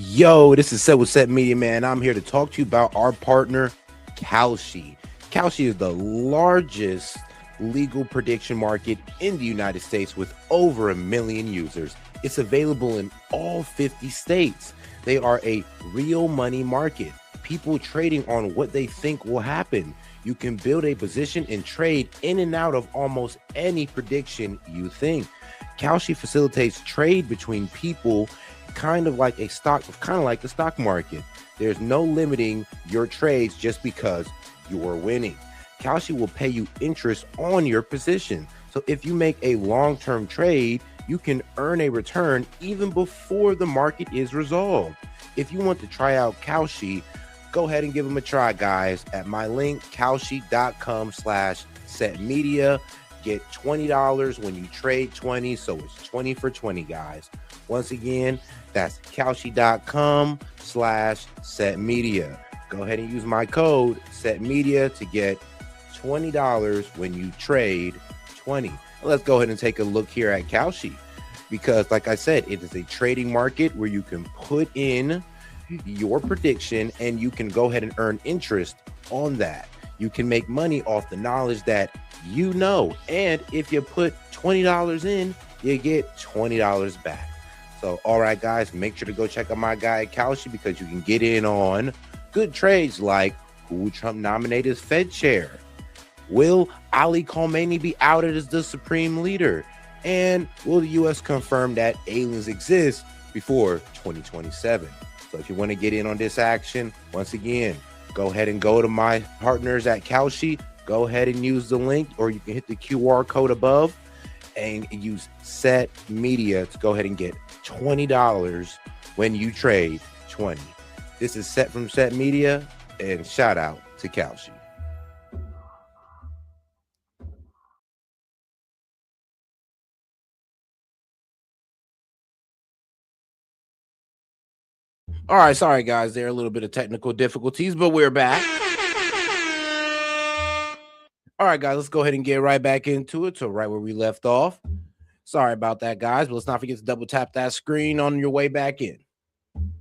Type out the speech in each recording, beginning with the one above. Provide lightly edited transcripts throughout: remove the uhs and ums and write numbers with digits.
Yo, this is Set with Set Media, man. I'm here to talk to you about our partner, Kalshi. Kalshi is the largest legal prediction market in the United States with over 1 million users. It's available in all 50 states. They are a real money market, people trading on what they think will happen. You can build a position and trade in and out of almost any prediction you think. Kalshi facilitates trade between people kind of like the stock market. There's no limiting your trades just because you're winning. Kalshi will pay you interest on your position. So if you make a long-term trade, you can earn a return even before the market is resolved. If you want to try out Kalshi, go ahead and give them a try, guys, at my link, kalshi.com/setmedia. Get $20 when you trade 20, so it's 20 for 20, guys. Once again, that's kalshi.com/setmedia. Go ahead and use my code setmedia to get $20 when you trade 20. Let's go ahead and take a look here at Kalshi, because like I said, it is a trading market where you can put in your prediction and you can go ahead and earn interest on that. You can make money off the knowledge that you know, and if you put $20 in, you get $20 back. So all right, guys, make sure to go check out my guy at Kalshi, because you can get in on good trades like who will Trump nominate as Fed chair, will Ali Khamenei be outed as the supreme leader, and will the US confirm that aliens exist before 2027. So if you want to get in on this action, once again, go ahead and go to my partners at Kalshi. Go ahead and use the link, or you can hit the QR code above and use Set Media to go ahead and get $20 when you trade 20. This is Set from Set Media, and shout out to Kalshi. All right, sorry guys, there are a little bit of technical difficulties, but we're back. All right, guys, let's go ahead and get right back into it, to right where we left off. Sorry about that, guys, but let's not forget to double tap that screen on your way back in.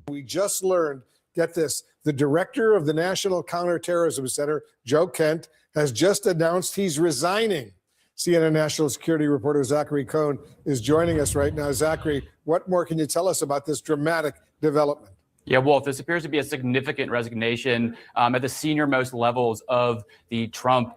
We just learned, get this, the director of the National Counterterrorism Center, Joe Kent, has just announced he's resigning. CNN national security reporter Zachary Cohn is joining us right now. Zachary, what more can you tell us about this dramatic development? Yeah, Wolf, this appears to be a significant resignation at the senior-most levels of the Trump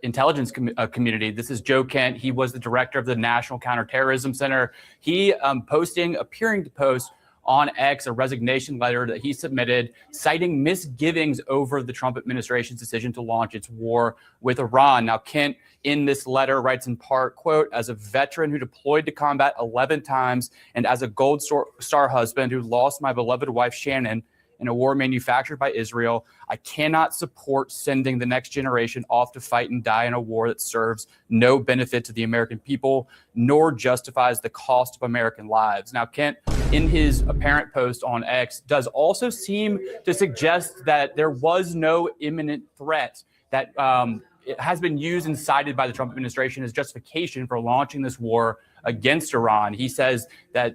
intelligence community. This is Joe Kent. He was the director of the National Counterterrorism Center. He appearing to post on X a resignation letter that he submitted, citing misgivings over the Trump administration's decision to launch its war with Iran. Now, Kent, in this letter, writes in part, quote, "As a veteran who deployed to combat 11 times and as a Gold Star husband who lost my beloved wife, Shannon, in a war manufactured by Israel, I cannot support sending the next generation off to fight and die in a war that serves no benefit to the American people, nor justifies the cost of American lives." Now, Kent, in his apparent post on X, does also seem to suggest that there was no imminent threat, that it has been used and cited by the Trump administration as justification for launching this war against Iran. He says that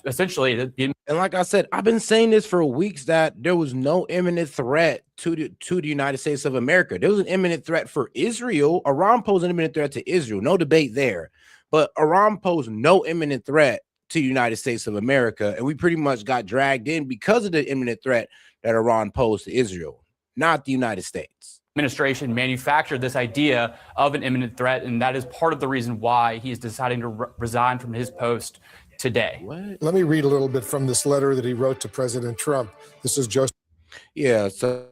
essentially, and like I said, I've been saying this for weeks, that there was no imminent threat to the United States of America. There was an imminent threat for Israel. Iran posed an imminent threat to Israel. No debate there. But Iran posed no imminent threat to the United States of America. And we pretty much got dragged in because of the imminent threat that Iran posed to Israel, not the United States. Administration manufactured this idea of an imminent threat, and that is part of the reason why he is deciding to resign from his post today. What? Let me read a little bit from this letter that he wrote to President Trump. This is Joseph. Yeah, so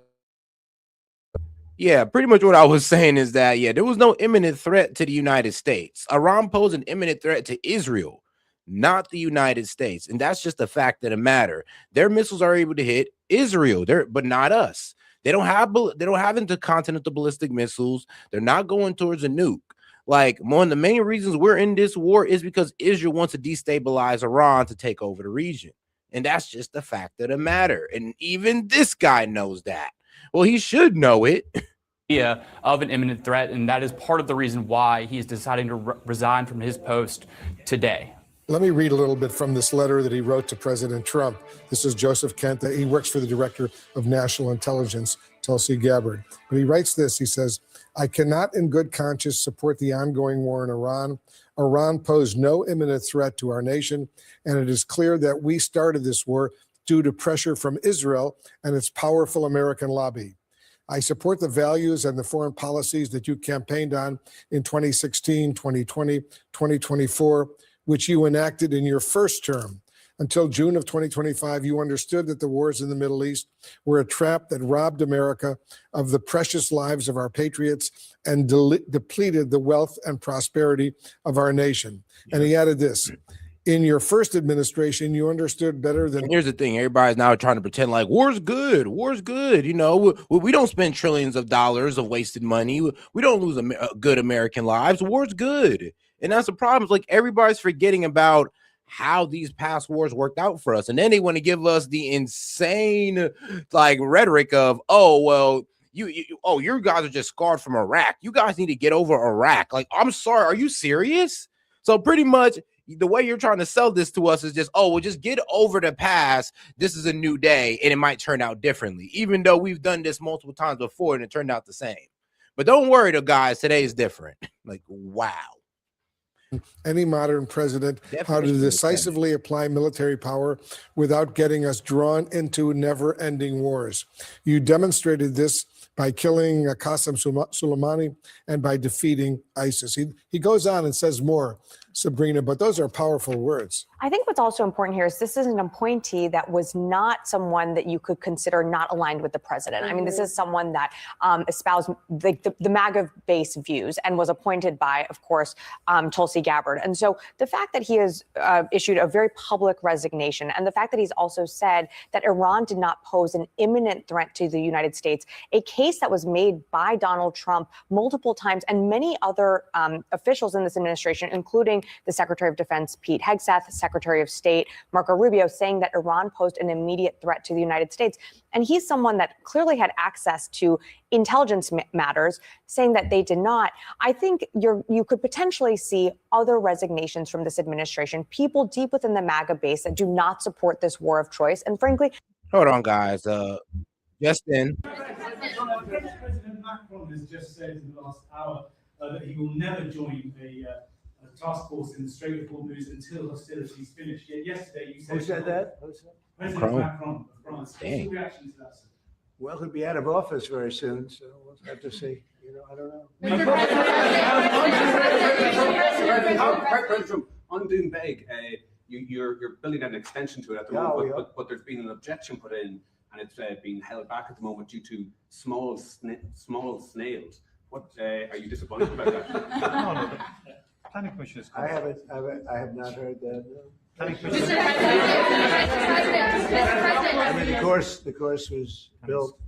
yeah, pretty much what I was saying is that, yeah, there was no imminent threat to the United States. Iran posed an imminent threat to Israel, not the United States. And that's just the fact of the matter. Their missiles are able to hit Israel, but not us. They don't have intercontinental ballistic missiles. They're not going towards a nuke. Like, one of the main reasons we're in this war is because Israel wants to destabilize Iran to take over the region. And that's just the fact of the matter. And even this guy knows that. Well, he should know it. Of an imminent threat, and that is part of the reason why he is deciding to resign from his post today. Let me read a little bit from this letter that he wrote to President Trump. This is Joseph Kent. He works for the Director of National Intelligence, Tulsi Gabbard. But he writes this. He says, I cannot in good conscience support the ongoing war in Iran. Iran posed no imminent threat to our nation, and it is clear that we started this war due to pressure from Israel and its powerful American lobby. I support the values and the foreign policies that you campaigned on in 2016, 2020, 2024, which you enacted in your first term. Until June of 2025, you understood that the wars in the Middle East were a trap that robbed America of the precious lives of our patriots and depleted the wealth and prosperity of our nation. And he added this. In your first administration, you understood better than. And here's the thing: everybody's now trying to pretend like war's good. War's good. You know, we don't spend trillions of dollars of wasted money. We don't lose good American lives. War's good, and that's the problem. It's like everybody's forgetting about how these past wars worked out for us, and then they want to give us the insane like rhetoric of, oh well, you guys are just scarred from Iraq. You guys need to get over Iraq. Like, I'm sorry, are you serious? So pretty much the way you're trying to sell this to us is just, oh, well, just get over the past. This is a new day, and it might turn out differently, even though we've done this multiple times before and it turned out the same. But don't worry, though, guys, today is different. Like, wow. Any modern president how to decisively apply military power without getting us drawn into never-ending wars. You demonstrated this by killing Qasem Soleimani and by defeating ISIS. He goes on and says more, Sabrina, but those are powerful words. I think what's also important here is this is an appointee that was not someone that you could consider not aligned with the president. I mean, this is someone that espoused the MAGA-based views and was appointed by, of course, Tulsi Gabbard. And so the fact that he has issued a very public resignation and the fact that he's also said that Iran did not pose an imminent threat to the United States, a case that was made by Donald Trump multiple times and many other officials in this administration, including the Secretary of Defense, Pete Hegseth, Secretary of State, Marco Rubio, saying that Iran posed an immediate threat to the United States. And he's someone that clearly had access to intelligence matters, saying that they did not. I think you could potentially see other resignations from this administration, people deep within the MAGA base that do not support this war of choice. And frankly, hold on, guys. Justin. President Macron has just said in the last hour that he will never join a task force in the Strait of Hormuz until hostilities finish. Yet yesterday you said. Who said that? President Macron of France. What's your reaction to that, sir? Well, he'll be out of office very soon, so we'll have to see. You know, I don't know. President Trump, on Doonbeg, you're building an extension to it at the moment, but there's been an objection put in, and it's being held back at the moment due to small snails. What are you disappointed about that? Planning Commission. I have not heard that. No. Planning Commission. I mean, the course was built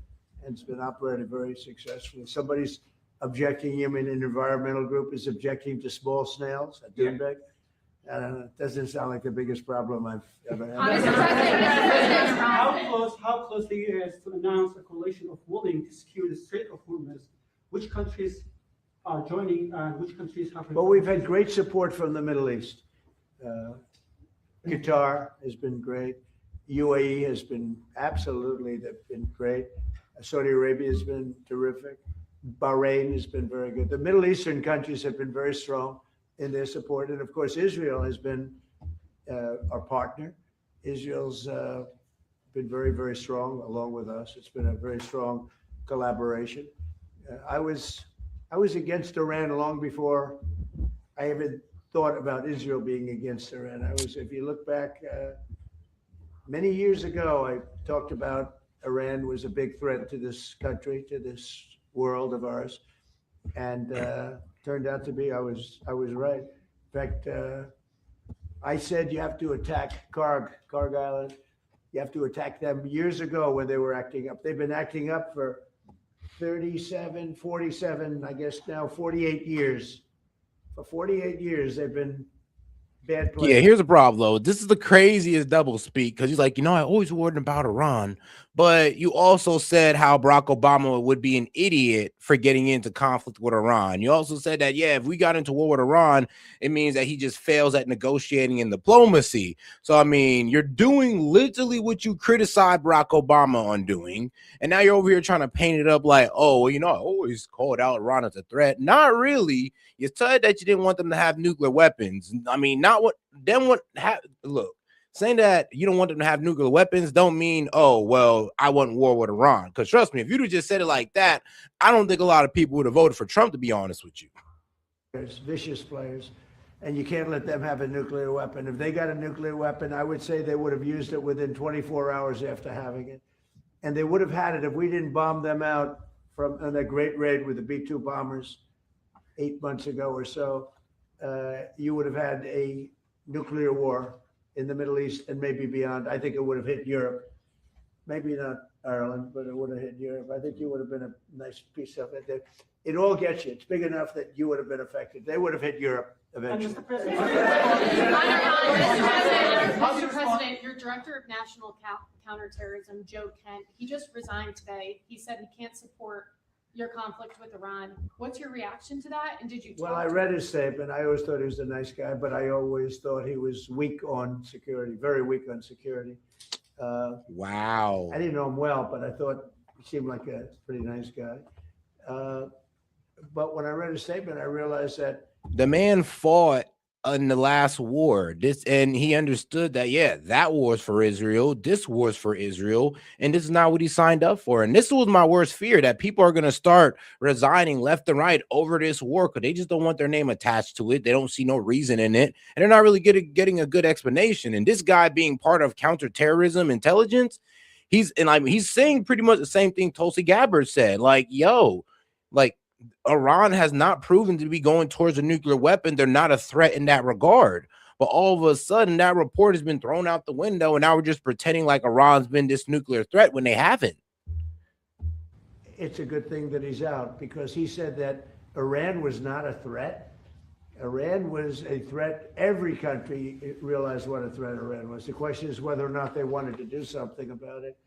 and it's been operated very successfully. Somebody's objecting him in an environmental group is objecting to small snails at Doonbeg. It doesn't sound like the biggest problem I've ever had. How close the EU is to announce a coalition of willing to secure the Strait of Hormuz? Which countries are joining and which countries have? Well, we've had great support from the Middle East. Qatar has been great. UAE has been they've been great. Saudi Arabia has been terrific. Bahrain has been very good. The Middle Eastern countries have been very strong in their support. And of course, Israel has been our partner. Israel's been very, very strong along with us. It's been a very strong collaboration. I was against Iran long before I even thought about Israel being against Iran. If you look back many years ago, I talked about Iran was a big threat to this country, to this world of ours, and turned out to be I was right. In fact, I said you have to attack Karg Island. You have to attack them years ago when they were acting up. They've been acting up for 47, I guess now 48 years. For 48 years, they've been bad players. Yeah, here's the problem, though. This is the craziest double speak because he's like, I always worried about Iran, But you also said how Barack Obama would be an idiot for getting into conflict with Iran. You also said that, yeah, if we got into war with Iran, it means that he just fails at negotiating and diplomacy. So, I mean, you're doing literally what you criticized Barack Obama on doing. And now you're over here trying to paint it up like, oh, well, you know, I always called out Iran as a threat. Not really. You said that you didn't want them to have nuclear weapons. I mean, not what, then what, look. Saying that you don't want them to have nuclear weapons don't mean, oh, well, I want war with Iran. Because trust me, if you'd have just said it like that, I don't think a lot of people would have voted for Trump, to be honest with you. There's vicious players, and you can't let them have a nuclear weapon. If they got a nuclear weapon, I would say they would have used it within 24 hours after having it. And they would have had it if we didn't bomb them out from on that great raid with the B-2 bombers 8 months ago or so. You would have had a nuclear war in the Middle East and maybe beyond. I think it would have hit Europe. Maybe not Ireland, but it would have hit Europe. I think you would have been a nice piece of it. It all gets you. It's big enough that you would have been affected. They would have hit Europe eventually. Mr. President, your Director of National Counterterrorism, Joe Kent, he just resigned today. He said he can't support your conflict with Iran. What's your reaction to that? And did you talk Well, I read his statement. I always thought he was a nice guy, but I always thought he was weak on security, very weak on security. Wow. I didn't know him well, but I thought he seemed like a pretty nice guy. But when I read his statement, I realized that the man fought in the last war, and he understood that, yeah, that war is for Israel, this war is for Israel, and this is not what he signed up for. And this was my worst fear, that people are going to start resigning left and right over this war because they just don't want their name attached to it. They don't see no reason in it, and they're not really getting a good explanation. And this guy being part of counterterrorism intelligence, he's saying pretty much the same thing Tulsi Gabbard said, like, yo, like, Iran has not proven to be going towards a nuclear weapon. They're not a threat in that regard. But all of a sudden, that report has been thrown out the window, and now we're just pretending like Iran's been this nuclear threat when they haven't. It's a good thing that he's out, because he said that Iran was not a threat. Iran was a threat. Every country realized what a threat Iran was. The question is whether or not they wanted to do something about it.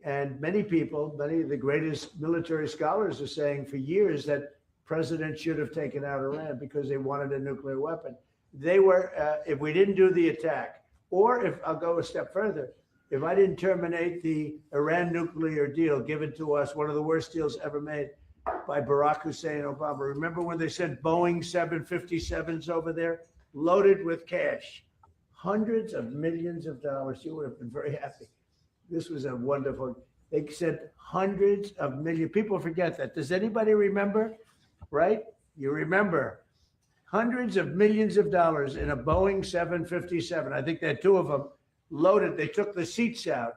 And many people, many of the greatest military scholars are saying for years that presidents should have taken out Iran because they wanted a nuclear weapon. They were, if we didn't do the attack, or if I'll go a step further, if I didn't terminate the Iran nuclear deal given to us, one of the worst deals ever made by Barack Hussein Obama. Remember when they sent Boeing 757s over there loaded with cash, hundreds of millions of dollars? You would have been very happy. This was a wonderful, they sent hundreds of millions. People forget that. Does anybody remember? Right? You remember hundreds of millions of dollars in a Boeing 757. I think they had two of them loaded. They took the seats out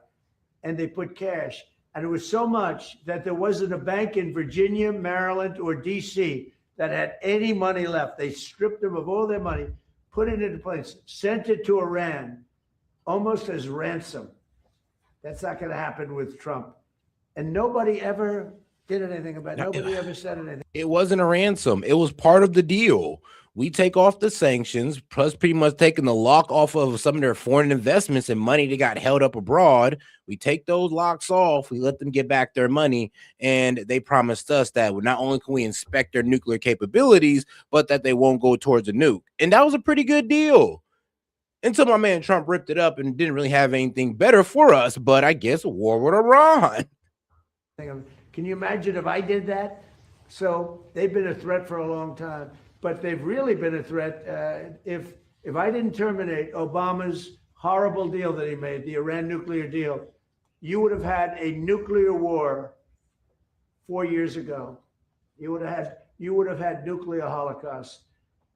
and they put cash. And it was so much that there wasn't a bank in Virginia, Maryland, or DC that had any money left. They stripped them of all their money, put it into place, sent it to Iran almost as ransom. That's not going to happen with Trump. And nobody ever did anything about it. Nobody ever said anything. It wasn't a ransom. It was part of the deal. We take off the sanctions, plus pretty much taking the lock off of some of their foreign investments and money that got held up abroad. We take those locks off. We let them get back their money. And they promised us that not only can we inspect their nuclear capabilities, but that they won't go towards a nuke. And that was a pretty good deal. Until my man Trump ripped it up and didn't really have anything better for us, but I guess a war with Iran. Can you imagine if I did that? So they've been a threat for a long time, but they've really been a threat. If I didn't terminate Obama's horrible deal that he made, the Iran nuclear deal, you would have had a nuclear war 4 years ago. You would have had nuclear holocaust,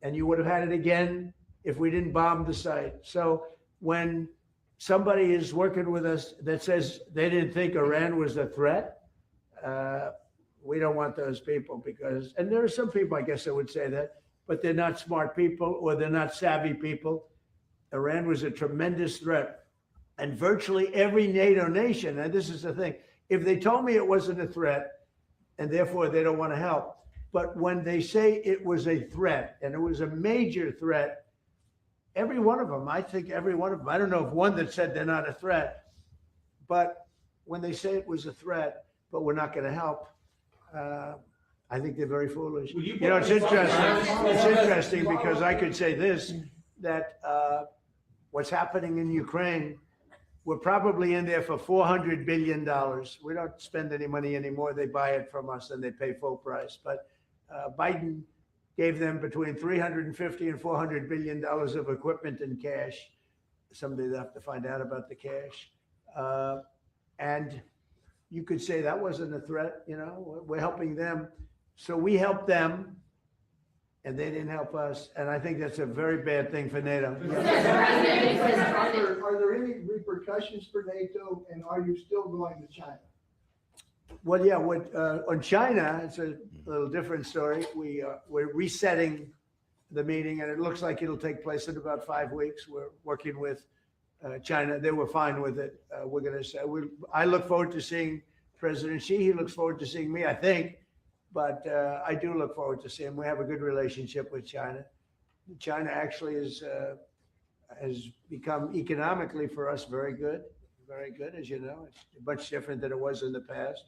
and you would have had it again if we didn't bomb the site. So when somebody is working with us that says they didn't think Iran was a threat, we don't want those people, because, and there are some people, I guess, that would say that, but they're not smart people or they're not savvy people. Iran was a tremendous threat. And virtually every NATO nation, and this is the thing, if they told me it wasn't a threat and therefore they don't want to help, but when they say it was a threat and it was a major threat, every one of them, I think every one of them, I don't know of one that said they're not a threat, but when they say it was a threat, but we're not going to help, I think they're very foolish. You know, it's interesting. It's interesting because I could say this, that what's happening in Ukraine, we're probably in there for $400 billion. We don't spend any money anymore. They buy it from us and they pay full price. But Biden gave them between $350 and $400 billion of equipment and cash. Someday they'll have to find out about the cash. And you could say that wasn't a threat, you know, we're helping them. So we helped them and they didn't help us. And I think that's a very bad thing for NATO. Are there any repercussions for NATO, and are you still going to China? Well, yeah, on China, it's a little different story. We're resetting the meeting, and it looks like it'll take place in about 5 weeks. We're working with China. They were fine with it. We're going to say, I look forward to seeing President Xi. He looks forward to seeing me, I think. But I do look forward to seeing him. We have a good relationship with China. China actually has become economically for us very good, as you know. It's much different than it was in the past.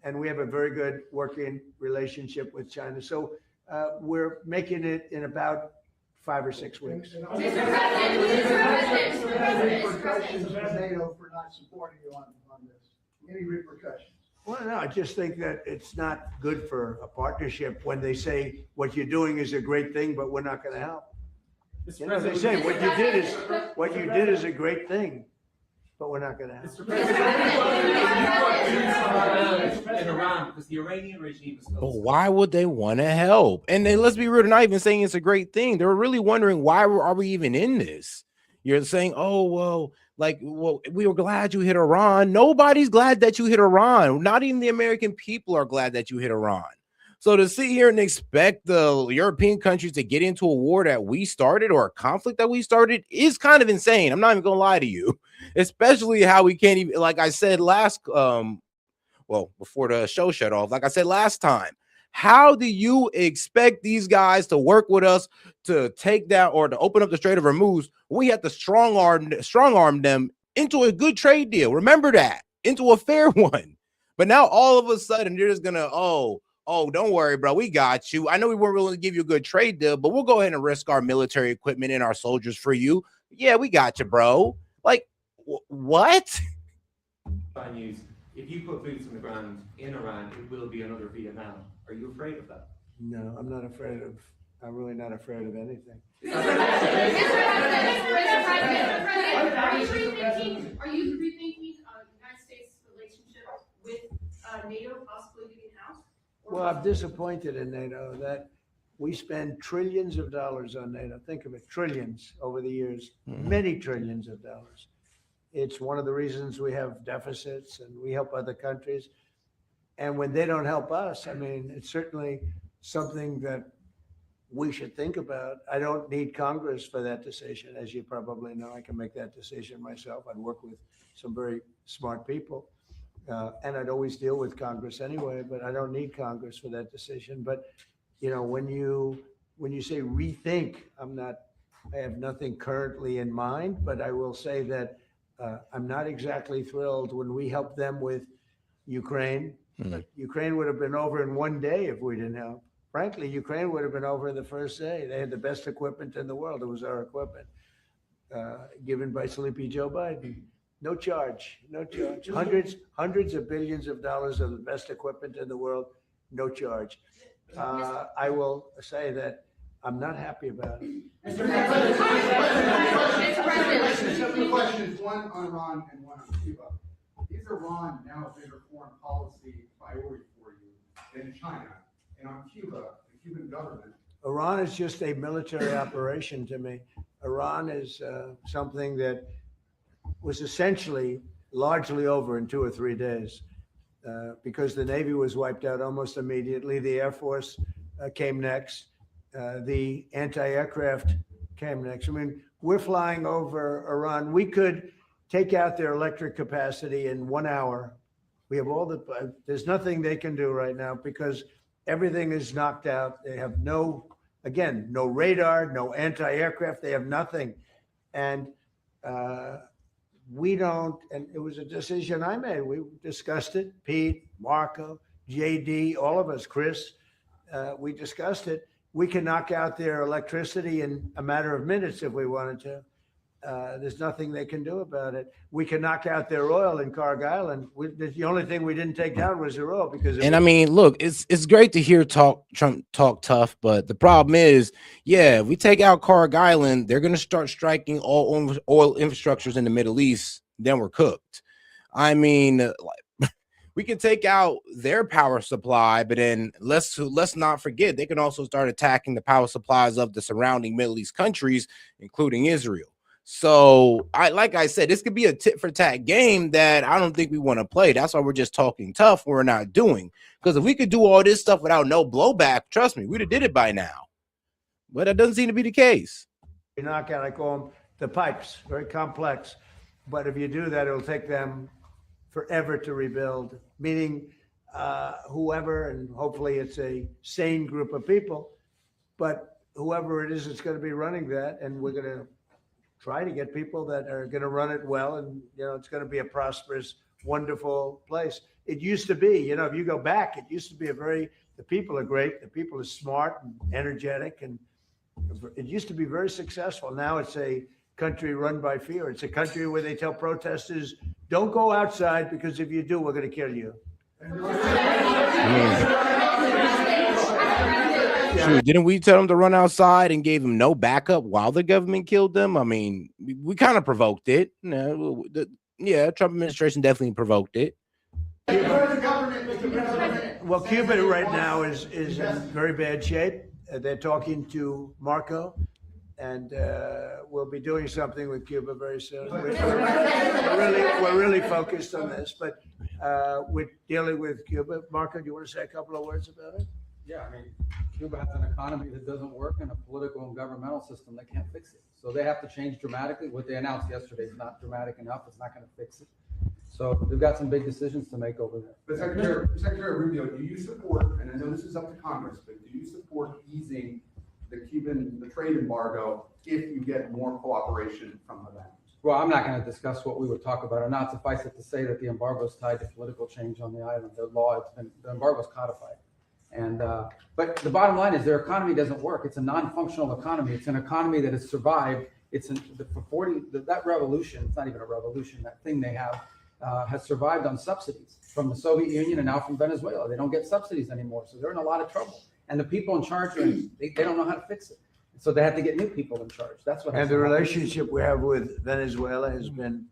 And we have a very good working relationship with China. So we're making it in about 5 or 6 weeks. Repercussions for NATO for not supporting you on this? Any repercussions? Well, no, I just think that it's not good for a partnership when they say what you're doing is a great thing, but we're not going to help. You know, they say what you did is a great thing, but we're not going to help. Mr. President, in Iran because the Iranian regime is. But why would they want to help? And then let's be real, they're not even saying it's a great thing. They're really wondering why are we even in this? You're saying, oh, well, we were glad you hit Iran. Nobody's glad that you hit Iran. Not even the American people are glad that you hit Iran. So to sit here and expect the European countries to get into a war that we started or a conflict that we started is kind of insane. I'm not even going to lie to you, especially how we can't even, like I said before the show shut off, like I said last time, how do you expect these guys to work with us to take down or to open up the Strait of Hormuz? We have to strong arm them into a good trade deal. Remember that, into a fair one. But now all of a sudden they're just gonna, oh, don't worry, bro. We got you. I know we weren't willing to give you a good trade deal, but we'll go ahead and risk our military equipment and our soldiers for you. Yeah, we got you, bro. Like, what? News. If you put boots on the ground in Iran, it will be another Vietnam. Are you afraid of that? No, I'm not afraid of. I'm really not afraid of anything. Are you rethinking United States' relationship with NATO possibly being housed? Well, I'm disappointed in NATO that we spend trillions of dollars on NATO. Think of it, trillions over the years, many trillions of dollars. It's one of the reasons we have deficits and we help other countries. And when they don't help us, I mean, it's certainly something that we should think about. I don't need Congress for that decision. As you probably know, I can make that decision myself. I'd work with some very smart people. And I'd always deal with Congress anyway, but I don't need Congress for that decision. But, you know, when you say rethink, I have nothing currently in mind, but I will say that I'm not exactly thrilled when we help them with Ukraine. Ukraine would have been over in 1 day if we didn't help. Frankly, Ukraine would have been over the first day. They had the best equipment in the world. It was our equipment given by Sleepy Joe Biden. No charge, no charge. Hundreds of billions of dollars of the best equipment in the world, no charge. I will say that I'm not happy about it. Mr. President, two questions, one on Iran and one on Cuba. Is Iran now a bigger foreign policy priority for you than China? And on Cuba, the Cuban government. Iran is just a military operation to me. Iran is something that was essentially largely over in 2 or 3 days because the Navy was wiped out almost immediately. The Air Force came next. The anti-aircraft came next. I mean, we're flying over Iran. We could take out their electric capacity in 1 hour. We have there's nothing they can do right now because everything is knocked out. They have no radar, no anti-aircraft. They have nothing. And we don't, and it was a decision I made. We discussed it, Pete, Marco, JD, all of us, Chris, we discussed it. We can knock out their electricity in a matter of minutes if we wanted to. There's nothing they can do about it. We can knock out their oil in Cargill, and the only thing we didn't take down was their oil because. And I mean, look, it's great to hear Trump talk tough, but the problem is, yeah, if we take out Cargill, they're going to start striking all oil infrastructures in the Middle East. Then we're cooked. I mean, we can take out their power supply, but then let's not forget they can also start attacking the power supplies of the surrounding Middle East countries, including Israel. So like I said, this could be a tit for tat game that I don't think we want to play. That's why we're just talking tough. We're not doing, because if we could do all this stuff without no blowback, trust me, we'd have did it by now. But that doesn't seem to be the case. You knock out, I call them the pipes, very complex. But if you do that, it'll take them forever to rebuild, meaning whoever, and hopefully it's a sane group of people, but whoever it is, it's going to be running that, and we're going to try to get people that are going to run it well, and it's going to be a prosperous, wonderful place. It used to be, if you go back, it used to be the people are great, the people are smart and energetic, and it used to be very successful. Now it's a country run by fear. It's a country where they tell protesters, don't go outside, because if you do, we're going to kill you. Shoot, didn't we tell them to run outside and gave them no backup while the government killed them? I mean, we kind of provoked it. Yeah, Trump administration definitely provoked it. Well, Cuba right now is in very bad shape. They're talking to Marco, and we'll be doing something with Cuba very soon. We're really focused on this, but we're dealing with Cuba. Marco, do you want to say a couple of words about it? Yeah, I mean, Cuba has an economy that doesn't work and a political and governmental system that can't fix it. So they have to change dramatically. What they announced yesterday is not dramatic enough. It's not going to fix it. So they've got some big decisions to make over there. But Secretary Rubio, do you support, and I know this is up to Congress, but do you support easing the trade embargo if you get more cooperation from the land? Well, I'm not going to discuss what we would talk about or not. Suffice it to say that the embargo is tied to political change on the island. The embargo is codified. And but the bottom line is their economy doesn't work. It's a non-functional economy. It's an economy that has survived. That revolution, it's not even a revolution, that thing they have has survived on subsidies from the Soviet Union and now from Venezuela. They don't get subsidies anymore. So they're in a lot of trouble. And the people in charge, they don't know how to fix it. So they have to get new people in charge. That's what. And the relationship we have with Venezuela has been,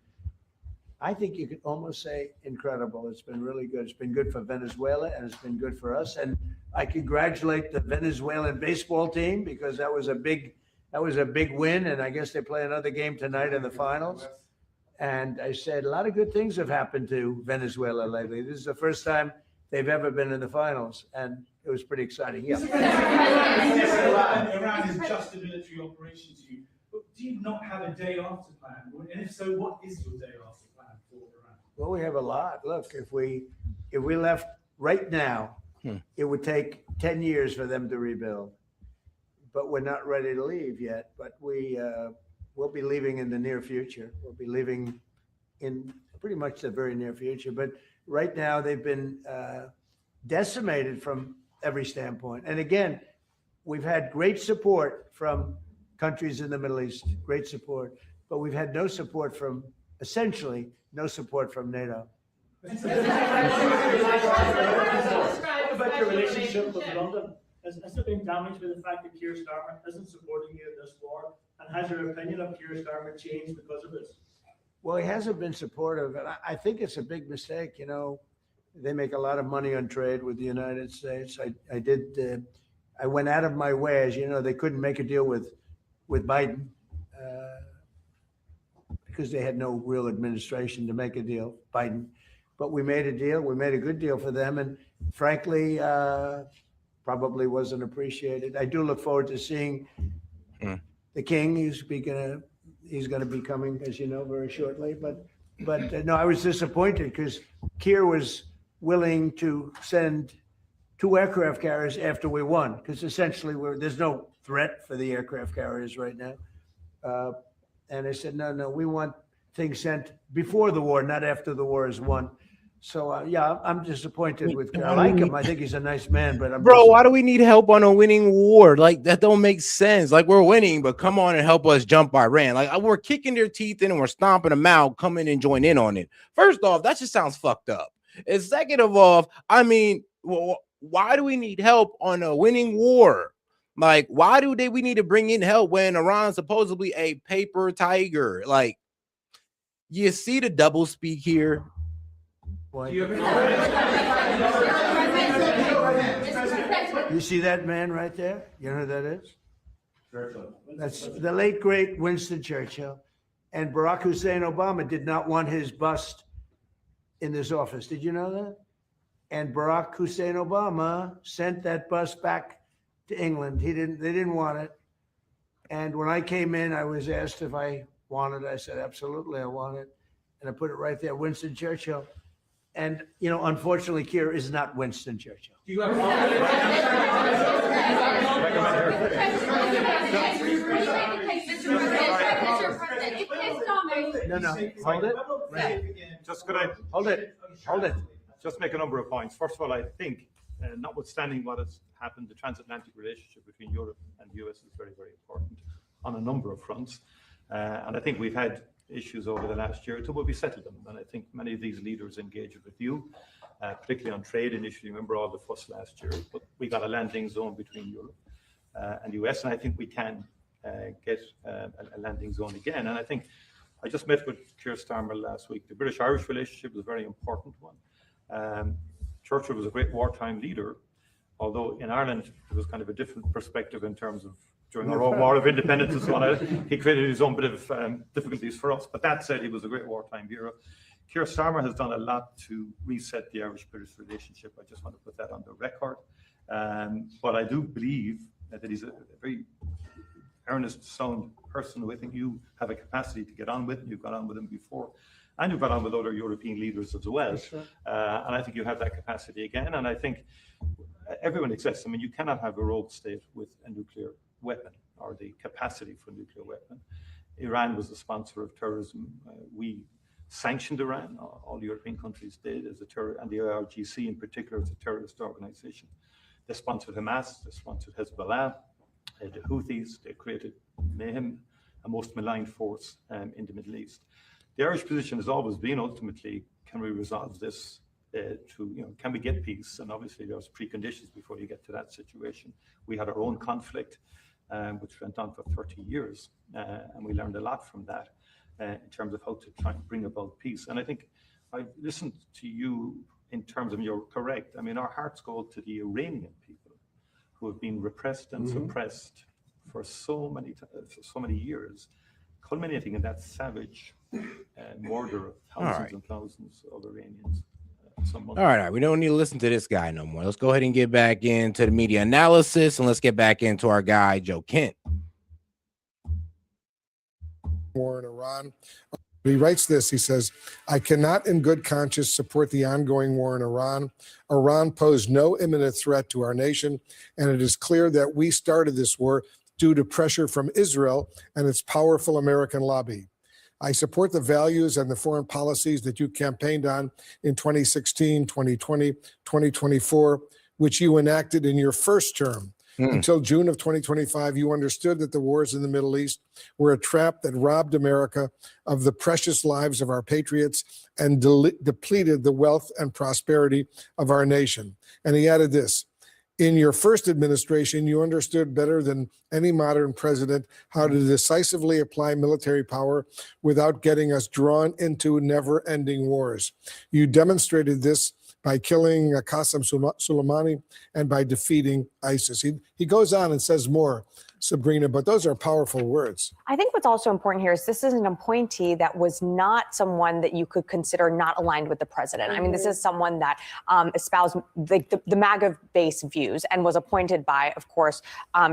I think you could almost say, incredible. It's been really good. It's been good for Venezuela, and it's been good for us. And I congratulate the Venezuelan baseball team, because that was a big win. And I guess they play another game tonight in the finals. And I said a lot of good things have happened to Venezuela lately. This is the first time they've ever been in the finals, and it was pretty exciting. Yeah. Iran is just a military operation to you. But do you not have a day after plan? And if so, what is your day after plan for Iran? Well, we have a lot. Look, if we left right now, it would take 10 years for them to rebuild. But we're not ready to leave yet. But we'll be leaving in the near future. We'll be leaving in pretty much the very near future. But right now, they've been decimated from every standpoint. And again, we've had great support from countries in the Middle East, great support, but we've had essentially no support from NATO. What about your relationship with London? Has it been damaged by the fact that Keir Starmer isn't supporting you in this war? And has your opinion of Keir Starmer changed because of this? Well, he hasn't been supportive, and I think it's a big mistake. They make a lot of money on trade with the United States. I went out of my way, as you know, they couldn't make a deal with Biden because they had no real administration to make a deal, Biden. But we made a deal. We made a good deal for them, and frankly, probably wasn't appreciated. I do look forward to seeing the King. He's going to be coming, as you know, very shortly. But no, I was disappointed because Keir was willing to send 2 aircraft carriers after we won, because essentially there's no threat for the aircraft carriers right now. And I said, no, we want thing sent before the war, not after the war is won. So yeah, I'm disappointed with. I like him. I think he's a nice man, but bro, why do we need help on a winning war? Like that don't make sense. Like we're winning, but come on and help us jump Iran. Like we're kicking their teeth in and we're stomping them out. Come in and join in on it. First off, that just sounds fucked up. And second of all, I mean, why do we need help on a winning war? Like, why do we need to bring in help when Iran's supposedly a paper tiger? Like, you see the double speak here. You see that man right there? You know who that is? Churchill. That's the late, great Winston Churchill. And Barack Hussein Obama did not want his bust in this office. Did you know that? And Barack Hussein Obama sent that bust back to England. They didn't want it. And when I came in, I was asked if I wanted it. I said, absolutely, I want it. And I put it right there, Winston Churchill. And, you know, unfortunately, Keir is not Winston Churchill. Do you have No, hold it. Just could I hold it? Just make a number of points. First of all, I think, notwithstanding what has happened, the transatlantic relationship between Europe and the US is very, very important on a number of fronts. And I think we've had issues over the last year or two, but we settled them. And I think many of these leaders engaged with you, particularly on trade initially. Remember all the fuss last year, but we got a landing zone between Europe and the US, and I think we can get a landing zone again. And I think I just met with Keir Starmer last week. The British-Irish relationship is a very important one. Churchill was a great wartime leader, although in Ireland it was kind of a different perspective in terms of during our own war of independence and so on. He created his own bit of difficulties for us. But that said, he was a great wartime hero. Keir Starmer has done a lot to reset the Irish-British relationship. I just want to put that on the record. But I do believe that he's a very earnest, sound person who I think you have a capacity to get on with. You've got on with him before. And you've got on with other European leaders as well. Sure. And I think you have that capacity again. And I think everyone exists. I mean, you cannot have a rogue state with a nuclear weapon or the capacity for a nuclear weapon. Iran was the sponsor of terrorism. We sanctioned Iran. All European countries did as a terror, and the IRGC in particular as a terrorist organization. They sponsored Hamas. They sponsored Hezbollah, the Houthis. They created mayhem, a most maligned force in the Middle East. The Irish position has always been ultimately, can we resolve this can we get peace? And obviously there's preconditions before you get to that situation. We had our own conflict, which went on for 30 years. And we learned a lot from that in terms of how to try and bring about peace. And I think I've listened to you in terms of, you're correct. I mean, our hearts go to the Iranian people who have been repressed and suppressed for so many years, culminating in that savage murder of thousands and thousands of Iranians. All right, we don't need to listen to this guy no more. Let's go ahead and get back into the media analysis, and let's get back into our guy, Joe Kent. War in Iran. He writes this, he says, I cannot in good conscience support the ongoing war in Iran. Iran posed no imminent threat to our nation, and it is clear that we started this war due to pressure from Israel and its powerful American lobby. I support the values and the foreign policies that you campaigned on in 2016, 2020, 2024, which you enacted in your first term. Until June of 2025, you understood that the wars in the Middle East were a trap that robbed America of the precious lives of our patriots and depleted the wealth and prosperity of our nation. And he added this. In your first administration, you understood better than any modern president how to decisively apply military power without getting us drawn into never-ending wars. You demonstrated this by killing Qasem Soleimani and by defeating ISIS. He goes on and says more, Sabrina, but those are powerful words. I think what's also important here is this is an appointee that was not someone that you could consider not aligned with the president. I mean, this is someone that espoused the MAGA base views and was appointed by, of course,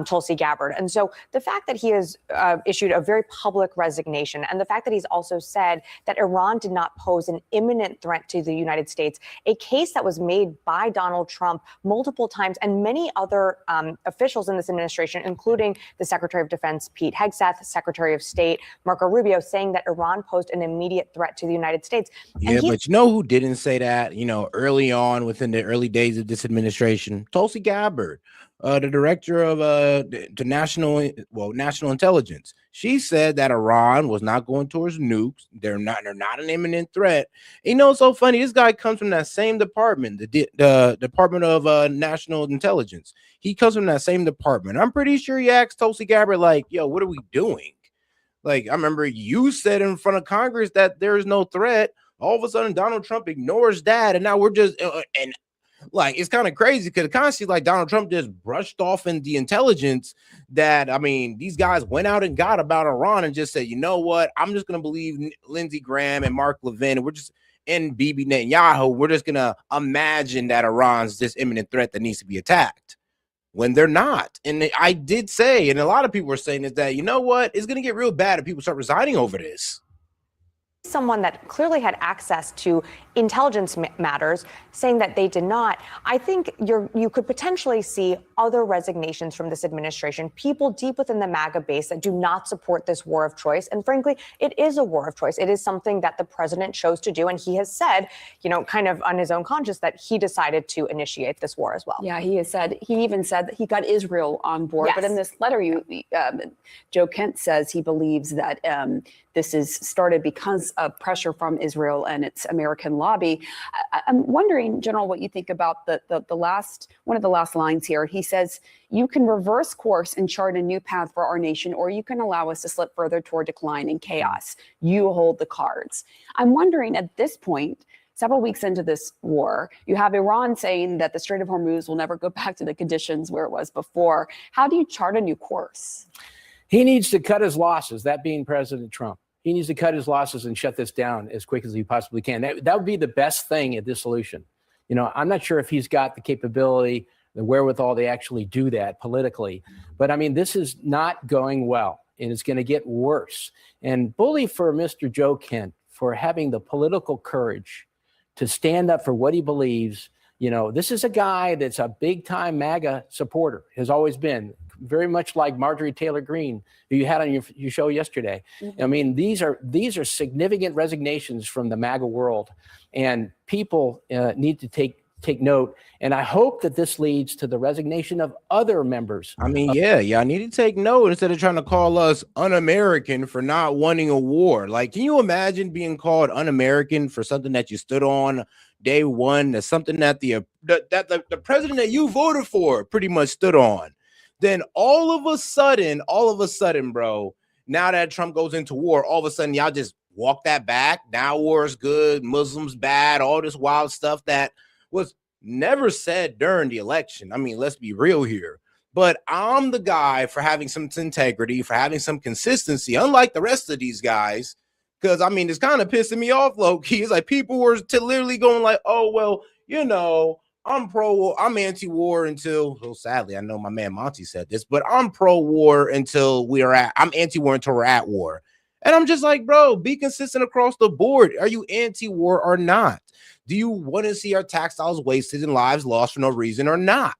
Tulsi Gabbard. And so the fact that he has issued a very public resignation and the fact that he's also said that Iran did not pose an imminent threat to the United States, a case that was made by Donald Trump multiple times and many other officials in this administration, including the Secretary of Defense, Pete Hegseth, Secretary of State, Marco Rubio, saying that Iran posed an immediate threat to the United States. Yeah, but you know who didn't say that, early on within the early days of this administration? Tulsi Gabbard, the director of the national intelligence. She said that Iran was not going towards nukes. They're not an imminent threat. It's so funny. This guy comes from that same department, the Department of National Intelligence. He comes from that same department. I'm pretty sure he asked Tulsi Gabbard, like, yo, what are we doing? Like, I remember you said in front of Congress that there is no threat. All of a sudden, Donald Trump ignores that, and now we're just and like, it's kind of crazy because it kind of seems like Donald Trump just brushed off in the intelligence that, I mean, these guys went out and got about Iran and just said, you know what, I'm just going to believe Lindsey Graham and Mark Levin, and we're just in Bibi Netanyahu. We're just going to imagine that Iran's this imminent threat that needs to be attacked when they're not. And I did say, and a lot of people were saying, is that, you know what, it's going to get real bad if people start resigning over this. Someone that clearly had access to intelligence matters saying that they did not. I think you could potentially see other resignations from this administration, people deep within the MAGA base that do not support this war of choice. And frankly, it is a war of choice. It is something that the president chose to do. And he has said, kind of on his own conscience, that he decided to initiate this war as well. Yeah, he even said that he got Israel on board. Yes. But in this letter, Joe Kent says he believes that this is started because of pressure from Israel and its American lobby. I'm wondering, General, what you think about the last one of the last lines here. He says, you can reverse course and chart a new path for our nation, or you can allow us to slip further toward decline and chaos. You hold the cards. I'm wondering at this point, several weeks into this war, you have Iran saying that the Strait of Hormuz will never go back to the conditions where it was before. How do you chart a new course? He needs to cut his losses, that being President Trump. He needs to cut his losses and shut this down as quick as he possibly can. That would be the best thing at this solution. I'm not sure if he's got the capability, the wherewithal to actually do that politically. But I mean, this is not going well, and it's going to get worse. And bully for Mr. Joe Kent for having the political courage to stand up for what he believes. This is a guy that's a big-time MAGA supporter, has always been, very much like Marjorie Taylor Greene, who you had on your show yesterday. Mm-hmm. I mean, these are significant resignations from the MAGA world, and people need to take note. And I hope that this leads to the resignation of other members. I mean, y'all need to take note instead of trying to call us un-American for not wanting a war. Like, can you imagine being called un-American for something that you stood on day one? That's something that the president that you voted for pretty much stood on. Then all of a sudden, bro, now that Trump goes into war, all of a sudden y'all just walk that back. Now war is good, Muslims bad, all this wild stuff that was never said during the election. I mean, let's be real here. But I'm the guy for having some integrity, for having some consistency, unlike the rest of these guys. Because, I mean, it's kind of pissing me off, low-key. It's like people were literally going like, oh, well, I'm anti-war until, well, sadly, I know my man Monty said this, but I'm pro-war until I'm anti-war until we're at war. And I'm just like, bro, be consistent across the board. Are you anti-war or not? Do you want to see our tax dollars wasted and lives lost for no reason or not?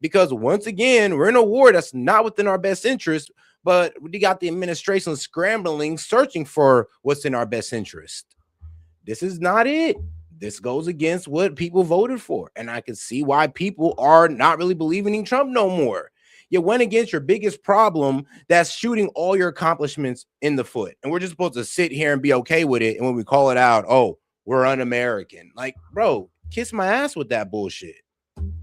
Because once again, we're in a war that's not within our best interest, but we got the administration scrambling, searching for what's in our best interest. This is not it. This goes against what people voted for. And I can see why people are not really believing in Trump no more. You went against your biggest problem that's shooting all your accomplishments in the foot. And we're just supposed to sit here and be okay with it. And when we call it out, oh, we're un-American. Like, bro, kiss my ass with that bullshit.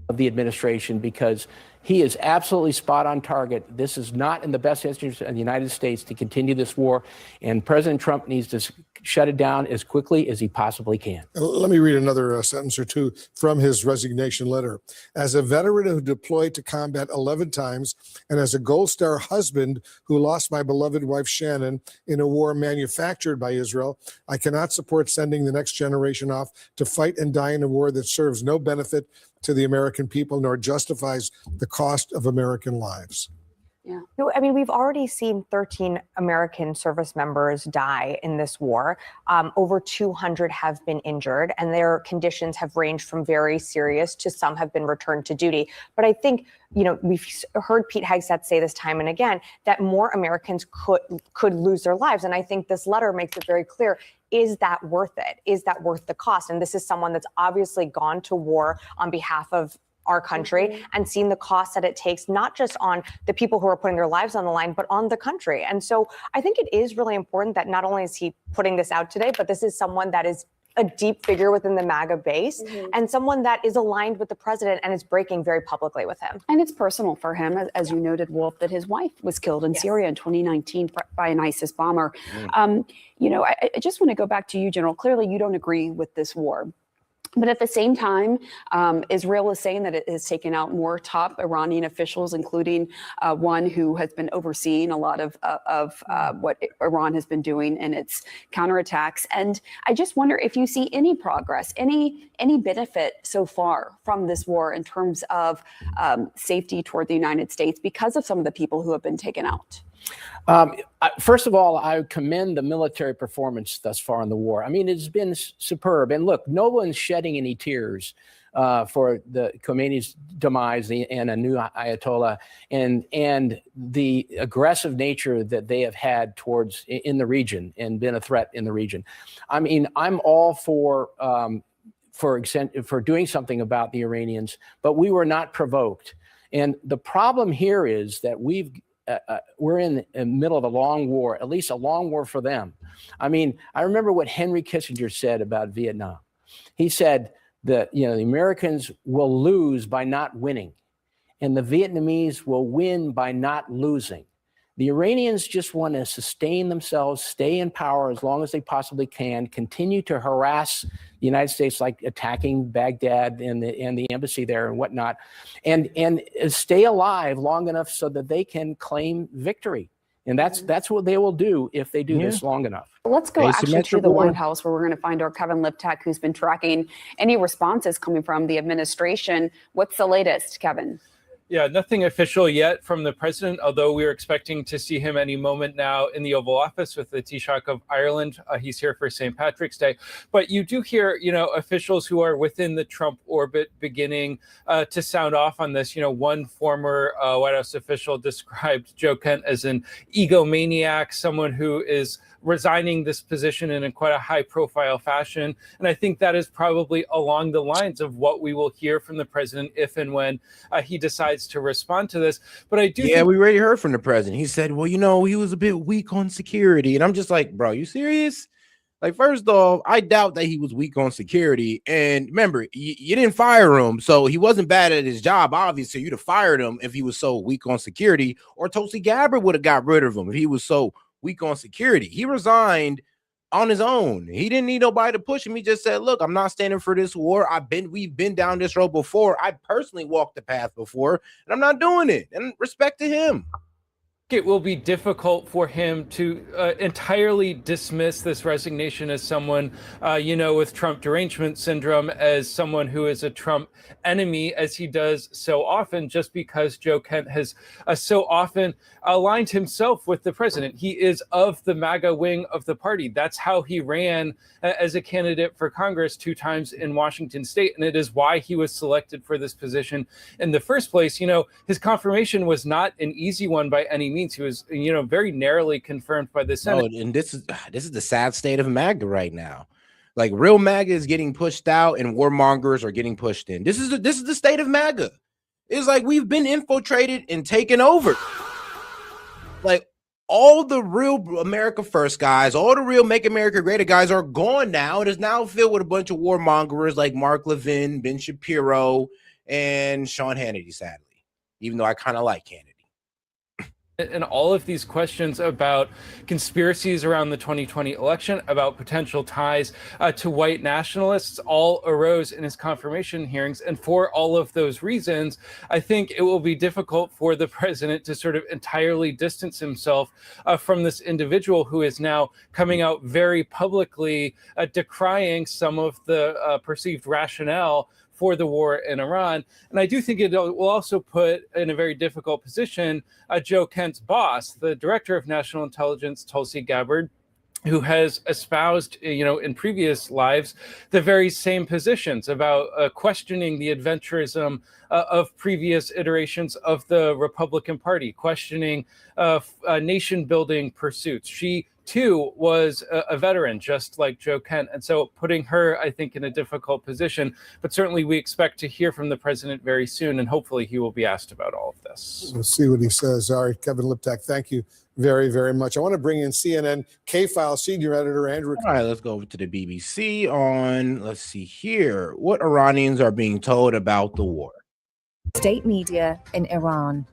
Of the administration, because he is absolutely spot on target. This is not in the best interest of the United States to continue this war. And President Trump needs to shut it down as quickly as he possibly can. Let me read another sentence or two from his resignation letter. As a veteran who deployed to combat 11 times, and as a Gold Star husband who lost my beloved wife Shannon in a war manufactured by Israel, I cannot support sending the next generation off to fight and die in a war that serves no benefit to the American people nor justifies the cost of American lives. Yeah. No, I mean, we've already seen 13 American service members die in this war. Over 200 have been injured, and their conditions have ranged from very serious to some have been returned to duty. But I think, we've heard Pete Hegseth say this time and again, that more Americans could lose their lives. And I think this letter makes it very clear. Is that worth it? Is that worth the cost? And this is someone that's obviously gone to war on behalf of our country and seen the cost that it takes, not just on the people who are putting their lives on the line, but on the country. And so I think it is really important that not only is he putting this out today, but this is someone that is a deep figure within the MAGA base and someone that is aligned with the president and is breaking very publicly with him. And it's personal for him, as you noted, Wolf, that his wife was killed in Syria in 2019 by an ISIS bomber. I just want to go back to you, General. Clearly, you don't agree with this war. But at the same time, Israel is saying that it has taken out more top Iranian officials, including one who has been overseeing a lot of what Iran has been doing in its counterattacks. And I just wonder if you see any progress, any benefit so far from this war in terms of safety toward the United States because of some of the people who have been taken out. First of all, I commend the military performance thus far in the war. I mean, it's been superb. And look, no one's shedding any tears for the Khomeini's demise and a new Ayatollah and the aggressive nature that they have had towards in the region and been a threat in the region. I mean, I'm all for doing something about the Iranians, but we were not provoked. And the problem here is that we're in the middle of a long war, at least a long war for them. I mean, I remember what Henry Kissinger said about Vietnam. He said that, the Americans will lose by not winning, and the Vietnamese will win by not losing. The Iranians just want to sustain themselves, stay in power as long as they possibly can, continue to harass the United States, like attacking Baghdad and the embassy there and whatnot, and stay alive long enough so that they can claim victory. And that's what they will do if they do this long enough. Let's go actually to the White House, where we're going to find our Kevin Liptak, who's been tracking any responses coming from the administration. What's the latest, Kevin? Yeah, nothing official yet from the president, although we're expecting to see him any moment now in the Oval Office with the Taoiseach of Ireland. He's here for St. Patrick's Day. But you do hear, officials who are within the Trump orbit beginning to sound off on this. One former White House official described Joe Kent as an egomaniac, someone who is resigning this position in quite a high-profile fashion. And I think that is probably along the lines of what we will hear from the president if and when he decides to respond to this. But I do think we already heard from the president. He said, well, he was a bit weak on security. And I'm just like, bro, you serious? Like, first off, I doubt that he was weak on security. And remember, you didn't fire him, so he wasn't bad at his job. Obviously, you'd have fired him if he was so weak on security, or Tulsi Gabbard would have got rid of him if he was so weak on security. He resigned on his own. He didn't need nobody to push him. He just said, look, I'm not standing for this war. We've been down this road before. I personally walked the path before, and I'm not doing it. And respect to him. It will be difficult for him to entirely dismiss this resignation as someone, with Trump derangement syndrome, as someone who is a Trump enemy, as he does so often, just because Joe Kent has so often aligned himself with the president. He is of the MAGA wing of the party. That's how he ran as a candidate for Congress 2 times in Washington state. And it is why he was selected for this position in the first place. His confirmation was not an easy one by any means. He was, very narrowly confirmed by the Senate. And this is the sad state of MAGA right now. Like, real MAGA is getting pushed out and warmongers are getting pushed in. This is the state of MAGA. It's like we've been infiltrated and taken over. Like, all the real America First guys, all the real Make America Great guys are gone now. It is now filled with a bunch of warmongers like Mark Levin, Ben Shapiro, and Sean Hannity, sadly, even though I kind of like Hannity. And all of these questions about conspiracies around the 2020 election, about potential ties to white nationalists, all arose in his confirmation hearings. And for all of those reasons, I think it will be difficult for the president to sort of entirely distance himself from this individual who is now coming out very publicly decrying some of the perceived rationale for the war in Iran. And I do think it will also put in a very difficult position Joe Kent's boss, the director of national intelligence, Tulsi Gabbard, who has espoused, in previous lives, the very same positions about questioning the adventurism of previous iterations of the Republican Party, questioning nation-building pursuits. She, too, was a veteran, just like Joe Kent. And so putting her, I think, in a difficult position. But certainly we expect to hear from the president very soon, and hopefully he will be asked about all of this. We'll see what he says. All right, Kevin Liptak, thank you very, very much. I want to bring in CNN K-File senior editor Andrew. All right, let's go over to the BBC on, let's see here, what Iranians are being told about the war. State media in Iran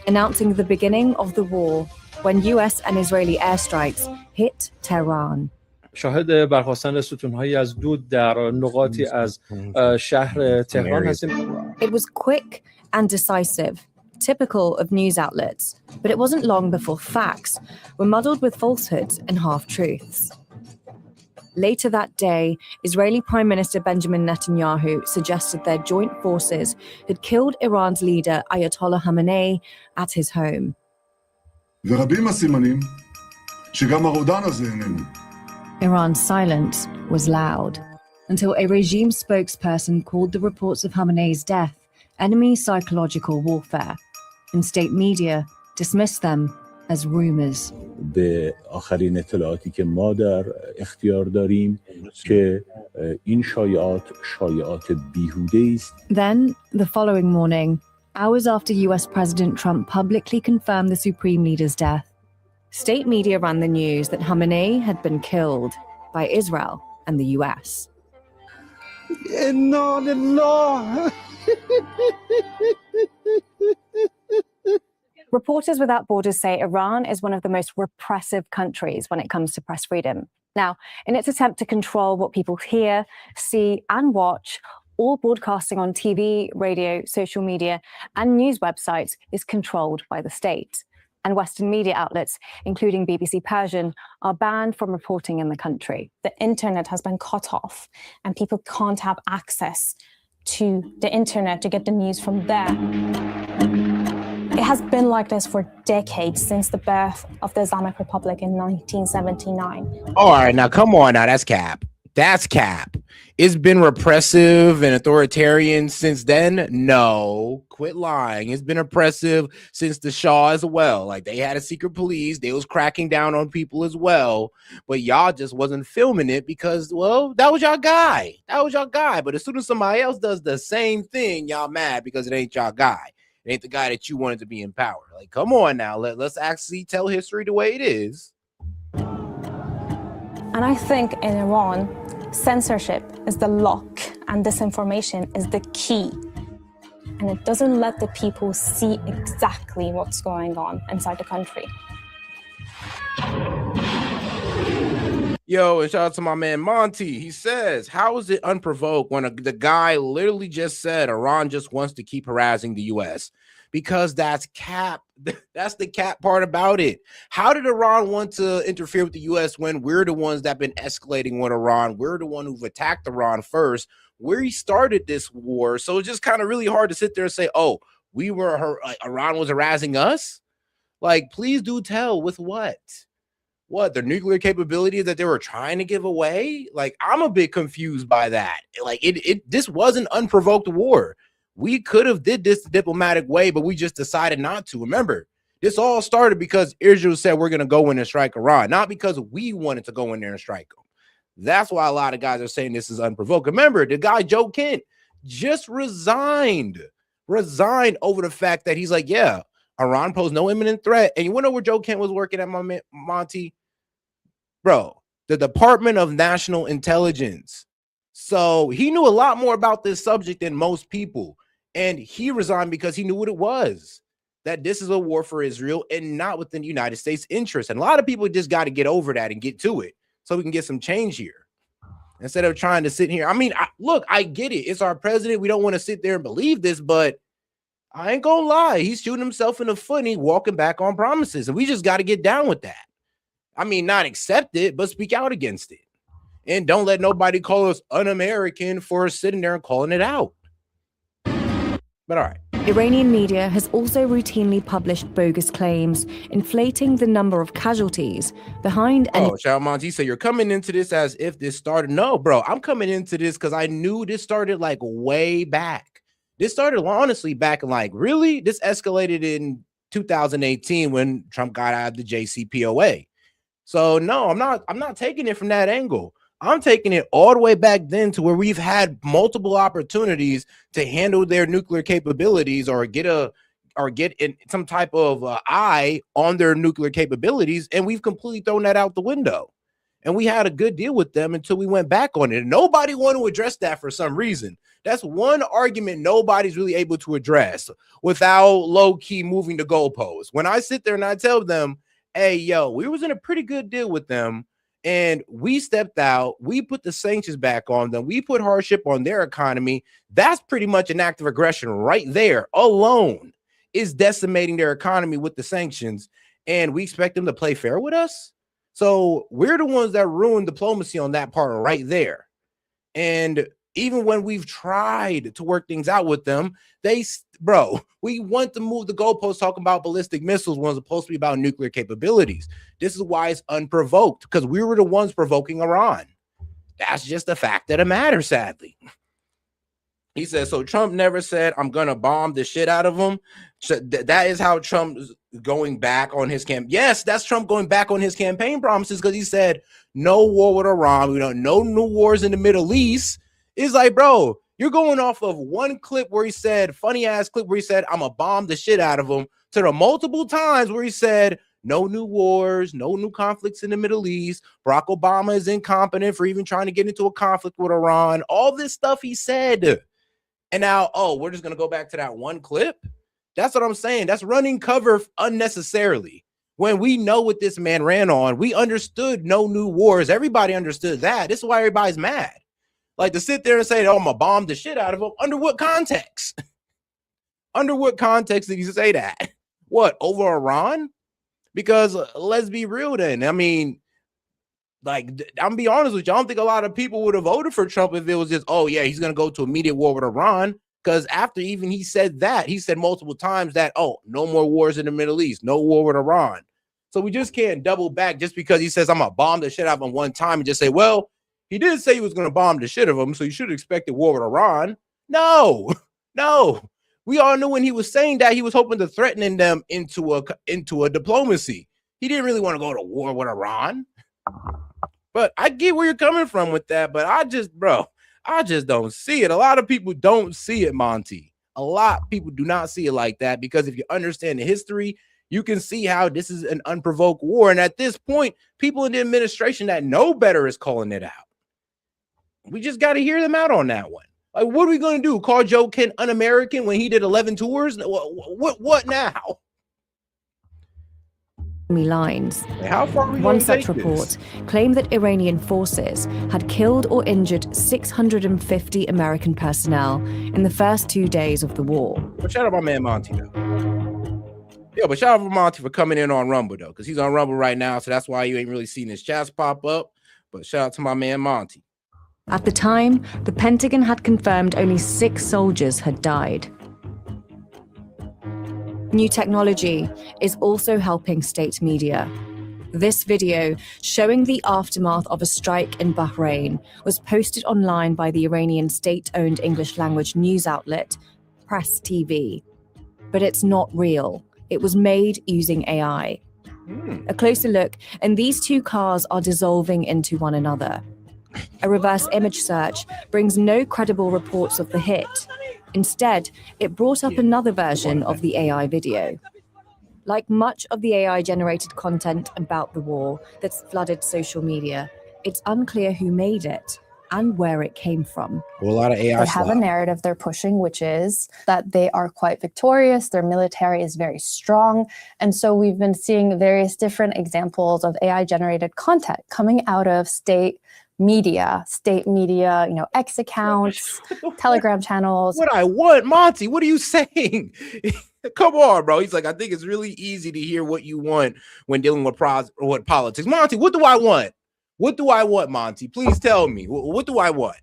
announcing the beginning of the war when US and Israeli airstrikes hit Tehran. شاهد برخاستن ستون‌هایی از دود در نقاطی از شهر تهران هستیم. It was quick and decisive, typical of news outlets, but it wasn't long before facts were muddled with falsehoods and half-truths. Later that day, Israeli Prime Minister Benjamin Netanyahu suggested their joint forces had killed Iran's leader Ayatollah Khamenei at his home. Iran's silence was loud until a regime spokesperson called the reports of Khamenei's death enemy psychological warfare, and state media dismissed them as rumors. به آخرین اطلاعاتی که ما در اختیار داریم که این شایعات بیهوده است. Then, the following morning, hours after US President Trump publicly confirmed the Supreme Leader's death, state media ran the news that Khamenei had been killed by Israel and the US. إنا لله. Reporters Without Borders say Iran is one of the most repressive countries when it comes to press freedom. Now, in its attempt to control what people hear, see, and watch, all broadcasting on TV, radio, social media, and news websites is controlled by the state. And Western media outlets, including BBC Persian, are banned from reporting in the country. The internet has been cut off, and people can't have access to the internet to get the news from there. It has been like this for decades, since the birth of the Islamic Republic in 1979. All right, now come on now, that's cap. That's cap. It's been repressive and authoritarian since then? No, quit lying. It's been oppressive since the Shah as well. Like, they had a secret police, they was cracking down on people as well, but y'all just wasn't filming it because, well, that was y'all guy. That was y'all guy. But as soon as somebody else does the same thing, y'all mad because it ain't y'all guy. It ain't the guy that you wanted to be in power. Like, come on now, let's actually tell history the way it is. And I think in Iran, censorship is the lock and disinformation is the key. And it doesn't let the people see exactly what's going on inside the country. Yo, and shout out to my man Monty. He says, how is it unprovoked when the guy literally just said Iran just wants to keep harassing the U.S.? Because that's cap. That's the cap part about it. How did Iran want to interfere with the U.S. when we're the ones that have been escalating with Iran? We're the one who've attacked Iran first. We started this war. So it's just kind of really hard to sit there and say, oh, Iran was harassing us? Like, please do tell with what? What, their nuclear capability that they were trying to give away? Like, I'm a bit confused by that. Like, this was an unprovoked war. We could have did this the diplomatic way, but we just decided not to. Remember, this all started because Israel said we're going to go in and strike Iran, not because we wanted to go in there and strike them. That's why a lot of guys are saying this is unprovoked. Remember, the guy Joe Kent just resigned over the fact that he's like, yeah, Iran posed no imminent threat. And you want to know where Joe Kent was working at, my Monty? Bro, the Department of National Intelligence. So he knew a lot more about this subject than most people. And he resigned because he knew what it was, that this is a war for Israel and not within the United States' interest. And a lot of people just got to get over that and get to it so we can get some change here instead of trying to sit here. I mean, look, I get it. It's our president. We don't want to sit there and believe this, but I ain't gonna lie. He's shooting himself in the foot and he's walking back on promises. And we just got to get down with that. I mean, not accept it, but speak out against it. And don't let nobody call us un-American for sitting there and calling it out. But all right. Iranian media has also routinely published bogus claims, inflating the number of casualties behind any. Oh, shout out Monty. So you're coming into this as if this started. No, bro, I'm coming into this because I knew this started like way back. This started honestly back in like, really? This escalated in 2018 when Trump got out of the JCPOA. So no, I'm not taking it from that angle. I'm taking it all the way back then to where we've had multiple opportunities to handle their nuclear capabilities or get in some type of eye on their nuclear capabilities, and we've completely thrown that out the window. And we had a good deal with them until we went back on it. And nobody wanted to address that for some reason. That's one argument nobody's really able to address without low-key moving the goalposts. When I sit there and I tell them, hey, yo, we was in a pretty good deal with them, and we stepped out, we put the sanctions back on them, we put hardship on their economy, that's pretty much an act of aggression right there alone is decimating their economy with the sanctions, and we expect them to play fair with us? So we're the ones that ruined diplomacy on that part right there. And even when we've tried to work things out with them, we want to move the goalposts talking about ballistic missiles when it's supposed to be about nuclear capabilities. This is why it's unprovoked, because we were the ones provoking Iran. That's just the fact of the matter, sadly. He says, so Trump never said, I'm going to bomb the shit out of them. So that is how Trump is going back on his campaign. Yes, that's Trump going back on his campaign promises, because he said no war with Iran. We don't no new wars in the Middle East. It's like, bro, you're going off of one clip where he said, funny ass clip where he said, I'm going to bomb the shit out of them, to the multiple times where he said, no new wars, no new conflicts in the Middle East. Barack Obama is incompetent for even trying to get into a conflict with Iran. All this stuff he said. And now, we're just going to go back to that one clip. That's what I'm saying. That's running cover unnecessarily. When we know what this man ran on, we understood no new wars. Everybody understood that. This is why everybody's mad. Like, to sit there and say, I'm going to bomb the shit out of them. Under what context? Under what context did he say that? What, over Iran? Because let's be real then. I mean, like, I'm gonna be honest with you. I don't think a lot of people would have voted for Trump if it was just, oh yeah, he's gonna go to immediate war with Iran. Because after even he said that, he said multiple times that, no more wars in the Middle East, no war with Iran. So we just can't double back just because he says I'm gonna bomb the shit out of him one time and just say, well, he did say he was gonna bomb the shit of him, so you should expect a war with Iran. No. We all knew when he was saying that he was hoping to threaten them into a diplomacy. He didn't really want to go to war with Iran. But I get where you're coming from with that, but I just don't see it. A lot of people don't see it, Monty. A lot of people do not see it like that, because if you understand the history, you can see how this is an unprovoked war. And at this point, people in the administration that know better is calling it out. We just got to hear them out on that one. Like, what are we going to do? Call Joe Kent un-American when he did 11 tours? What now? Lines. How far are we One such report claimed that Iranian forces had killed or injured 650 American personnel in the first 2 days of the war. But shout out my man Monty, though. Yeah, but shout out for Monty for coming in on Rumble, though, because he's on Rumble right now, so that's why you ain't really seen his chats pop up. But shout out to my man Monty. At the time, the Pentagon had confirmed only 6 soldiers had died. New technology is also helping state media. This video, showing the aftermath of a strike in Bahrain, was posted online by the Iranian state-owned English-language news outlet, Press TV. But it's not real. It was made using AI. A closer look, and these two cars are dissolving into one another. A reverse image search brings no credible reports of the hit. Instead, it brought up another version of the AI video. Like much of the AI-generated content about the war that's flooded social media, it's unclear who made it and where it came from. Well, a lot of AI They have a narrative they're pushing, which is that they are quite victorious, their military is very strong, and so we've been seeing various different examples of AI-generated content coming out of state media, X accounts, Telegram channels. What I want, Monty, what are you saying? Come on, bro. He's like, I think it's really easy to hear what you want when dealing with politics. Monty, what do I want? What do I want, Monty? Please tell me. What do I want?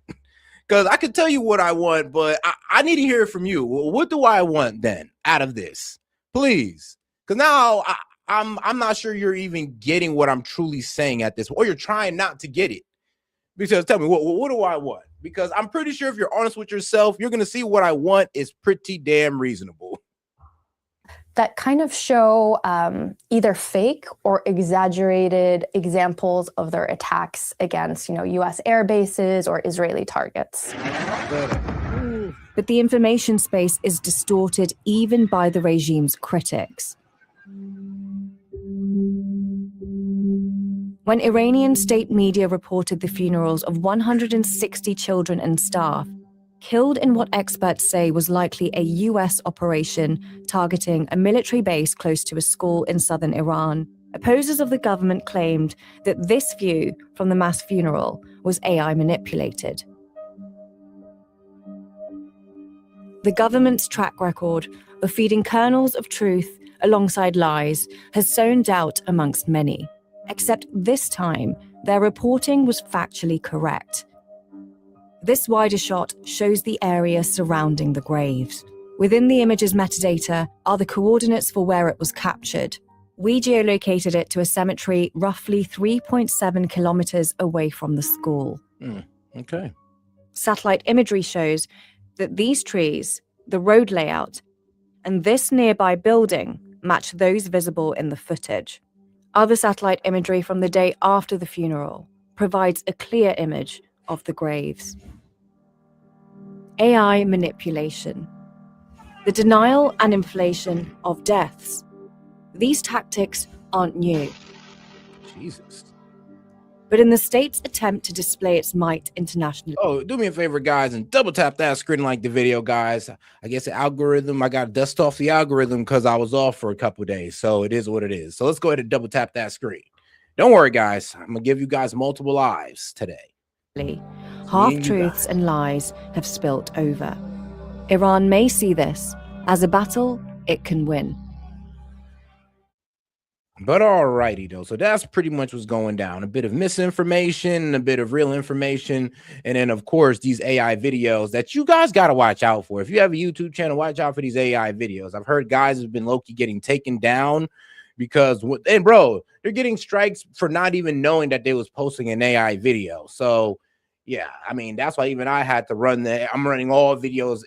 Because I can tell you what I want, but I need to hear it from you. What do I want then out of this? Please. Because now I'm not sure you're even getting what I'm truly saying at this, or you're trying not to get it. Because tell me, what do I want? Because I'm pretty sure if you're honest with yourself, you're going to see what I want is pretty damn reasonable. That kind of show either fake or exaggerated examples of their attacks against, U.S. air bases or Israeli targets. But the information space is distorted even by the regime's critics. When Iranian state media reported the funerals of 160 children and staff, killed in what experts say was likely a U.S. operation targeting a military base close to a school in southern Iran, opposers of the government claimed that this view from the mass funeral was AI manipulated. The government's track record of feeding kernels of truth alongside lies has sown doubt amongst many. Except this time, their reporting was factually correct. This wider shot shows the area surrounding the graves. Within the image's metadata are the coordinates for where it was captured. We geolocated it to a cemetery roughly 3.7 kilometers away from the school. Okay. Satellite imagery shows that these trees, the road layout, and this nearby building match those visible in the footage. Other satellite imagery from the day after the funeral provides a clear image of the graves. AI manipulation. The denial and inflation of deaths. These tactics aren't new. Jesus. But in the state's attempt to display its might internationally. Oh, do me a favor, guys, and double tap that screen like the video, guys. I guess the algorithm, I got to dust off the algorithm because I was off for a couple of days. So it is what it is. So let's go ahead and double tap that screen. Don't worry, guys. I'm going to give you guys multiple lives today. Half-truths and lies have spilt over. Iran may see this as a battle it can win. But all righty, though. So that's pretty much what's going down. A bit of misinformation, a bit of real information. And then, of course, these AI videos that you guys got to watch out for. If you have a YouTube channel, watch out for these AI videos. I've heard guys have been low-key getting taken down because, and bro, they're getting strikes for not even knowing that they was posting an AI video. So, yeah, I mean, that's why even I had to run I'm running all videos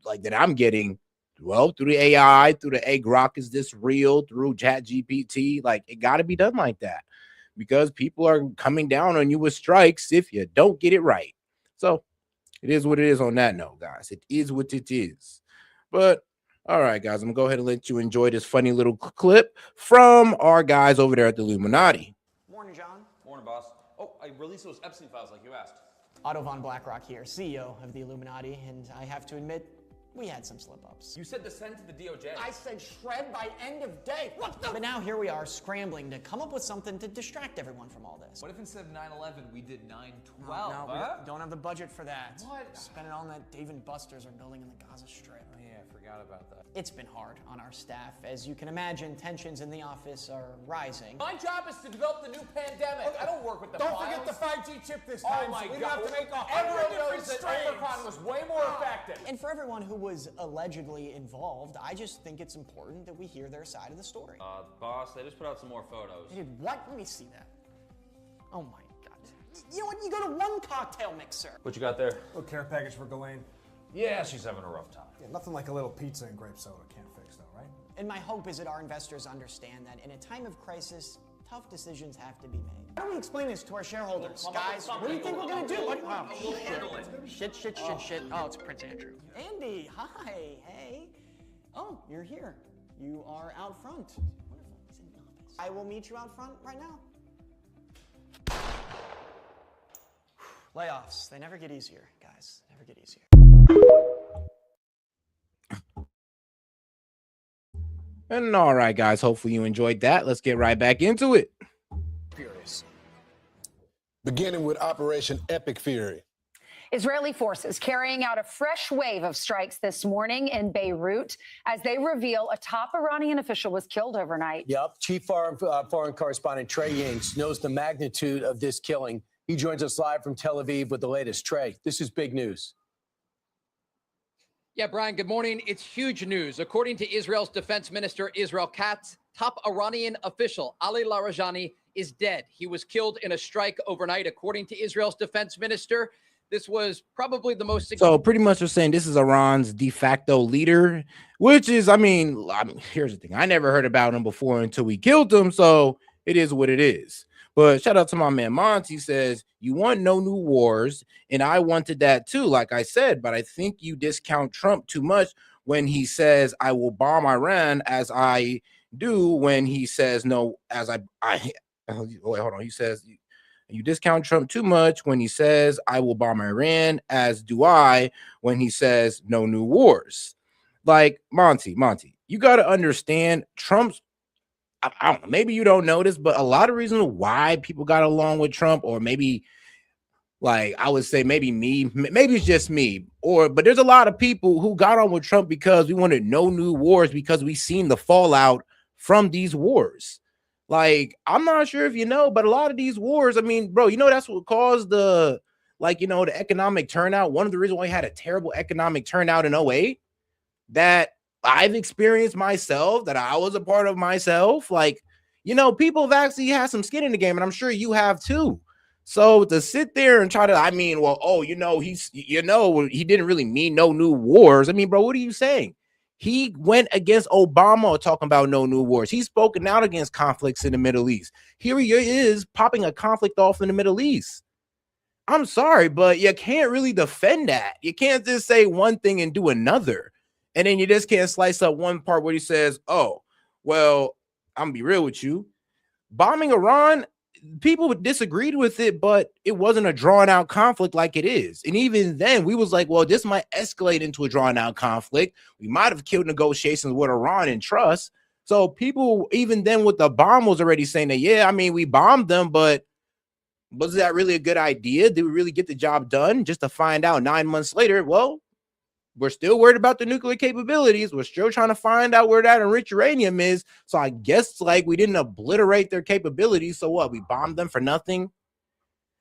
like that I'm getting. Well, through the AI, through the Grok, is this real? Through ChatGPT, like it got to be done like that because people are coming down on you with strikes if you don't get it right. So it is what it is on that note, guys. It is what it is. But all right, guys, I'm gonna go ahead and let you enjoy this funny little clip from our guys over there at the Illuminati. Morning, John. Morning, boss. Oh, I released those Epstein files like you asked. Otto von Blackrock here, CEO of the Illuminati, and I have to admit, we had some slip-ups. You said to send to the DOJ. I said shred by end of day. What the? But now here we are scrambling to come up with something to distract everyone from all this. What if instead of 9/11 we did 9/12? No, we don't have the budget for that. What? Spend it on that Dave and Buster's are building in the Gaza Strip. Oh yeah, I forgot about that. It's been hard on our staff. As you can imagine, tensions in the office are rising. My job is to develop the new pandemic. I don't work with the Don't files. forget the 5G chip this Oh time. my so we God. have to make a Everyone 100 knows different that strains. Omicron was way more effective. And for everyone who was allegedly involved, I just think it's important that we hear their side of the story. Boss, they just put out some more photos. They did what? Let me see that. Oh my God. You know what? You go to one cocktail mixer. What you got there? Little care package for Ghislaine. Yeah, she's having a rough time. Yeah, nothing like a little pizza and grape soda can't fix though, right? And my hope is that our investors understand that in a time of crisis, tough decisions have to be made. How do we explain this to our shareholders? Guys, what do you think we're gonna do? What? Oh, shit. Oh, it's Prince Andrew. Andy, hi, hey. Oh, you're here. You are out front. Wonderful, he's in the office. I will meet you out front right now. Layoffs, they never get easier, guys, never get easier. And all right, guys, hopefully you enjoyed that. Let's get right back into it. Furious. Beginning with Operation Epic Fury. Israeli forces carrying out a fresh wave of strikes this morning in Beirut as they reveal a top Iranian official was killed overnight. Yep. Chief foreign correspondent Trey Yingst knows the magnitude of this killing. He joins us live from Tel Aviv with the latest. Trey, this is big news. Yeah, Brian, good morning. It's huge news. According to Israel's defense minister, Israel Katz, top Iranian official Ali Larijani is dead. He was killed in a strike overnight, according to Israel's defense minister. This was probably the most. So pretty much they're saying this is Iran's de facto leader, which is, I mean, here's the thing. I never heard about him before until we killed him. So it is what it is. But shout out to my man Monty. Says, you want no new wars. And I wanted that too, like I said. But I think you discount Trump too much when he says, I will bomb Iran, as I do when he says, no, as I wait, hold on. He says, you discount Trump too much when he says, I will bomb Iran, as do I when he says, no new wars. Like, Monty, you got to understand Trump's, I don't know, maybe you don't notice, but a lot of reasons why people got along with Trump, or maybe, like, I would say maybe it's just me, but there's a lot of people who got on with Trump because we wanted no new wars because we seen the fallout from these wars. Like, I'm not sure if you know, but a lot of these wars, I mean, bro, you know, that's what caused the economic turnout. One of the reasons why we had a terrible economic turnout in 2008 that I've experienced myself, that I was a part of myself. Like, you know, people have actually had some skin in the game, and I'm sure you have too. So to sit there and try to, I mean, well, oh, he didn't really mean no new wars. I mean, bro, what are you saying? He went against Obama talking about no new wars. He's spoken out against conflicts in the Middle East. Here he is popping a conflict off in the Middle East. I'm sorry, but you can't really defend that. You can't just say one thing and do another. And then you just can't slice up one part where he says, oh, well, I'm gonna be real with you. Bombing Iran, people disagreed with it, but it wasn't a drawn out conflict like it is. And even then we was like, well, this might escalate into a drawn out conflict. We might have killed negotiations with Iran and trust. So people, even then with the bomb, was already saying that, yeah, I mean, we bombed them, but was that really a good idea? Did we really get the job done? Just to find out 9 months later, well, we're still worried about the nuclear capabilities. We're still trying to find out where that enriched uranium is. So I guess, like, we didn't obliterate their capabilities. So what? We bombed them for nothing.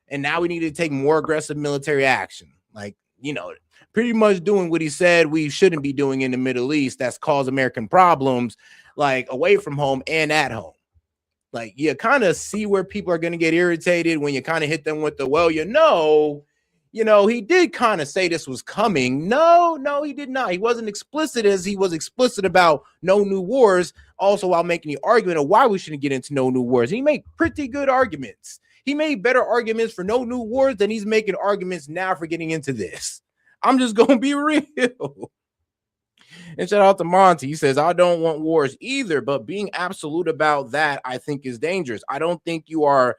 And now we need to take more aggressive military action. Like, you know, pretty much doing what he said we shouldn't be doing in the Middle East. That's caused American problems, like away from home and at home. Like, you kind of see where people are going to get irritated when you kind of hit them with the, well, you know, he did kind of say this was coming. No, he did not. He wasn't explicit as he was explicit about no new wars, also while making the argument of why we shouldn't get into no new wars. He made pretty good arguments. He made better arguments for no new wars than he's making arguments now for getting into this. I'm just going to be real. And shout out to Monty. He says, I don't want wars either, but being absolute about that, I think, is dangerous. I don't think you are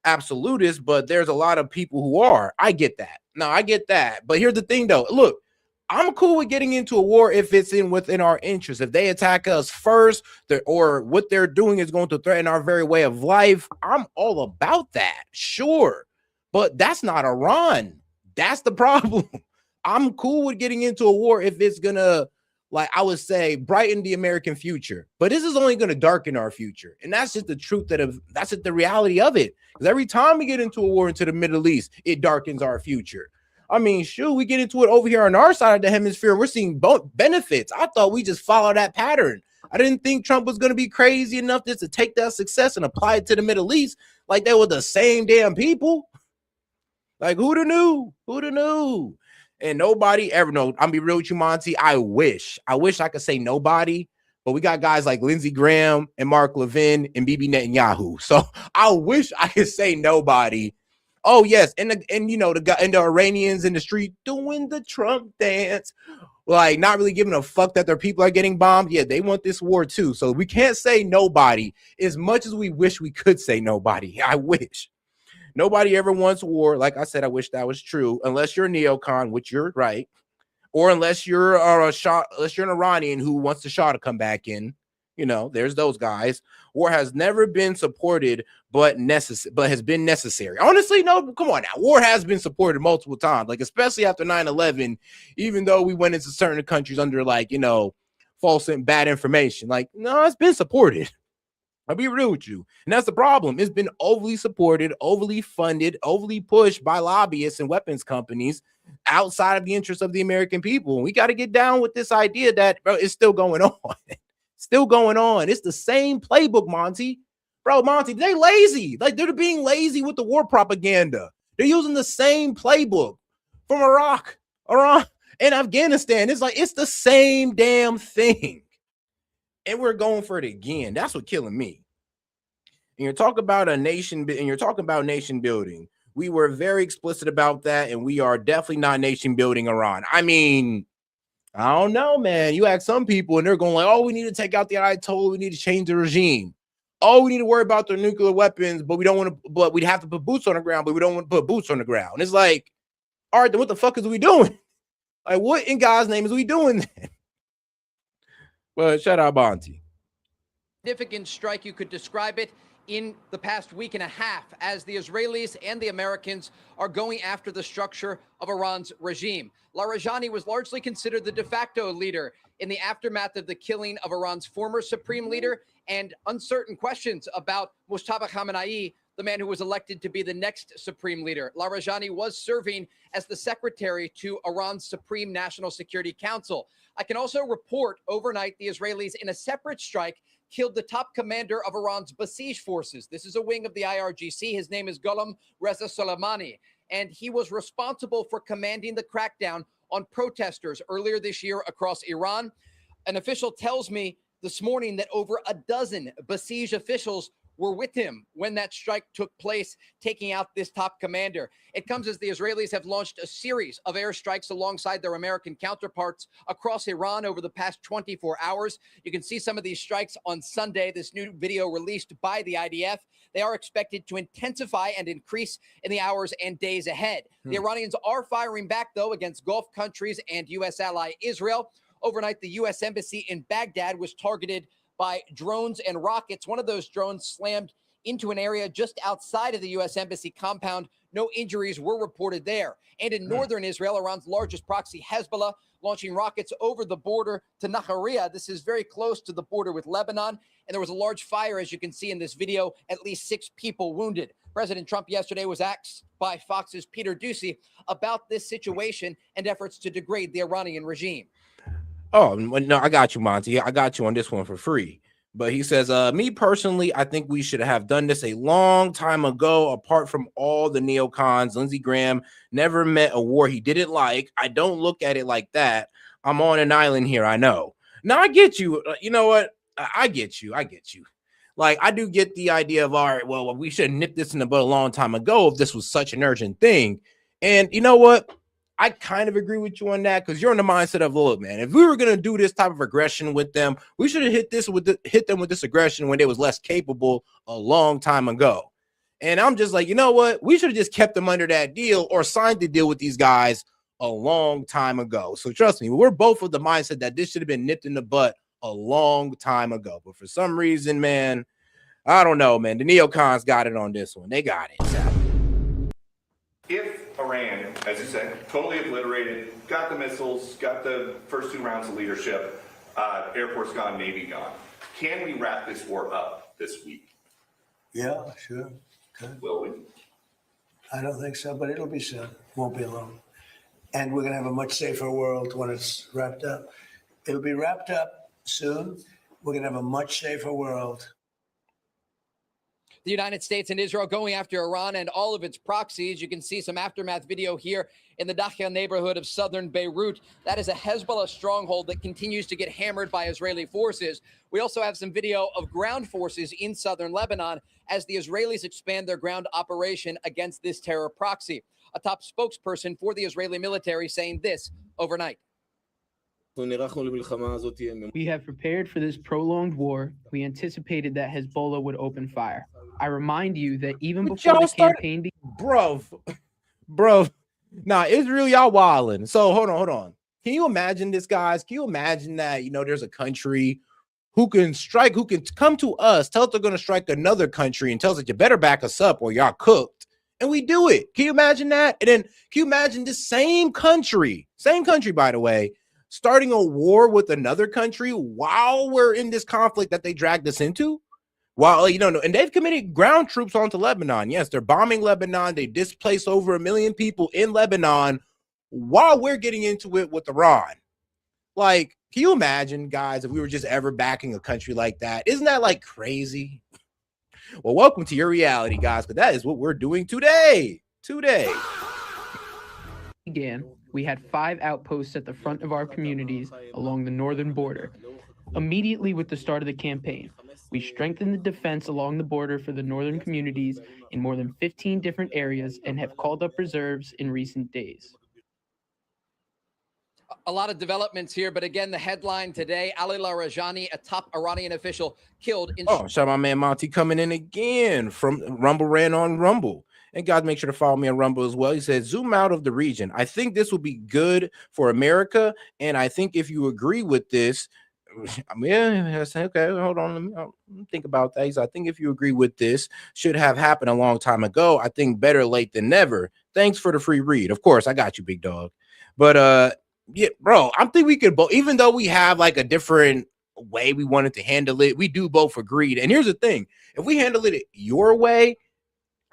absolutist, but there's a lot of people who are. I get that. No, I get that. But here's the thing, though. Look, I'm cool with getting into a war if it's within our interest. If they attack us first, or what they're doing is going to threaten our very way of life, I'm all about that. Sure. But that's not Iran. That's the problem. I'm cool with getting into a war if it's going to, like I would say, brighten the American future. But this is only going to darken our future. And that's just the truth that's just the reality of it. Because every time we get into a war into the Middle East, it darkens our future. I mean, shoot, we get into it over here on our side of the hemisphere. We're seeing both benefits. I thought we just follow that pattern. I didn't think Trump was going to be crazy enough just to take that success and apply it to the Middle East like they were the same damn people. Like, who'da knew? Who'da knew? And nobody ever knows. I'm be real with you, Monty. I wish I could say nobody, but we got guys like Lindsey Graham and Mark Levin and Bibi Netanyahu. So I wish I could say nobody. Oh yes, and the Iranians in the street doing the Trump dance, like not really giving a fuck that their people are getting bombed. Yeah, they want this war too. So we can't say nobody as much as we wish we could say nobody. I wish. Nobody ever wants war. Like I said, I wish that was true, unless you're a neocon, which you're right, or unless you're an Iranian who wants the Shah to come back in. You know, there's those guys. War has never been supported, but has been necessary. Honestly, no, come on now. War has been supported multiple times, like especially after 9/11, even though we went into certain countries under like, you know, false and bad information. Like, no, it's been supported. I'll be real with you. And that's the problem. It's been overly supported, overly funded, overly pushed by lobbyists and weapons companies outside of the interests of the American people. And we got to get down with this idea that, bro, it's still going on. Still going on. It's the same playbook, Monty. Bro, Monty, they lazy. Like, they're being lazy with the war propaganda. They're using the same playbook from Iraq, Iran, and Afghanistan. It's like, it's the same damn thing. And we're going for it again. That's what killing me. And you're talking about nation building. We were very explicit about that, and we are definitely not nation building Iran. I mean, I don't know, man. You ask some people, and they're going like, "Oh, we need to take out the Ayatollah. We need to change the regime. Oh, we need to worry about their nuclear weapons, but we don't want to. But we'd have to put boots on the ground, but we don't want to put boots on the ground." And it's like, all right, then what the fuck is we doing? Like, what in God's name is we doing then? Well, shout out Bonte. Significant strike, you could describe it, in the past week and a half as the Israelis and the Americans are going after the structure of Iran's regime. Larijani was largely considered the de facto leader in the aftermath of the killing of Iran's former supreme leader, and uncertain questions about Mustafa Khamenei, the man who was elected to be the next supreme leader. Larijani was serving as the secretary to Iran's Supreme National Security Council. I can also report overnight the Israelis, in a separate strike, killed the top commander of Iran's Basij forces. This is a wing of the IRGC. His name is Ghulam Reza Soleimani, and he was responsible for commanding the crackdown on protesters earlier this year across Iran. An official tells me this morning that over a dozen Basij officials were with him when that strike took place, taking out this top commander. It comes as the Israelis have launched a series of airstrikes alongside their American counterparts across Iran over the past 24 hours. You can see some of these strikes on Sunday, this new video released by the IDF. They are expected to intensify and increase in the hours and days ahead. The Iranians are firing back, though, against Gulf countries and U.S. ally Israel. Overnight, the U.S. Embassy in Baghdad was targeted by drones and rockets. One of those drones slammed into an area just outside of the U.S. Embassy compound. No injuries were reported there. And in northern Israel, Iran's largest proxy, Hezbollah, launching rockets over the border to Nahariya. This is very close to the border with Lebanon. And there was a large fire, as you can see in this video, at least 6 people wounded. President Trump yesterday was asked by Fox's Peter Doocy about this situation and efforts to degrade the Iranian regime. Oh, no, I got you, Monty. I got you on this one for free. But he says, me personally, I think we should have done this a long time ago. Apart from all the neocons, Lindsey Graham never met a war he didn't like. I don't look at it like that. I'm on an island here, I know. Now, I get you. You know what? I get you. Like, I do get the idea of, all right, well, we should have nipped this in the bud a long time ago if this was such an urgent thing. And you know what? I kind of agree with you on that, because you're in the mindset of, look, man, if we were going to do this type of aggression with them, we should have hit them with this aggression when they was less capable a long time ago. And I'm just like, you know what? We should have just kept them under that deal or signed the deal with these guys a long time ago. So trust me, we're both of the mindset that this should have been nipped in the butt a long time ago. But for some reason, man, I don't know, man. The neocons got it on this one. They got it. If Iran, as you said, totally obliterated, got the missiles, got the first 2 rounds of leadership, Air Force gone, Navy gone, can we wrap this war up this week? Yeah, sure. Good. Will we? I don't think so, but it'll be soon. Won't be long. And we're going to have a much safer world when it's wrapped up. It'll be wrapped up soon. We're going to have a much safer world. The United States and Israel going after Iran and all of its proxies. You can see some aftermath video here in the Dakhia neighborhood of southern Beirut. That is a Hezbollah stronghold that continues to get hammered by Israeli forces. We also have some video of ground forces in southern Lebanon as the Israelis expand their ground operation against this terror proxy. A top spokesperson for the Israeli military saying this overnight. We have prepared for this prolonged war. We anticipated that Hezbollah would open fire. I remind you that even before the campaign began, bro, nah, Israel, y'all wilding. So hold on. Can you imagine this, guys? Can you imagine that, you know, there's a country who can come to us, tell us they're going to strike another country and tell us that you better back us up or y'all cooked. And we do it. Can you imagine that? And then can you imagine this same country, by the way, starting a war with another country while we're in this conflict that they dragged us into? While, and they've committed ground troops onto Lebanon. Yes, they're bombing Lebanon. They displaced over 1 million people in Lebanon while we're getting into it with Iran. Like, can you imagine, guys, if we were just ever backing a country like that? Isn't that like crazy? Well, welcome to your reality, guys, but that is what we're doing today. Began, we had 5 outposts at the front of our communities along the northern border. Immediately with the start of the campaign, we strengthened the defense along the border for the northern communities in more than 15 different areas and have called up reserves in recent days. A lot of developments here, but again, the headline today, Ali Larijani, a top Iranian official, killed in... shout out my man Monty coming in again from Rumble Ran on Rumble. And guys, make sure to follow me on Rumble as well. He said, zoom out of the region. I think this will be good for America. And I think if you agree with this, okay, hold on. Let me think about that. He said, I think if you agree with this, should have happened a long time ago. I think better late than never. Thanks for the free read. Of course, I got you, big dog. But, yeah, bro, I think we could both, even though we have like a different way we wanted to handle it, we do both agreed. And here's the thing. If we handle it your way,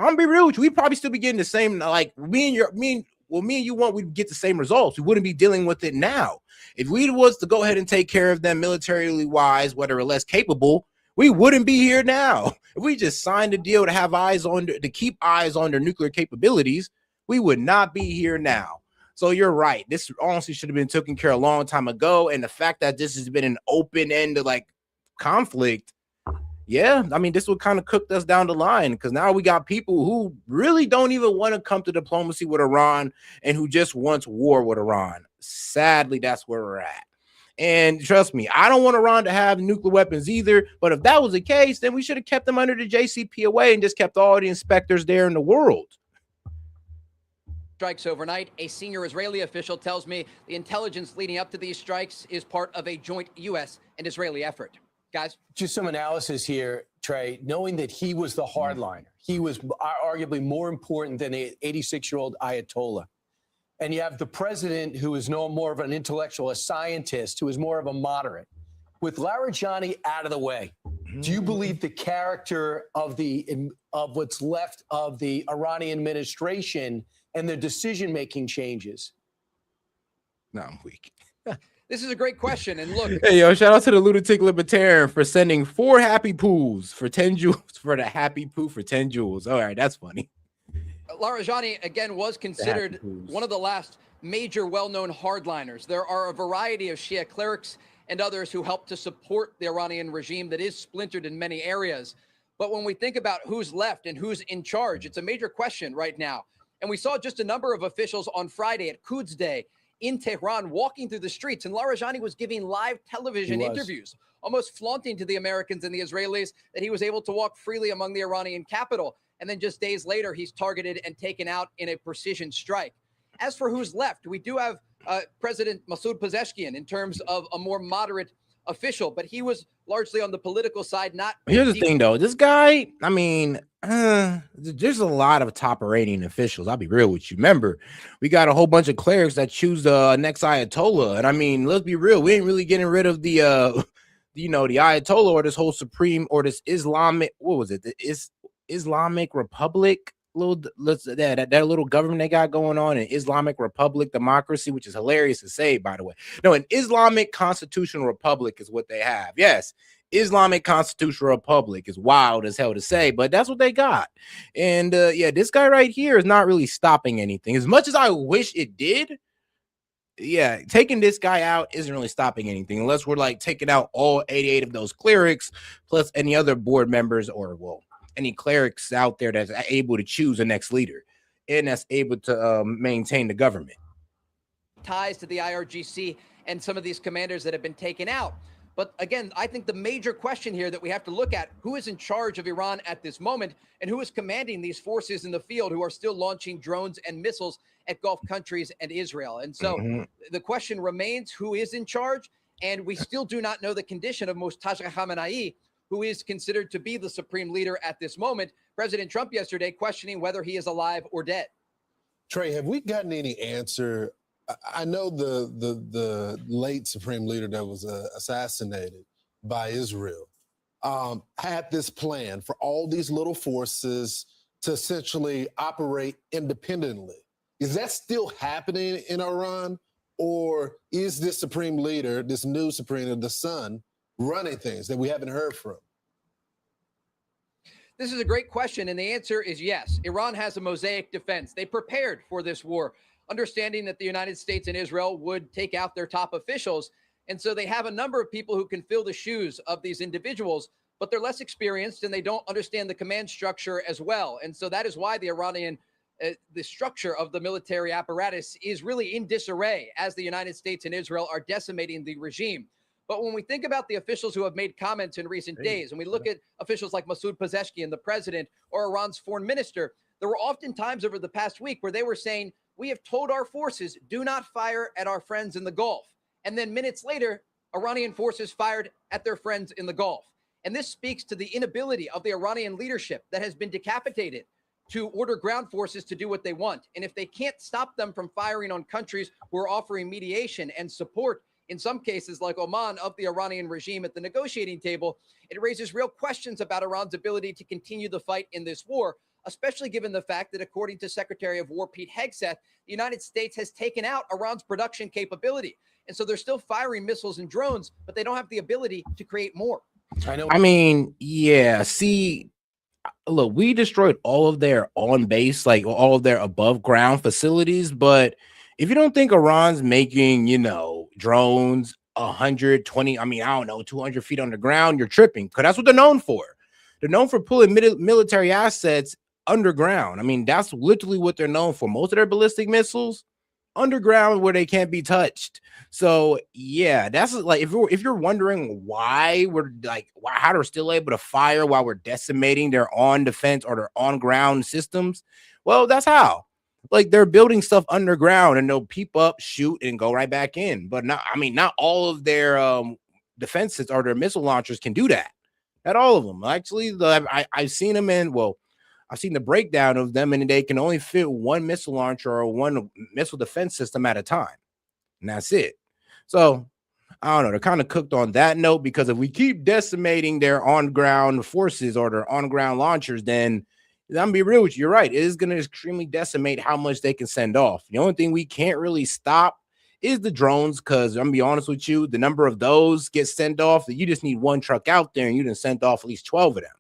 I'm gonna be real with you, we'd probably still be getting the same, like me and you want, we'd get the same results. We wouldn't be dealing with it now. If we was to go ahead and take care of them militarily wise, whether or less capable, we wouldn't be here now. If we just signed a deal to have to keep eyes on their nuclear capabilities, we would not be here now. So you're right. This honestly should have been taken care of a long time ago. And the fact that this has been an open-ended like conflict, yeah, I mean, this would kind of cooked us down the line because now we got people who really don't even want to come to diplomacy with Iran and who just wants war with Iran. Sadly, that's where we're at. And trust me, I don't want Iran to have nuclear weapons either. But if that was the case, then we should have kept them under the JCPOA and just kept all the inspectors there in the world. Strikes overnight. A senior Israeli official tells me the intelligence leading up to these strikes is part of a joint U.S. and Israeli effort. Guys? Just some analysis here, Trey, knowing that he was the hardliner. He was arguably more important than an 86-year-old Ayatollah. And you have the president who is no more of an intellectual, a scientist, who is more of a moderate. With Larijani out of the way, do you believe the character of what's left of the Iranian administration and their decision-making changes? No, I'm weak. This is a great question. And look, hey, yo, shout out to the lunatic libertarian for sending 4 happy poos for 10 joules for the happy poo for 10 joules. All right, that's funny. Larijani, again, was considered one of the last major well-known hardliners. There are a variety of Shia clerics and others who help to support the Iranian regime that is splintered in many areas. But when we think about who's left and who's in charge, it's a major question right now. And we saw just a number of officials on Friday at Quds Day in Tehran walking through the streets. And Larijani was giving live television interviews, almost flaunting to the Americans and the Israelis that he was able to walk freely among the Iranian capital. And then just days later, he's targeted and taken out in a precision strike. As for who's left, we do have President Masoud Pezeshkian in terms of a more moderate official, but he was largely on the political side. Not here's the thing, though. This guy, I mean, there's a lot of top Iranian officials. I'll be real with you. Remember, we got a whole bunch of clerics that choose the next Ayatollah. And I mean, let's be real. We ain't really getting rid of the, the Ayatollah or this whole supreme or this Islamic, what was it? The Islamic Republic. That little government they got going on in Islamic Republic democracy, which is hilarious to say, by the way. No, an Islamic constitutional republic is what they have. Yes, Islamic constitutional republic is wild as hell to say, but that's what they got. And yeah, this guy right here is not really stopping anything. As much as I wish it did, yeah, taking this guy out isn't really stopping anything unless we're like taking out all 88 of those clerics plus any other board members or, well, any clerics out there that's able to choose a next leader and that's able to maintain the government. Ties to the IRGC and some of these commanders that have been taken out. But again, I think the major question here that we have to look at, who is in charge of Iran at this moment and who is commanding these forces in the field who are still launching drones and missiles at Gulf countries and Israel. And so the question remains, who is in charge? And we still do not know the condition of Mostasha Khamenei, who is considered to be the supreme leader at this moment. President Trump yesterday questioning whether he is alive or dead. Trey, have we gotten any answer? I know the late supreme leader that was assassinated by Israel had this plan for all these little forces to essentially operate independently. Is that still happening in Iran? Or is this supreme leader, this new supreme leader, the son, running things that we haven't heard from? This is a great question, and the answer is yes. Iran has a mosaic defense. They prepared for this war, understanding that the United States and Israel would take out their top officials. And so they have a number of people who can fill the shoes of these individuals, but they're less experienced and they don't understand the command structure as well. And so that is why the Iranian the structure of the military apparatus is really in disarray as the United States and Israel are decimating the regime. But when we think about the officials who have made comments in recent days, and we look at officials like Masoud Pezeshkian, the president, or Iran's foreign minister, there were often times over the past week where they were saying, we have told our forces, do not fire at our friends in the Gulf. And then minutes later, Iranian forces fired at their friends in the Gulf. And this speaks to the inability of the Iranian leadership that has been decapitated to order ground forces to do what they want. And if they can't stop them from firing on countries who are offering mediation and support, in some cases like Oman, of the Iranian regime at the negotiating table, it raises real questions about Iran's ability to continue the fight in this war, especially given the fact that, according to Secretary of War Pete Hegseth, the United States has taken out Iran's production capability. And so they're still firing missiles and drones, but they don't have the ability to create more. I mean, yeah, see, look, we destroyed all of their on base, like all of their above ground facilities. But if you don't think Iran's making, drones 120, I don't know, 200 feet underground, you're tripping, because that's what they're known for. They're known for pulling military assets underground. That's literally what they're known for. Most of their ballistic missiles underground where they can't be touched. So yeah, that's like if you're wondering why how they're still able to fire while we're decimating their on defense or their on ground systems, well, that's how. Like, they're building stuff underground and they'll peep up, shoot, and go right back in. But not all of their defenses or their missile launchers can do that. Not all of them. Actually, I've seen them I've seen the breakdown of them, and they can only fit one missile launcher or one missile defense system at a time. And that's it. So, I don't know. They're kind of cooked on that note, because if we keep decimating their on-ground forces or their on-ground launchers, then I'm going to be real with you. You're right. It is going to extremely decimate how much they can send off. The only thing we can't really stop is the drones, because I'm going to be honest with you, the number of those get sent off, that you just need one truck out there and you done sent off at least 12 of them,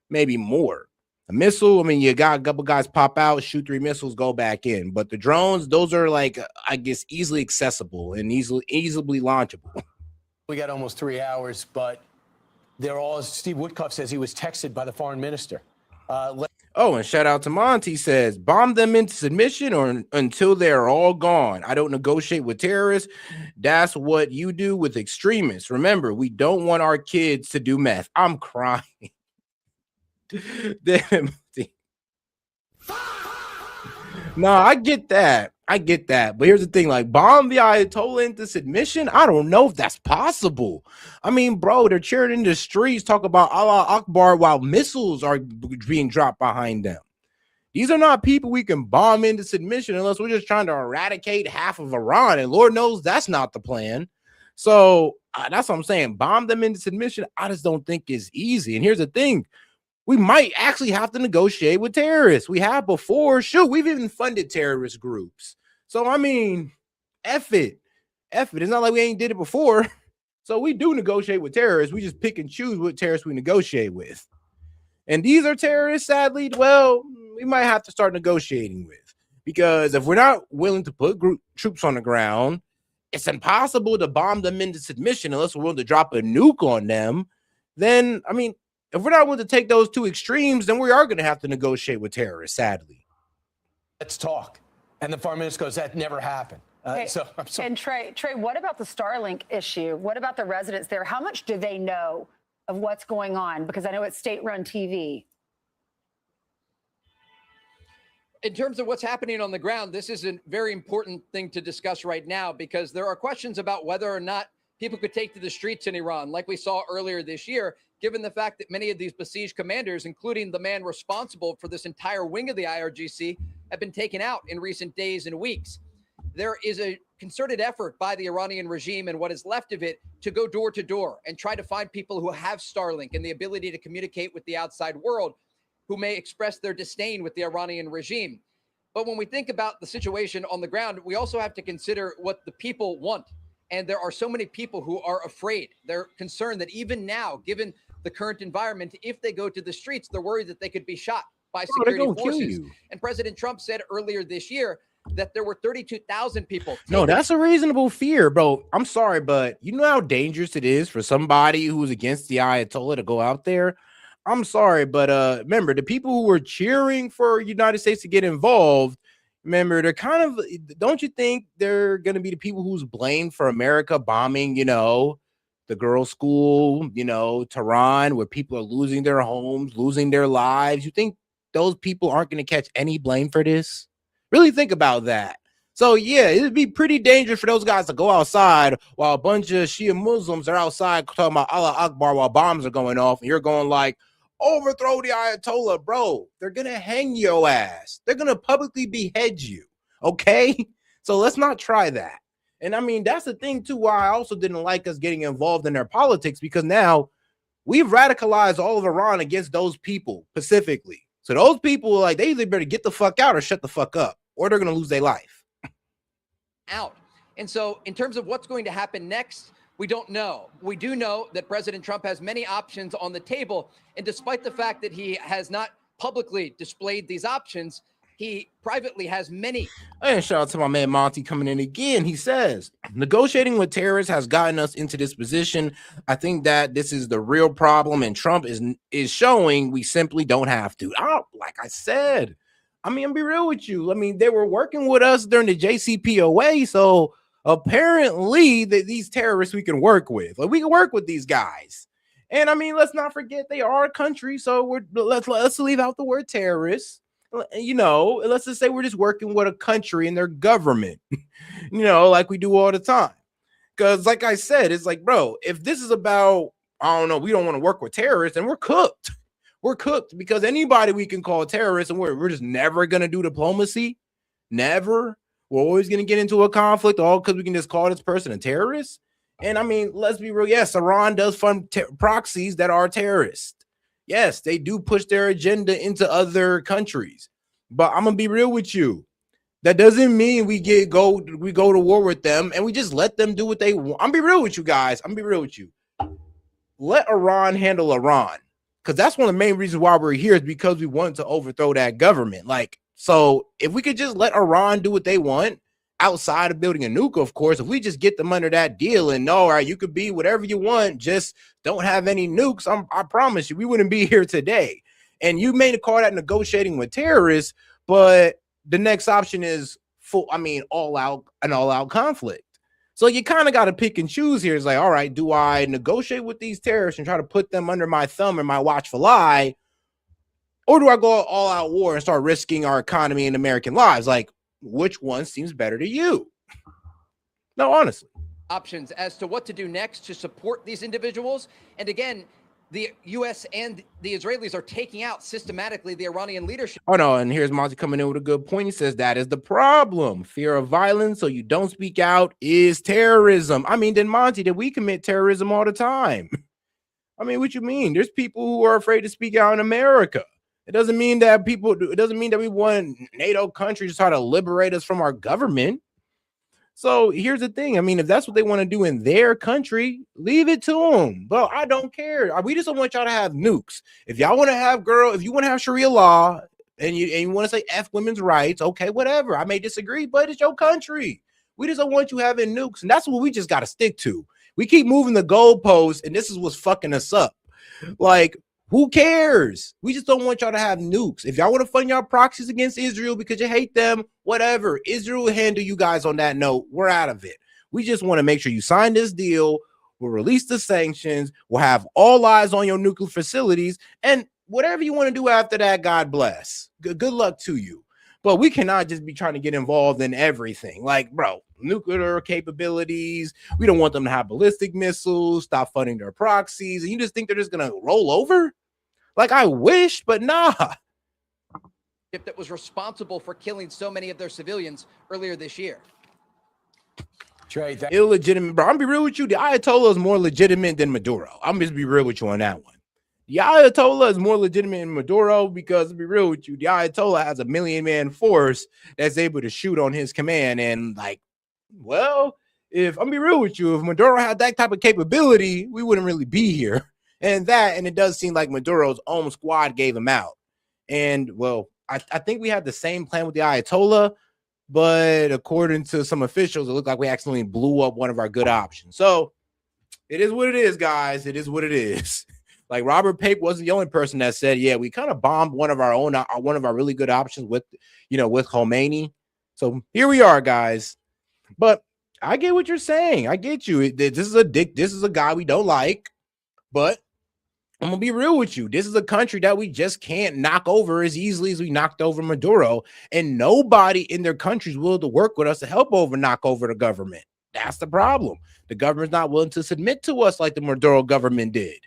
maybe more. A missile, you got a couple guys pop out, shoot 3 missiles, go back in. But the drones, those are I guess, easily accessible and easily launchable. We got almost 3 hours, but they're all, as Steve Woodcock says, he was texted by the foreign minister. And shout out to Monty, says, bomb them into submission or until they're all gone. I don't negotiate with terrorists. That's what you do with extremists. Remember, we don't want our kids to do meth. I'm crying. No, I get that. But here's the thing, bomb the Ayatollah into submission, I don't know if that's possible. Bro, they're cheering in the streets, talk about Allah Akbar while missiles are being dropped behind them. These are not people we can bomb into submission unless we're just trying to eradicate half of Iran, and Lord knows that's not the plan. So that's what I'm saying. Bomb them into submission, I just don't think is easy. And here's the thing. We might actually have to negotiate with terrorists. We have before. Shoot, we've even funded terrorist groups. So, F it. It's not like we ain't did it before. So we do negotiate with terrorists. We just pick and choose what terrorists we negotiate with. And these are terrorists, sadly, well, we might have to start negotiating with. Because if we're not willing to put troops on the ground, it's impossible to bomb them into submission unless we're willing to drop a nuke on them. Then, if we're not willing to take those two extremes, then we are going to have to negotiate with terrorists, sadly. Let's talk. And the foreign minister goes, that never happened. And Trey, what about the Starlink issue? What about the residents there? How much do they know of what's going on? Because I know it's state-run TV. In terms of what's happening on the ground, this is a very important thing to discuss right now, because there are questions about whether or not people could take to the streets in Iran, like we saw earlier this year, given the fact that many of these besieged commanders, including the man responsible for this entire wing of the IRGC, have been taken out in recent days and weeks. There is a concerted effort by the Iranian regime and what is left of it to go door to door and try to find people who have Starlink and the ability to communicate with the outside world who may express their disdain with the Iranian regime. But when we think about the situation on the ground, we also have to consider what the people want. And there are so many people who are afraid. They're concerned that even now, given the current environment, if they go to the streets, they're worried that they could be shot by security forces. And President Trump said earlier this year that there were 32,000 people. No, that's a reasonable fear, bro. I'm sorry, but you know how dangerous it is for somebody who's against the Ayatollah to go out there? I'm sorry, but remember, the people who were cheering for United States to get involved, remember, they're kind of, don't you think they're going to be the people who's blamed for America bombing, you know, the girls' school, you know, Tehran, where people are losing their homes, losing their lives? You think those people aren't going to catch any blame for this? Really think about that. So, yeah, it'd be pretty dangerous for those guys to go outside while a bunch of Shia Muslims are outside talking about Allah Akbar while bombs are going off, and you're going like, overthrow the Ayatollah, bro. They're going to hang your ass. They're going to publicly behead you, okay? So let's not try that. And, I mean, that's the thing, too, why I also didn't like us getting involved in their politics, because now we've radicalized all of Iran against those people specifically. So those people, like, they either better get the fuck out or shut the fuck up, or they're going to lose their life. Out. And so in terms of what's going to happen next, we don't know. We do know that President Trump has many options on the table. And despite the fact that he has not publicly displayed these options, he privately has many. And shout out to my man Monty coming in again. He says, negotiating with terrorists has gotten us into this position. I think that this is the real problem, and Trump is showing we simply don't have to. Like I said, I mean, I'll be real with you. I mean, they were working with us during the JCPOA, so apparently these terrorists we can work with. Like, we can work with these guys. And I mean, let's not forget they are a country, so let's leave out the word terrorists. You know, let's just say we're just working with a country and their government, you know, like we do all the time. Because like I said, it's like, bro, if this is about, I don't know, we don't want to work with terrorists, and we're cooked. We're cooked, because anybody we can call terrorists, and we're just never going to do diplomacy. Never. We're always going to get into a conflict, all because we can just call this person a terrorist. And I mean, let's be real. Yes, Iran does fund proxies that are terrorists. Yes, they do push their agenda into other countries. But I'm going to be real with you. That doesn't mean we go to war with them and we just let them do what they want. I'm be real with you guys. I'm be real with you. Let Iran handle Iran. Because that's one of the main reasons why we're here, is because we want to overthrow that government. Like, so if we could just let Iran do what they want outside of building a nuke, of course, if we just get them under that deal and all right, you could be whatever you want, just don't have any nukes, I promise you, we wouldn't be here today. And you may call that negotiating with terrorists, but the next option is all out conflict. So you kind of got to pick and choose here. It's like, all right, do I negotiate with these terrorists and try to put them under my thumb and my watchful eye? Or do I go all out war and start risking our economy and American lives? Like, which one seems better to you? No, honestly. Options as to what to do next to support these individuals. And again, the U.S. and the Israelis are taking out systematically the Iranian leadership. Oh, no, and here's Monty coming in with a good point. He says that is the problem. Fear of violence, so you don't speak out, is terrorism. I mean, then Monty, did we commit terrorism all the time? I mean, what you mean? There's people who are afraid to speak out in America. It doesn't mean that we want NATO countries to try to liberate us from our government. So here's the thing. I mean, if that's what they want to do in their country, leave it to them. But I don't care. We just don't want y'all to have nukes. If y'all want to have if you want to have Sharia law and you want to say F women's rights, okay, whatever. I may disagree, but it's your country. We just don't want you having nukes. And that's what we just got to stick to. We keep moving the goalposts, and this is what's fucking us up. Like, who cares? We just don't want y'all to have nukes. If y'all want to fund y'all proxies against Israel because you hate them, whatever. Israel will handle you guys on that note. We're out of it. We just want to make sure you sign this deal. We'll release the sanctions. We'll have all eyes on your nuclear facilities. And whatever you want to do after that, God bless. Good luck to you. But we cannot just be trying to get involved in everything. Like, bro, nuclear capabilities. We don't want them to have ballistic missiles. Stop funding their proxies. And you just think they're just going to roll over? Like, I wish, but nah. That was responsible for killing so many of their civilians earlier this year. Trey, illegitimate, bro. I'm gonna be real with you. The Ayatollah is more legitimate than Maduro. I'm just be real with you on that one. The Ayatollah is more legitimate than Maduro because, to be real with you, the Ayatollah has a 1 million man force that's able to shoot on his command. And like, well, if I'm gonna be real with you, if Maduro had that type of capability, we wouldn't really be here. And it does seem like Maduro's own squad gave him out. And well, I think we had the same plan with the Ayatollah. But according to some officials, it looked like we accidentally blew up one of our good options. So it is what it is, guys. It is what it is. Like Robert Pape wasn't the only person that said, yeah, we kind of bombed one of our really good options with Khomeini. So here we are, guys. But I get what you're saying. I get you. This is a guy we don't like, but I'm gonna be real with you. This is a country that we just can't knock over as easily as we knocked over Maduro, and nobody in their country is willing to work with us to help knock over the government. That's the problem. The government's not willing to submit to us like the Maduro government did.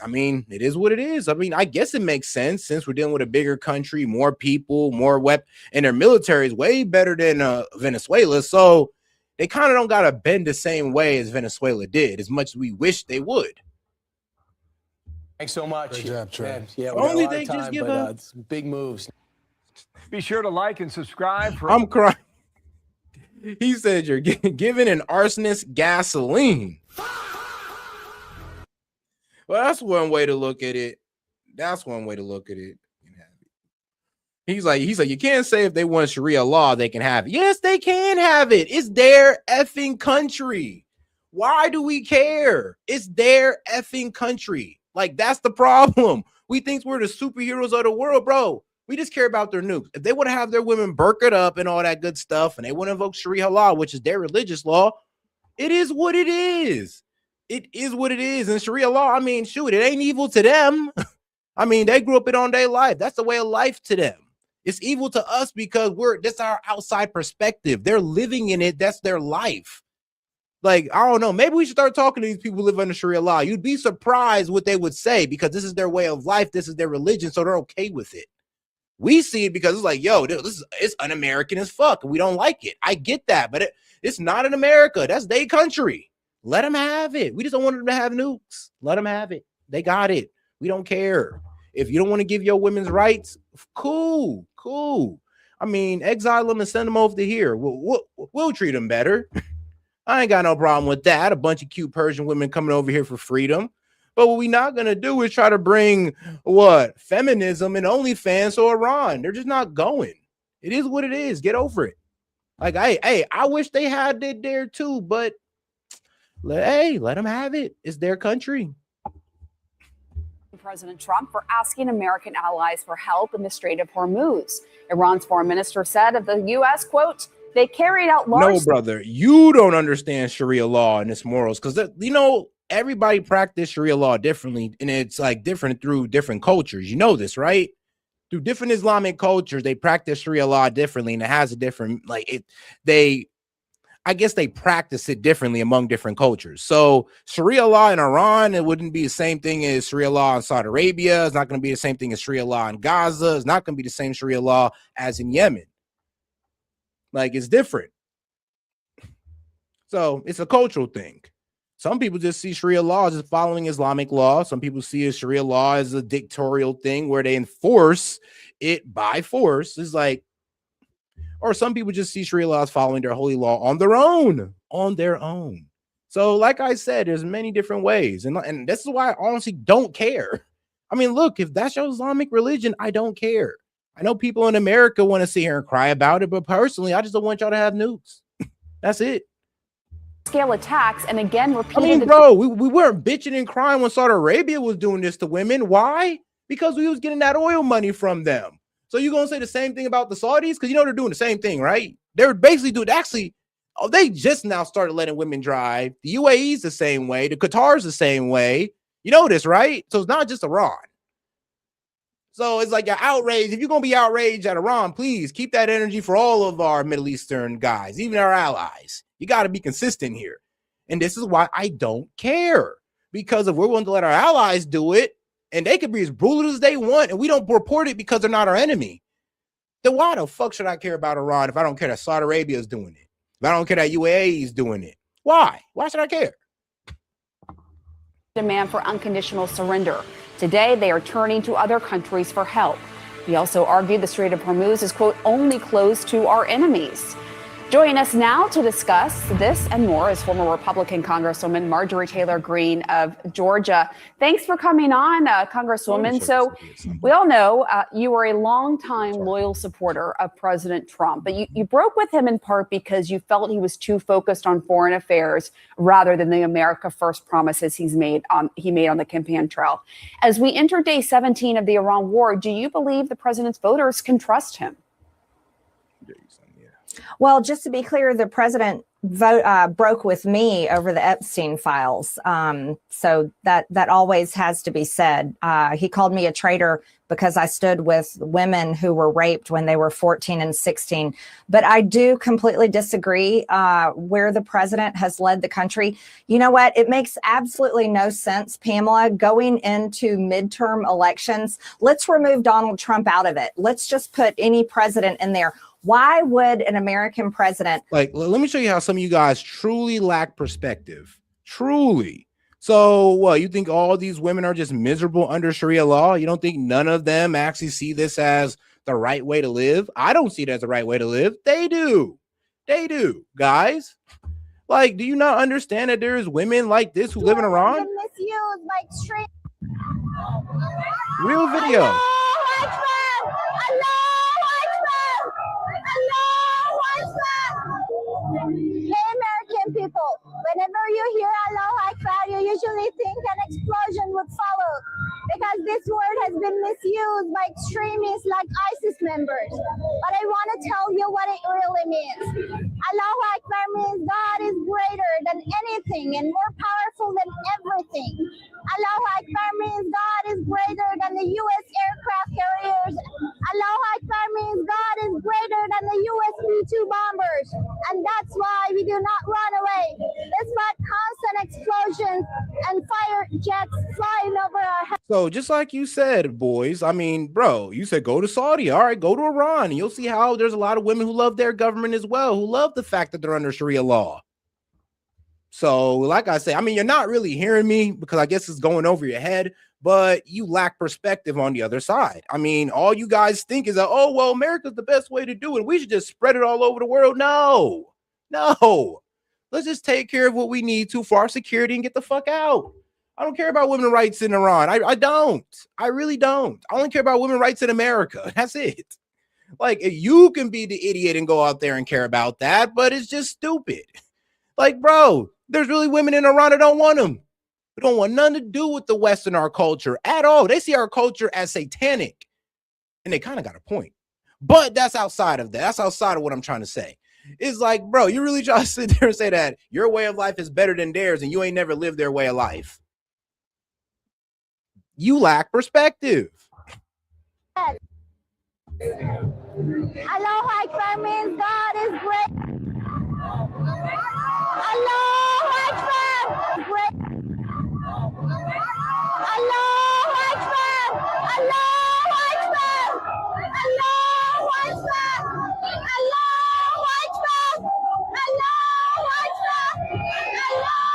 I mean, it is what it is. I mean, I guess it makes sense since we're dealing with a bigger country, more people, more weapons, and their military is way better than Venezuela. So they kind of don't gotta bend the same way as Venezuela did, as much as we wish they would. Thanks so much. Great job, Trey. Yeah, Only they just give up big moves. Be sure to like and subscribe. I'm crying. He said you're giving an arsonist gasoline. Well, that's one way to look at it. That's one way to look at it. He's like, you can't say if they want Sharia law, they can have it. Yes, they can have it. It's their effing country. Why do we care? It's their effing country. Like, that's the problem. We think we're the superheroes of the world, bro. We just care about their nukes. If they want to have their women burqa'd up and all that good stuff, and they want to invoke Sharia law, which is their religious law, it is what it is. It is what it is. And Sharia law, I mean, shoot, it ain't evil to them. I mean, they grew up in on their life. That's the way of life to them. It's evil to us because that's our outside perspective. They're living in it. That's their life. Like, I don't know. Maybe we should start talking to these people who live under Sharia law. You'd be surprised what they would say because this is their way of life. This is their religion. So they're okay with it. We see it because it's like, yo, it's un-American as fuck. We don't like it. I get that. But it's not in America. That's their country. Let them have it. We just don't want them to have nukes. Let them have it. They got it. We don't care. If you don't want to give your women's rights, cool. I mean, exile them and send them over to here. We'll treat them better. I ain't got no problem with that. A bunch of cute Persian women coming over here for freedom. But what we're not going to do is try to bring feminism and OnlyFans to Iran. They're just not going. It is what it is. Get over it. Like, I wish they had it there too, but let them have it. It's their country. President Trump for asking American allies for help in the Strait of Hormuz. Iran's foreign minister said of the U.S., quote, they carried out large... No, brother, you don't understand Sharia law and its morals because, everybody practice Sharia law differently, and it's like different through different cultures. You know this, right? Through different Islamic cultures, they practice Sharia law differently, and it has a different, I guess they practice it differently among different cultures. So Sharia law in Iran, it wouldn't be the same thing as Sharia law in Saudi Arabia. It's not going to be the same thing as Sharia law in Gaza. It's not going to be the same Sharia law as in Yemen. Like, it's different. So it's a cultural thing. Some people just see Sharia law as following Islamic law. Some people see Sharia law as a dictatorial thing where they enforce it by force. It's like, or some people just see Sharia law as following their holy law on their own. So like I said, there's many different ways. And this is why I honestly don't care. I mean, look, if that's your Islamic religion, I don't care. I know people in America want to sit here and cry about it, but personally, I just don't want y'all to have nukes. That's it. Scale attacks and again repeated. I mean, bro, we weren't bitching and crying when Saudi Arabia was doing this to women. Why? Because we was getting that oil money from them. So you gonna say the same thing about the Saudis? Because they're doing the same thing, right? They're basically doing they just now started letting women drive. The UAE's the same way, the Qatar's the same way. You know this, right? So it's not just Iran. So it's like you're outraged. If you're going to be outraged at Iran, please keep that energy for all of our Middle Eastern guys, even our allies. You got to be consistent here. And this is why I don't care. Because if we're willing to let our allies do it, and they could be as brutal as they want, and we don't report it because they're not our enemy, then why the fuck should I care about Iran if I don't care that Saudi Arabia is doing it? If I don't care that UAE is doing it? Why? Why should I care? Demand for unconditional surrender. Today, they are turning to other countries for help. He also argued the Strait of Hormuz is, quote, only closed to our enemies. Joining us now to discuss this and more is former Republican Congresswoman Marjorie Taylor Greene of Georgia. Thanks for coming on, Congresswoman. So we all know you are a longtime loyal supporter of President Trump, but you broke with him in part because you felt he was too focused on foreign affairs rather than the America First promises he made on the campaign trail. As we enter day 17 of the Iran war, do you believe the president's voters can trust him? Well, just to be clear, the president broke with me over the Epstein files. So that always has to be said. He called me a traitor because I stood with women who were raped when they were 14 and 16. But I do completely disagree where the president has led the country. You know what? It makes absolutely no sense, Pamela, going into midterm elections. Let's remove Donald Trump out of it. Let's just put any president in there. Why would an American president? Like, let me show you how some of you guys truly lack perspective. Truly. So, what, you think all these women are just miserable under Sharia law? You don't think none of them actually see this as the right way to live? I don't see it as the right way to live. They do. They do, guys. Like, do you not understand that there is women like this who live in Iran? Real video. Hey, American people, whenever you hear Allahu Akbar, you usually think an explosion would follow because this word has been misused by extremists like ISIS members. But I want to tell you what it really means. Allahu Akbar means God is greater than anything and more powerful than everything. Allahu Akbar means God is greater than the U.S. aircraft carriers. Allahu Akbar means God is greater than the U.S. B-2 bombers. And that's why we do not run away. Despite constant explosions and fire jets flying over our heads. So just like you said, boys, I mean, bro, you said go to Saudi. All right, go to Iran. And you'll see how there's a lot of women who love their government as well, who love the fact that they're under Sharia law. So like I say, I mean, you're not really hearing me because I guess it's going over your head, but you lack perspective on the other side. I mean, all you guys think is that, oh, well, America's the best way to do it. We should just spread it all over the world. No. Let's just take care of what we need to for our security and get the fuck out. I don't care about women's rights in Iran. I don't. I really don't. I only care about women's rights in America. That's it. Like, you can be the idiot and go out there and care about that, but it's just stupid. Like, bro, there's really women in Iran that don't want them. They don't want nothing to do with the West and our culture at all. They see our culture as satanic. And they kind of got a point. But that's outside of that. That's outside of what I'm trying to say. It's like, bro, you really try to sit there and say that your way of life is better than theirs and you ain't never lived their way of life. You lack perspective. Allahu Akbar means God is great. Allahu Akbar. Great. Allahu Akbar. Allahu Akbar. Allahu Akbar. Allahu Akbar. Allahu Akbar.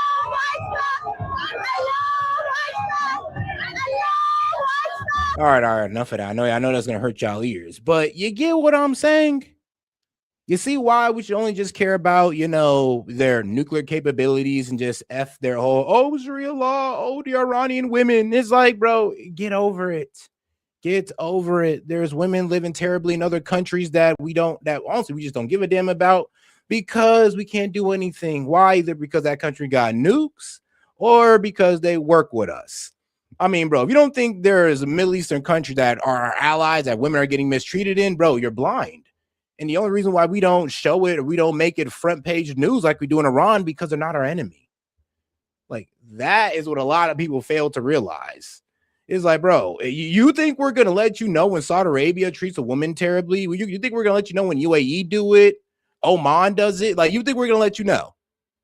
Allahu Akbar. Allahu Akbar. All right, enough of that. I know that's gonna hurt y'all ears, but you get what I'm saying. You see why we should only just care about, you know, their nuclear capabilities and just F their whole, Sharia law, the Iranian women. It's like, bro, get over it. Get over it. There's women living terribly in other countries that honestly, we just don't give a damn about because we can't do anything. Why? Either because that country got nukes or because they work with us. I mean, bro, if you don't think there is a Middle Eastern country that are our allies that women are getting mistreated in, bro, you're blind. And the only reason why we don't show it or we don't make it front page news like we do in Iran because they're not our enemy. Like, that is what a lot of people fail to realize. It's like, bro, you think we're gonna let you know when Saudi Arabia treats a woman terribly? You think we're gonna let you know when UAE do it? Oman does it? Like, you think we're gonna let you know?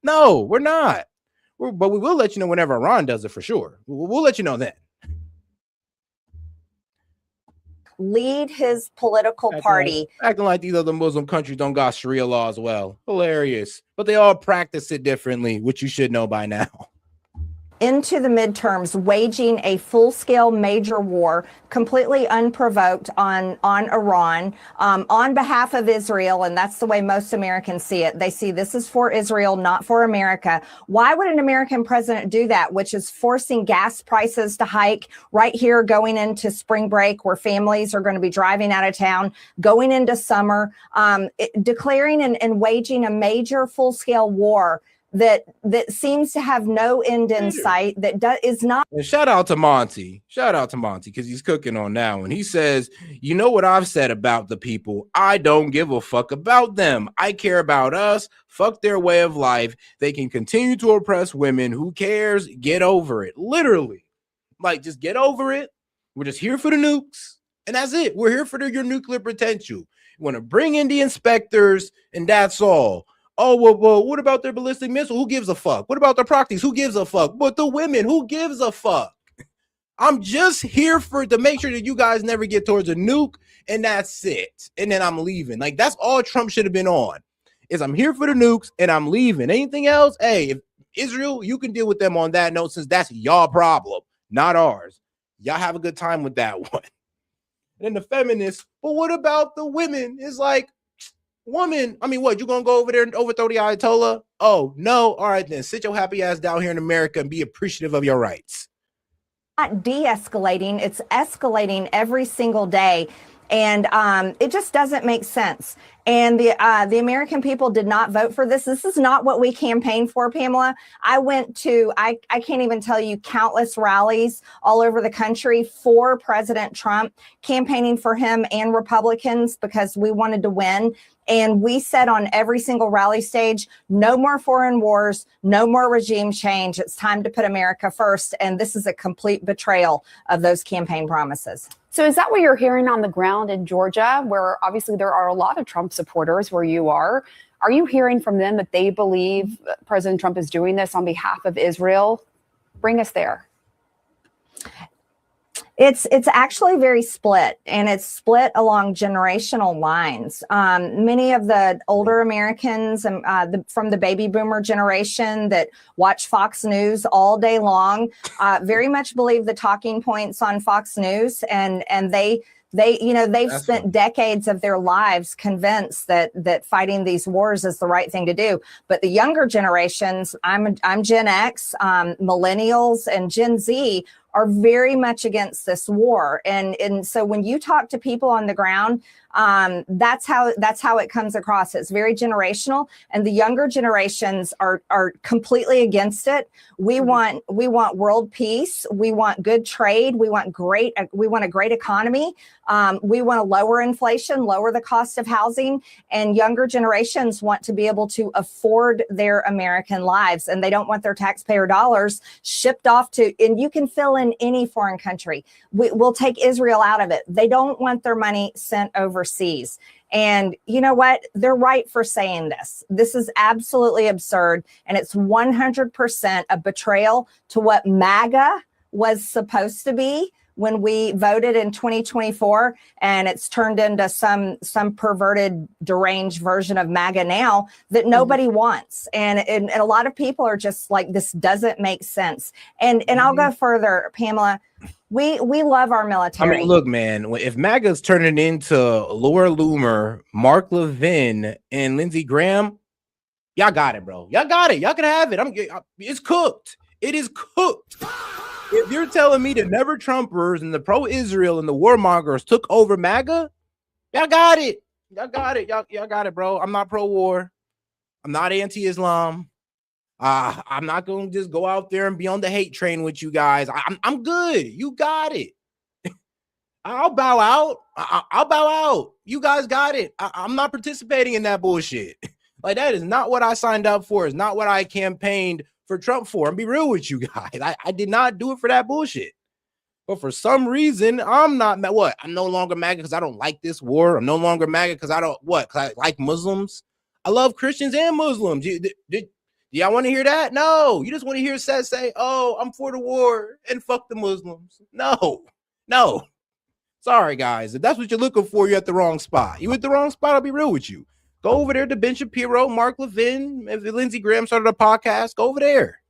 No, we're not. But we will let you know whenever Iran does it for sure. We'll let you know then. Lead his political party. Acting like these other Muslim countries don't got Sharia law as well. Hilarious. But they all practice it differently, which you should know by now. Into the midterms, waging a full-scale major war, completely unprovoked on Iran, on behalf of Israel, and that's the way most Americans see it. They see this is for Israel, not for America. Why would an American president do that, which is forcing gas prices to hike right here going into spring break, where families are going to be driving out of town, going into summer, declaring and waging a major full-scale war that seems to have no end in sight, that is not. And shout out to Monty because he's cooking on now, and he says, you know what I've said about the people? I don't give a fuck about them. I care about us. Fuck their way of life. They can continue to oppress women. Who cares? Get over it. Literally, like, just get over it. We're just here for the nukes, and that's it. We're here for your nuclear potential. You want to bring in the inspectors, and that's all. Oh, well, what about their ballistic missile? Who gives a fuck? What about their proxies? Who gives a fuck? But the women, who gives a fuck? I'm just here to make sure that you guys never get towards a nuke, and that's it. And then I'm leaving. Like, that's all Trump should have been on, is I'm here for the nukes, and I'm leaving. Anything else? Hey, if Israel, you can deal with them on that note, since that's y'all problem, not ours. Y'all have a good time with that one. And then the feminists, but what about the women? It's like, woman, I mean, what, you gonna go over there and overthrow the Ayatollah? Oh, no. All right, then sit your happy ass down here in America and be appreciative of your rights. Not de-escalating, it's escalating every single day. And it just doesn't make sense. And the American people did not vote for this. This is not what we campaigned for, Pamela. I went to, I can't even tell you, countless rallies all over the country for President Trump, campaigning for him and Republicans because we wanted to win. And we said on every single rally stage, no more foreign wars, no more regime change. It's time to put America first. And this is a complete betrayal of those campaign promises. So is that what you're hearing on the ground in Georgia, where obviously there are a lot of Trump supporters where you are? Are you hearing from them that they believe President Trump is doing this on behalf of Israel? Bring us there. It's actually very split, and it's split along generational lines. Many of the older Americans from the baby boomer generation that watch Fox News all day long very much believe the talking points on Fox News, and they've spent decades of their lives convinced that fighting these wars is the right thing to do. But the younger generations, I'm Gen X, millennials, and Gen Z are very much against this war. And so when you talk to people on the ground, that's how it comes across. It's very generational, and the younger generations are completely against it. We want world peace. We want good trade. We want a great economy. We want to lower inflation, lower the cost of housing, and younger generations want to be able to afford their American lives, and they don't want their taxpayer dollars shipped off to, and you can fill in any foreign country. We'll take Israel out of it. They don't want their money sent overseas. And you know what? They're right for saying this. This is absolutely absurd. And it's 100% a betrayal to what MAGA was supposed to be when we voted in 2024, and it's turned into some perverted, deranged version of MAGA now that nobody wants. And a lot of people are just like, this doesn't make sense. And I'll go further, Pamela. We love our military. I mean, look, man, if MAGA's turning into Laura Loomer, Mark Levin, and Lindsey Graham, y'all got it, bro. Y'all got it. Y'all can have it. It's cooked. It is cooked. If you're telling me the never Trumpers and the pro-Israel and the warmongers took over MAGA, y'all got it. Y'all got it. Y'all got it, bro. I'm not pro-war. I'm not anti-Islam. I'm not going to just go out there and be on the hate train with you guys. I'm good. You got it. I'll bow out. I'll bow out. You guys got it. I'm not participating in that bullshit. Like, that is not what I signed up for. It's not what I campaigned for Trump for. And be real with you guys. I did not do it for that bullshit. But for some reason, I'm not mad. What? I'm no longer MAGA because I don't like this war. I'm no longer MAGA because I don't what? Because I like Muslims. I love Christians and Muslims. Y'all want to hear that? No. You just want to hear Seth say, "Oh, I'm for the war and fuck the Muslims." No. Sorry, guys. If that's what you're looking for, you're at the wrong spot. You at the wrong spot. I'll be real with you. Go over there to Ben Shapiro, Mark Levin, if Lindsey Graham started a podcast. Go over there.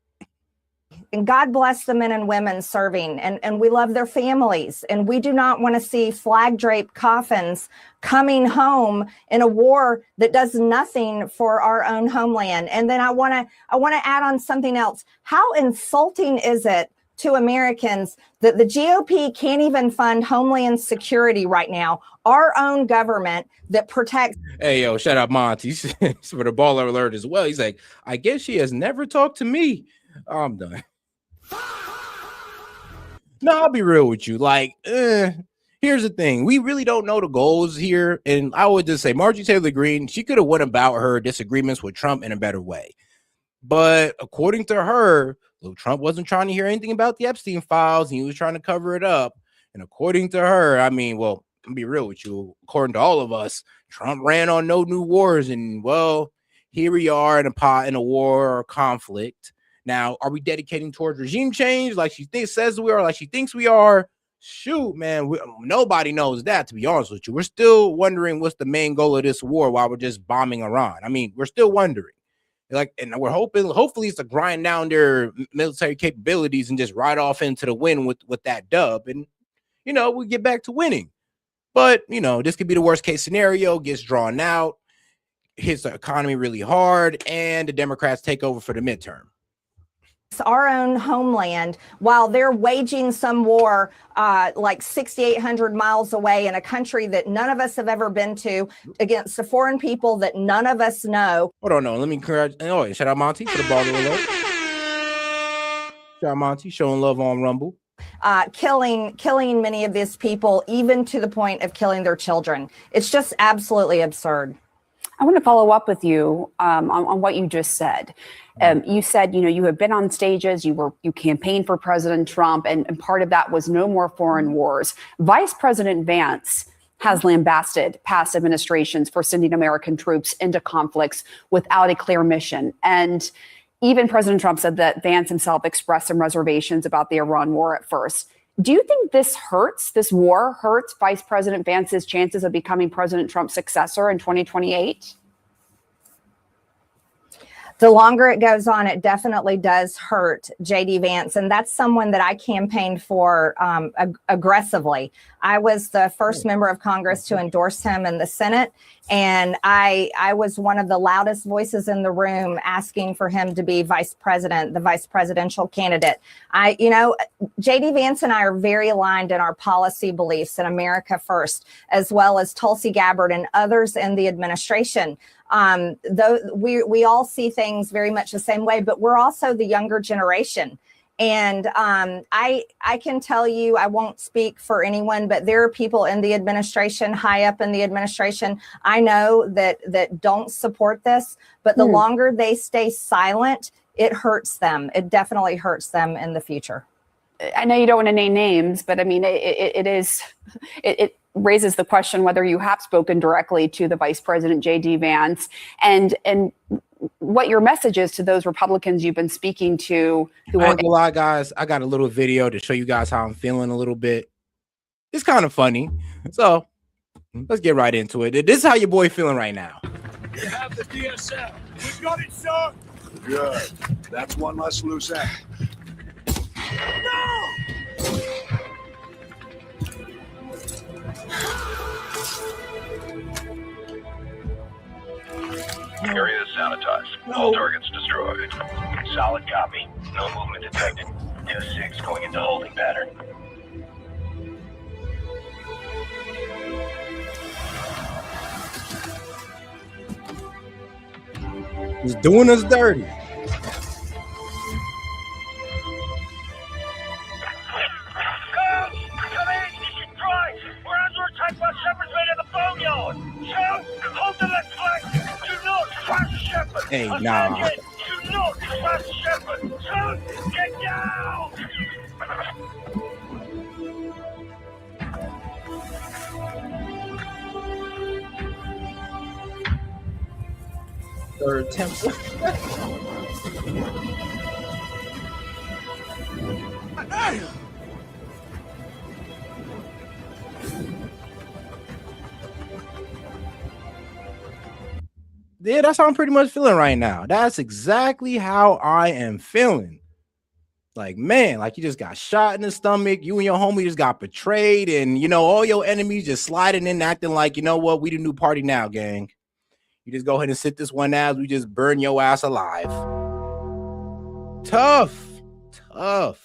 And God bless the men and women serving, and we love their families. And we do not want to see flag draped coffins coming home in a war that does nothing for our own homeland. And then I want to add on something else. How insulting is it to Americans that the GOP can't even fund Homeland Security right now, our own government that protects. Hey, yo, shout out Monty for the baller alert as well. He's like, I guess she has never talked to me. I'm done. No, I'll be real with you. Like, here's the thing. We really don't know the goals here. And I would just say Marjorie Taylor Greene, she could have went about her disagreements with Trump in a better way. But according to her, Trump wasn't trying to hear anything about the Epstein files, and he was trying to cover it up. And according to her, I mean, well, I'll be real with you. According to all of us, Trump ran on no new wars. And, well, here we are in a war or conflict. Now, are we dedicating towards regime change like she says we are, like she thinks we are? Shoot, man, nobody knows that, to be honest with you. We're still wondering what's the main goal of this war while we're just bombing Iran. I mean, we're still wondering. Like, and we're hopefully it's to grind down their military capabilities and just ride off into the wind with that dub. And, we get back to winning. But, this could be the worst case scenario, gets drawn out, hits the economy really hard, and the Democrats take over for the midterm. Our own homeland while they're waging some war like 6,800 miles away in a country that none of us have ever been to against the foreign people that none of us know. Hold on, no, let me encourage. Oh, shout out Monty for the baller alert. Shout out Monty showing love on Rumble. Killing many of these people, even to the point of killing their children. It's just absolutely absurd. I want to follow up with you on what you just said. You said, you have been on stages, you campaigned for President Trump, and part of that was no more foreign wars. Vice President Vance has lambasted past administrations for sending American troops into conflicts without a clear mission. And even President Trump said that Vance himself expressed some reservations about the Iran war at first. Do you think this war hurts Vice President Vance's chances of becoming President Trump's successor in 2028? The longer it goes on, it definitely does hurt J.D. Vance. And that's someone that I campaigned for aggressively. I was the first member of Congress to endorse him in the Senate. And I was one of the loudest voices in the room asking for him to be vice president, the vice presidential candidate. J.D. Vance and I are very aligned in our policy beliefs in America First, as well as Tulsi Gabbard and others in the administration. Though we all see things very much the same way, but we're also the younger generation. And I can tell you, I won't speak for anyone, but there are people in the administration, high up in the administration, I know that don't support this, but the longer they stay silent, it hurts them. It definitely hurts them in the future. I know you don't want to name names, but I mean, it raises the question whether you have spoken directly to the Vice President J.D. Vance and what your message is to those Republicans you've been speaking to. I ain't gonna lie, guys. I got a little video to show you guys how I'm feeling a little bit. It's kind of funny. So let's get right into it. This is how your boy feeling right now. You have the DSL. We got it, sir. Good. That's one less loose end. No! Area is sanitized. All targets destroyed. Solid copy. No movement detected. 2-6 going into holding pattern. He's doing us dirty. Hey, nah. third temple. Yeah, that's how I'm pretty much feeling right now. That's exactly how I am feeling. Like, man, like you just got shot in the stomach. You and your homie just got betrayed, and all your enemies just sliding in, acting like, you know what, we the new party now, gang. You just go ahead and sit this one out. We just burn your ass alive. Tough. But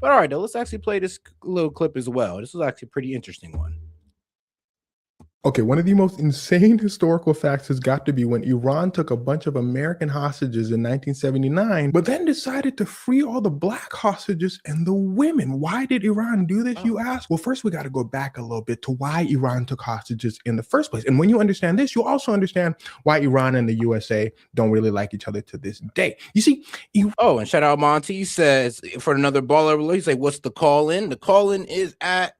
all right, though, let's actually play this little clip as well. This is actually a pretty interesting one. Okay, one of the most insane historical facts has got to be when Iran took a bunch of American hostages in 1979, but then decided to free all the black hostages and the women. Why did Iran do this, you ask? Well, first we got to go back a little bit to why Iran took hostages in the first place. And when you understand this, you'll also understand why Iran and the USA don't really like each other to this day. You see, and shout out Monty. He says, for another baller, he's like, what's the call-in? The call-in is at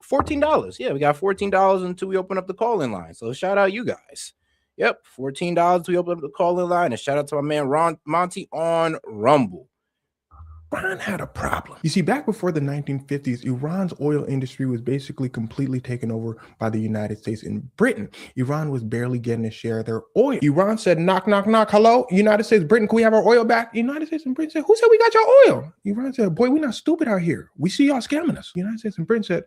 $14. Yeah, we got $14 until we open up the call-in line. So shout out you guys. Yep, $14 we open up the call-in line. And shout out to my man Monty on Rumble. Iran had a problem. You see, back before the 1950s, Iran's oil industry was basically completely taken over by the United States and Britain. Iran was barely getting a share of their oil. Iran said, knock, knock, knock. Hello, United States, Britain, can we have our oil back? United States and Britain said, who said we got your oil? Iran said, boy, we're not stupid out here. We see y'all scamming us. United States and Britain said,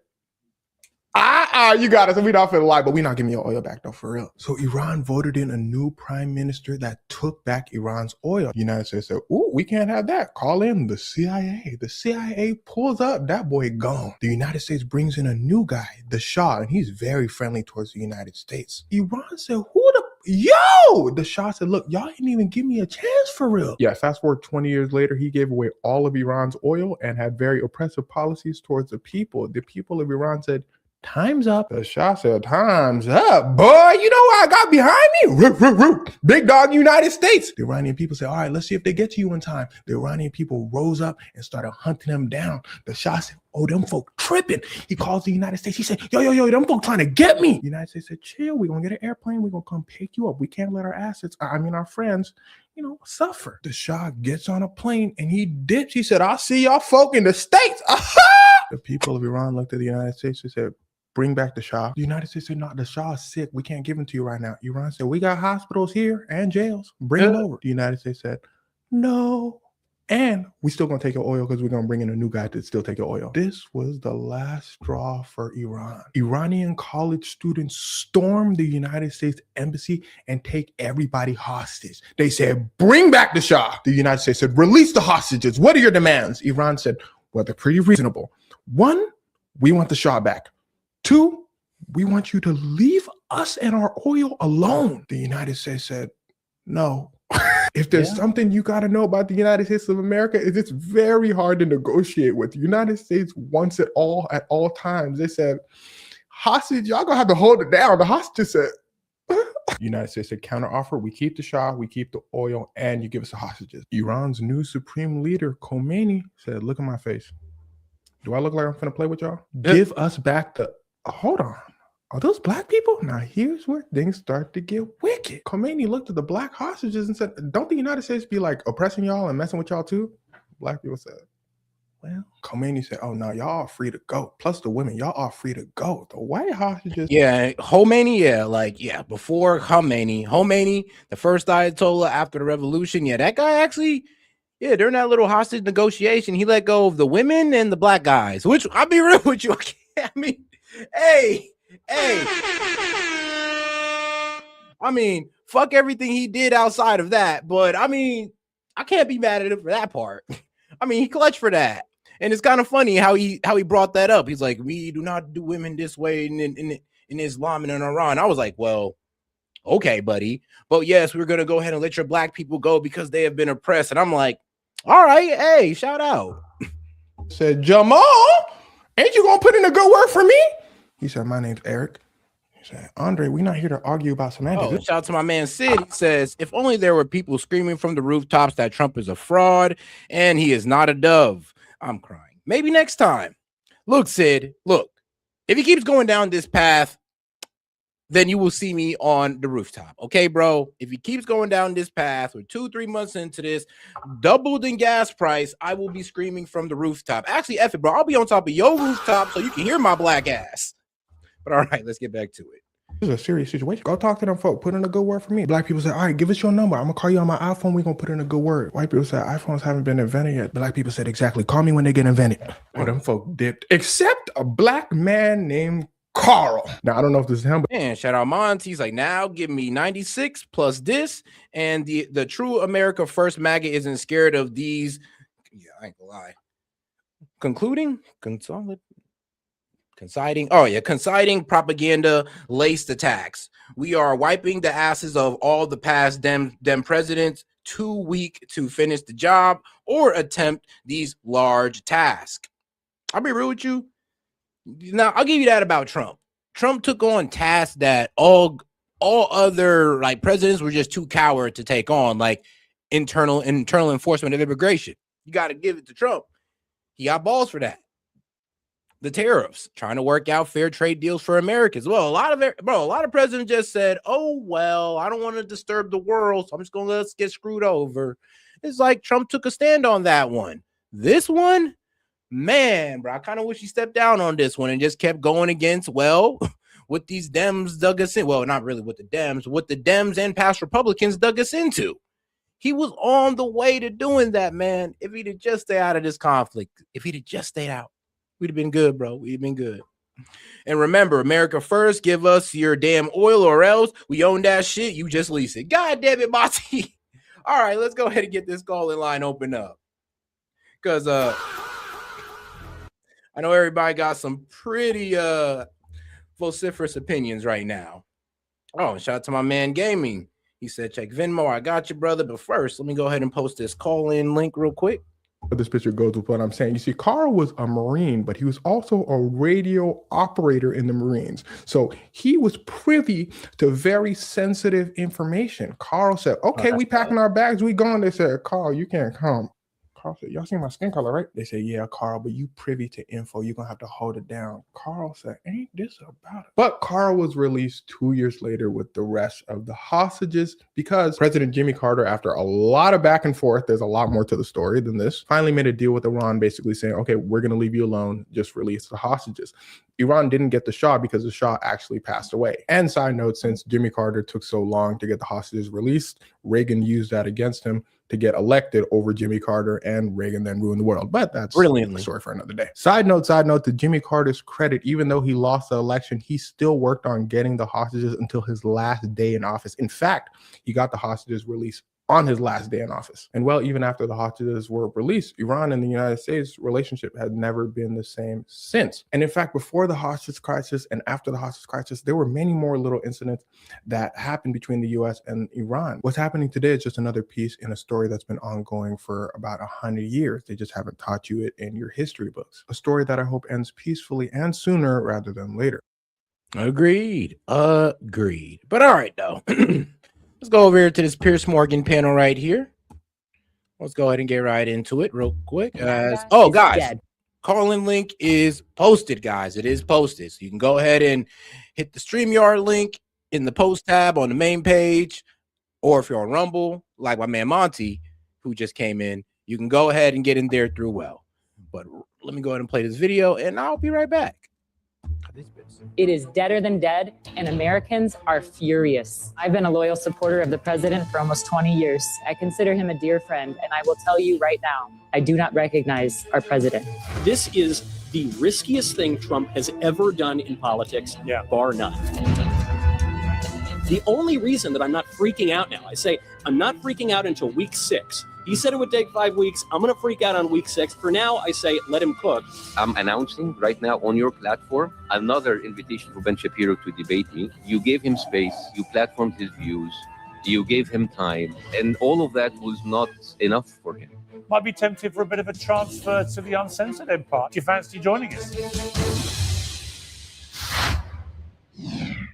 you got us. We not finna lie, but we not giving your oil back though, for real. So Iran voted in a new prime minister that took back Iran's oil. The United States said, ooh, we can't have that. Call in the CIA. The CIA pulls up, that boy gone. The United States brings in a new guy, the Shah, and he's very friendly towards the United States. Iran said, the Shah said, look, y'all didn't even give me a chance for real. Yeah, fast forward 20 years later, he gave away all of Iran's oil and had very oppressive policies towards the people. The people of Iran said, time's up. The Shah said, time's up. Boy, you know what I got behind me? Root, root, root. Big dog United States. The Iranian people said, all right, let's see if they get to you in time. The Iranian people rose up and started hunting them down. The Shah said, oh, them folk tripping. He calls the United States. He said, yo, them folk trying to get me. The United States said, chill, we're going to get an airplane. We're going to come pick you up. We can't let our assets, our friends, suffer. The Shah gets on a plane and he dips. He said, I'll see y'all folk in the States. The people of Iran looked at the United States and said, bring back the Shah. The United States said, no, the Shah is sick. We can't give him to you right now. Iran said, we got hospitals here and jails. Bring him over. The United States said, no. And we still going to take your oil because we're going to bring in a new guy to still take your oil. This was the last straw for Iran. Iranian college students stormed the United States embassy and take everybody hostage. They said, bring back the Shah. The United States said, release the hostages. What are your demands? Iran said, well, they're pretty reasonable. 1, we want the Shah back. 2, we want you to leave us and our oil alone. The United States said, no. If there's something you got to know about the United States of America, is it's very hard to negotiate with. The United States wants it all at all times. They said, hostage, y'all gonna have to hold it down. The hostage said, the United States said, counter offer, we keep the Shah, we keep the oil, and you give us the hostages. Iran's new supreme leader, Khomeini, said, look at my face. Do I look like I'm finna play with y'all? Give us back the... Hold on. Are those black people? Now here's where things start to get wicked. Khomeini looked at the black hostages and said, don't the United States be like oppressing y'all and messing with y'all too? Black people said, well, Khomeini said, oh no, y'all are free to go. Plus the women, y'all are free to go. The white hostages. Yeah, Khomeini, before Khomeini, the first Ayatollah after the revolution. Yeah, that guy actually, during that little hostage negotiation, he let go of the women and the black guys, which I'll be real with you. I mean, hey. I mean, fuck everything he did outside of that, but I mean, I can't be mad at him for that part. I mean, he clutched for that. And it's kind of funny how he brought that up. He's like, we do not do women this way in Islam and in Iran. I was like, well, okay, buddy. But yes, we're going to go ahead and let your black people go because they have been oppressed. And I'm like, all right, hey, shout out. Said, Jamal, ain't you going to put in a good word for me? He said, my name's Eric. He said, Andre, we're not here to argue about semantics. Oh, shout out to my man Sid. He says, if only there were people screaming from the rooftops that Trump is a fraud and he is not a dove. I'm crying. Maybe next time. Look, Sid, if he keeps going down this path, then you will see me on the rooftop. Okay, bro? If he keeps going down this path, we're 2-3 months into this, doubled in gas price, I will be screaming from the rooftop. Actually, F it, bro. I'll be on top of your rooftop so you can hear my black ass. But all right, let's get back to it. This is a serious situation. Go talk to them folk. Put in a good word for me. Black people say, all right, give us your number. I'm going to call you on my iPhone. We're going to put in a good word. White people say, iPhones haven't been invented yet. Black people said, exactly. Call me when they get invented. Oh, them folk dipped. Except a black man named Carl. Now, I don't know if this is him, but man, shout out Monty. He's like, now give me 96 plus this. And the true America First MAGA isn't scared of these. Yeah, I ain't gonna lie. Conciting propaganda laced attacks. We are wiping the asses of all the past dem presidents, too weak to finish the job or attempt these large tasks. I'll be real with you. Now, I'll give you that about Trump. Trump took on tasks that all other like presidents were just too coward to take on, like internal enforcement of immigration. You got to give it to Trump. He got balls for that. The tariffs, trying to work out fair trade deals for Americans. Well, a lot of presidents just said, oh, well, I don't want to disturb the world, so I'm just going to let us get screwed over. It's like Trump took a stand on that one. This one, man, bro, I kind of wish he stepped down on this one and just kept going against, well, what these Dems dug us in. Well, not really with the Dems, what the Dems and past Republicans dug us into. He was on the way to doing that, man. If he'd have just stayed out of this conflict, if he'd have just stayed out, we'd have been good, bro. We'd have been good. And remember, America first, give us your damn oil or else we own that shit. You just lease it. God damn it, Monty. All right, let's go ahead and get this call in line open up. Because I know everybody got some pretty vociferous opinions right now. Oh, shout out to my man Gaming. He said, check Venmo. I got you, brother. But first, let me go ahead and post this call-in link real quick. This picture goes with what I'm saying. You see, Carl was a Marine, but he was also a radio operator in the Marines. So he was privy to very sensitive information. Carl said, okay, we packing our bags, we going. They said, Carl, you can't come. Carl said, y'all see my skin color, right? They said, yeah, Carl, but you privy to info. You're going to have to hold it down. Carl said, ain't this about it? But Carl was released 2 years later with the rest of the hostages because President Jimmy Carter, after a lot of back and forth, there's a lot more to the story than this, finally made a deal with Iran, basically saying, okay, we're going to leave you alone. Just release the hostages. Iran didn't get the Shah because the Shah actually passed away. And side note, since Jimmy Carter took so long to get the hostages released, Reagan used that against him to get elected over Jimmy Carter, and Reagan then ruined the world. But that's a story for another day. Side note, to Jimmy Carter's credit, even though he lost the election, he still worked on getting the hostages until his last day in office. In fact, he got the hostages released on his last day in office. And well, even after the hostages were released, Iran and the United States relationship had never been the same since. And in fact, before the hostage crisis and after the hostage crisis, there were many more little incidents that happened between the US and Iran. What's happening today is just another piece in a story that's been ongoing for about 100 years. They just haven't taught you it in your history books. A story that I hope ends peacefully and sooner rather than later. Agreed. But all right, though. Let's go over here to this Pierce Morgan panel right here. Let's go ahead and get right into it real quick. Guys, call-in link is posted, guys. It is posted. So you can go ahead and hit the StreamYard link in the post tab on the main page. Or if you're on Rumble, like my man Monty, who just came in, you can go ahead and get in there through well. But let me go ahead and play this video, and I'll be right back. It is deader than dead, and Americans are furious. I've been a loyal supporter of the president for almost 20 years. I consider him a dear friend, and I will tell you right now, I do not recognize our president. This is the riskiest thing Trump has ever done in politics, bar none. The only reason that I'm not freaking out now, I say I'm not freaking out until week 6. He said it would take 5 weeks. I'm going to freak out on week 6. For now, I say let him cook. I'm announcing right now on your platform another invitation for Ben Shapiro to debate me. You gave him space. You platformed his views. You gave him time. And all of that was not enough for him. Might be tempted for a bit of a transfer to the uncensored empire. Do you fancy joining us?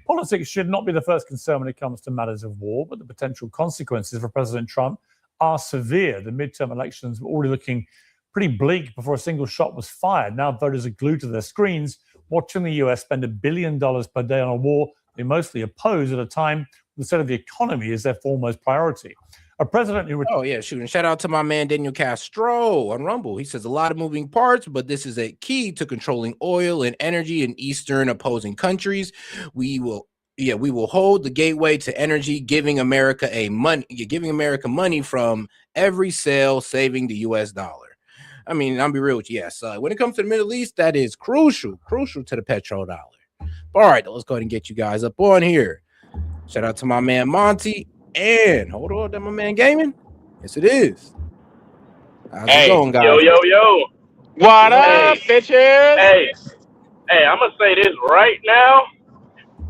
Politics should not be the first concern when it comes to matters of war, but the potential consequences for President Trump are severe. The midterm elections were already looking pretty bleak before a single shot was fired. Now voters are glued to their screens, watching the US spend $1 billion per day on a war they mostly oppose at a time when the state of the economy is their foremost priority. A president who... Oh, yeah, shooting. Shout out to my man Daniel Castro on Rumble. He says a lot of moving parts, but this is a key to controlling oil and energy in Eastern opposing countries. We will hold the gateway to energy, giving America money from every sale, saving the US dollar. I mean, I'll be real with you. Yes, when it comes to the Middle East, that is crucial to the petrodollar. All right, let's go ahead and get you guys up on here. Shout out to my man Monty. And hold on, that my man Gaming. Yes, it is. How's it going, guys? Yo. What up, bitches? Hey, I'm going to say this right now.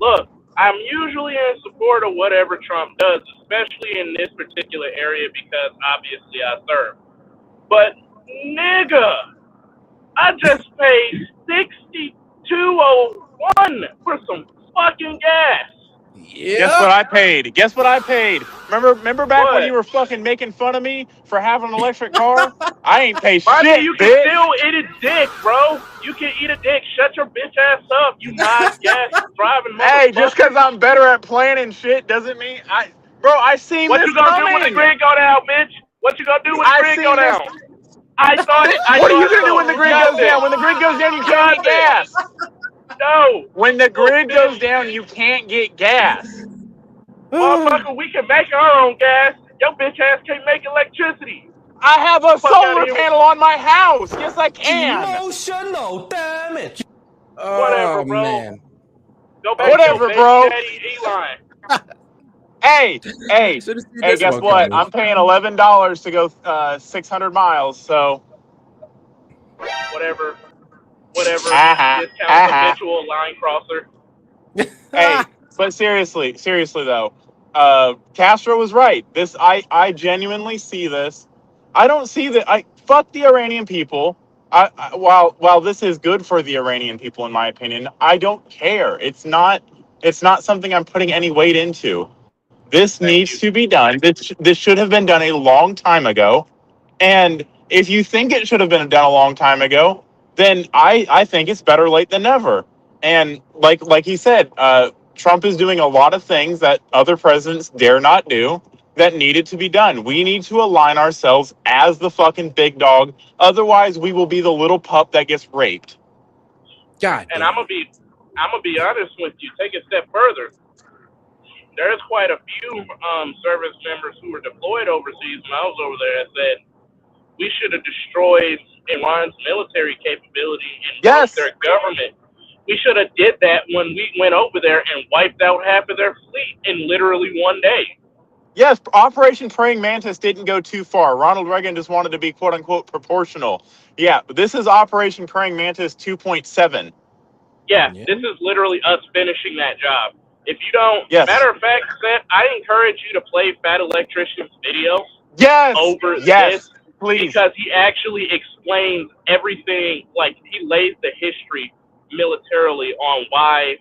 Look, I'm usually in support of whatever Trump does, especially in this particular area because obviously I serve. But, nigga, I just paid $62.01 for some fucking gas. Yeah. Guess what I paid? Remember back when you were fucking making fun of me for having an electric car? I ain't pay shit, you bitch. Can still eat a dick, bro. You can eat a dick. Shut your bitch ass up, you non-gas driving motherfucker. Hey, just because I'm better at planning shit doesn't mean I seen what this coming. What you gonna do when the grid go down, bitch? What you gonna do when the grid go down? What are you gonna do when the grid goes down? When the grid goes down, you can't get gas. No. When the grid goes down, you can't get gas. Motherfucker, we can make our own gas. Your bitch ass can't make electricity. I have a solar panel on my house. Yes, I can. Emotional damage. Whatever, bro. Man. Go back Whatever, to bro. Daddy Eli. Hey, guess what? I'm paying $11 to go 600 miles, so whatever. Discount habitual line crosser. Hey, but seriously though, Castro was right. I genuinely see this. I don't see that. Fuck the Iranian people. While this is good for the Iranian people, in my opinion, I don't care. It's not something I'm putting any weight into. This needs to be done. This should have been done a long time ago. And if you think it should have been done a long time ago, then I think it's better late than never. And like he said, Trump is doing a lot of things that other presidents dare not do that needed to be done. We need to align ourselves as the fucking big dog. Otherwise, we will be the little pup that gets raped. God. And I'm gonna be honest with you. Take a step further. There's quite a few service members who were deployed overseas when I was over there that said we should have destroyed Iran's military capability and their government. We should have did that when we went over there and wiped out half of their fleet in literally one day. Yes, Operation Praying Mantis didn't go too far. Ronald Reagan just wanted to be quote-unquote proportional. Yeah, but this is Operation Praying Mantis 2.7. Yeah, this is literally us finishing that job. If you don't, matter of fact, Seth, I encourage you to play Fat Electrician's video over this. Please. Because he actually explains everything, like he lays the history militarily on why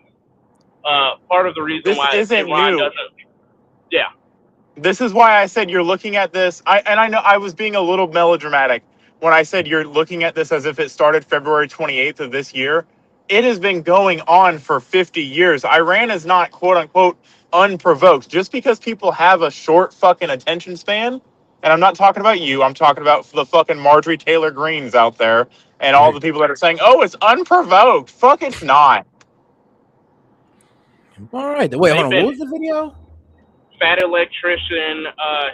part of the reason this why isn't Iran new. doesn't. Yeah. This is why I said you're looking at this. I know I was being a little melodramatic when I said you're looking at this as if it started February 28th of this year. It has been going on for 50 years. Iran is not quote unquote unprovoked. Just because people have a short fucking attention span, and I'm not talking about you, I'm talking about the fucking Marjorie Taylor Greens out there and all the people that are saying, oh, it's unprovoked. Fuck, it's not. All right. Wait, hold on. What was the video? Fat Electrician,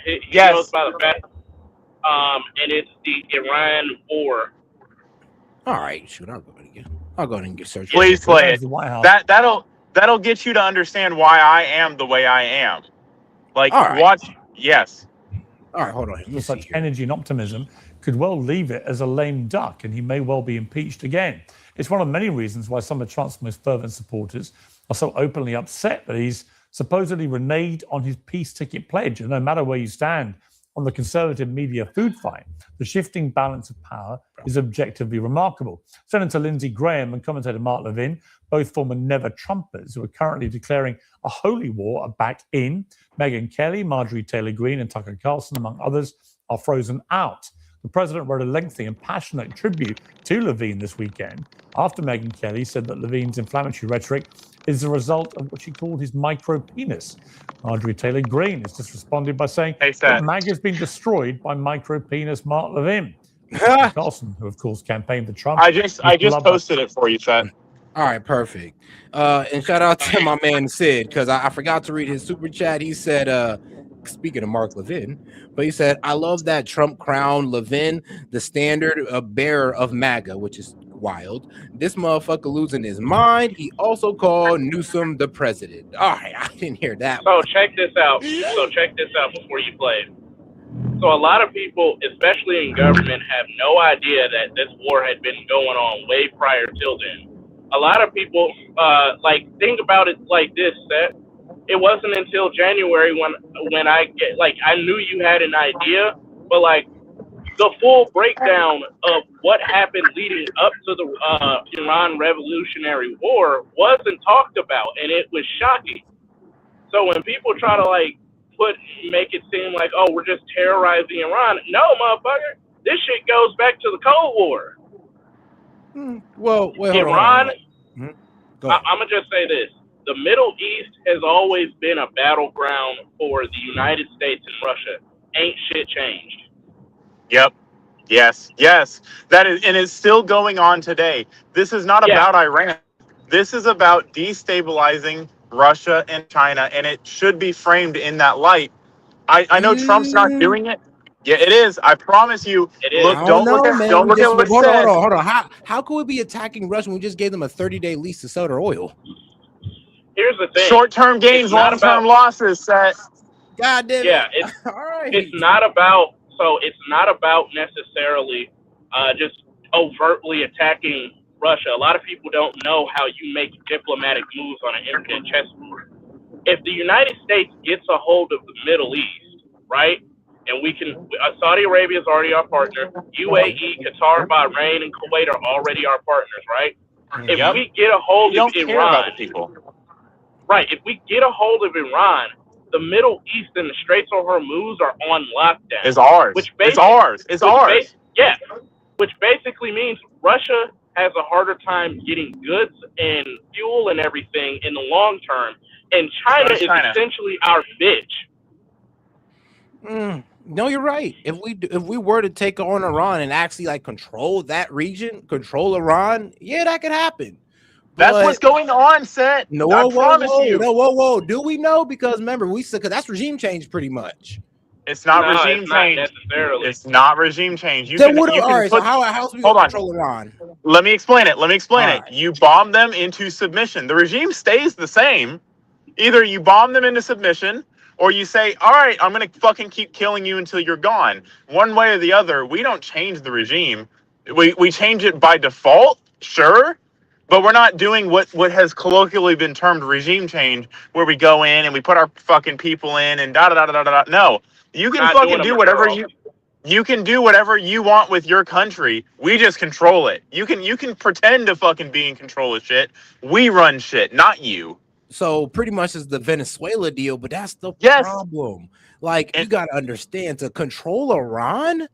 he knows about the fat, and it's the Iran war. All right, shoot, I'll go ahead and get search. Please play it. That'll get you to understand why I am the way I am. Like, watch. Yes. All right, hold on. With such energy and optimism, could well leave it as a lame duck, and he may well be impeached again. It's one of many reasons why some of Trump's most fervent supporters are so openly upset that he's supposedly reneged on his peace ticket pledge. And no matter where you stand on the conservative media food fight, the shifting balance of power is objectively remarkable. Senator Lindsey Graham and commentator Mark Levin, both former Never Trumpers who are currently declaring a holy war, are back in. Megyn Kelly, Marjorie Taylor Greene, and Tucker Carlson, among others, are frozen out. The president wrote a lengthy and passionate tribute to Levine this weekend after Megyn Kelly said that Levine's inflammatory rhetoric is the result of what she called his micro-penis. Marjorie Taylor Greene has just responded by saying that MAGA has been destroyed by micro-penis Mark Levine. Carlson, who of course campaigned for Trump. I just posted it for you, Seth. All right, perfect. And shout out to my man Sid, because I forgot to read his super chat. He said, speaking of Mark Levin, but he said, I love that Trump crowned Levin the standard bearer of MAGA, which is wild. This motherfucker losing his mind. He also called Newsom the president. All right, I didn't hear that. So check this out. Before you play it. So a lot of people, especially in government, have no idea that this war had been going on way prior till then. A lot of people, think about it like this, Seth. It wasn't until January when I knew you had an idea, but the full breakdown of what happened leading up to the Iran Revolutionary War wasn't talked about, and it was shocking. So when people try to make it seem like, oh, we're just terrorizing Iran, no, motherfucker, this shit goes back to the Cold War. Well, Iran. I'm gonna just say this: the Middle East has always been a battleground for the United States and Russia. Ain't shit changed. Yep. Yes. That is, and it's still going on today. This is not about Iran. This is about destabilizing Russia and China, and it should be framed in that light. I know Trump's not doing it. Yeah, it is. I promise you. It is. Look, don't look at what it says. Hold on. How could we be attacking Russia when we just gave them a 30-day lease to sell their oil? Here's the thing. Short-term gains, long-term losses, Seth. God damn it. Yeah, it's not about necessarily just overtly attacking Russia. A lot of people don't know how you make diplomatic moves on an infinite chessboard. If the United States gets a hold of the Middle East, right, and we can, Saudi Arabia is already our partner. UAE, Qatar, Bahrain, and Kuwait are already our partners, right? If we get a hold of Iran, right? If we get a hold of Iran, the Middle East and the Straits of Hormuz are on lockdown. It's ours. It's ours. Yeah, which basically means Russia has a harder time getting goods and fuel and everything in the long term, and China is essentially our bitch. No, you're right. If we were to take on Iran and actually control that region, control Iran, yeah, that could happen. That's what's going on, Seth. No, I promise you. Whoa. Do we know? Because remember, because that's regime change pretty much. It's not regime change. Necessarily. It's not regime change. So how we control Iran? Let me explain it. You bomb them into submission. The regime stays the same. Either you bomb them into submission, or you say, all right, I'm going to fucking keep killing you until you're gone. One way or the other, we don't change the regime. We change it by default, sure, but we're not doing what has colloquially been termed regime change, where we go in and we put our fucking people in and da-da-da-da-da-da. No, you can fucking do whatever you can do whatever you want with your country. We just control it. You can pretend to fucking be in control of shit. We run shit, not you. So pretty much it's the Venezuela deal, but that's the problem. You got to understand, to control Iran,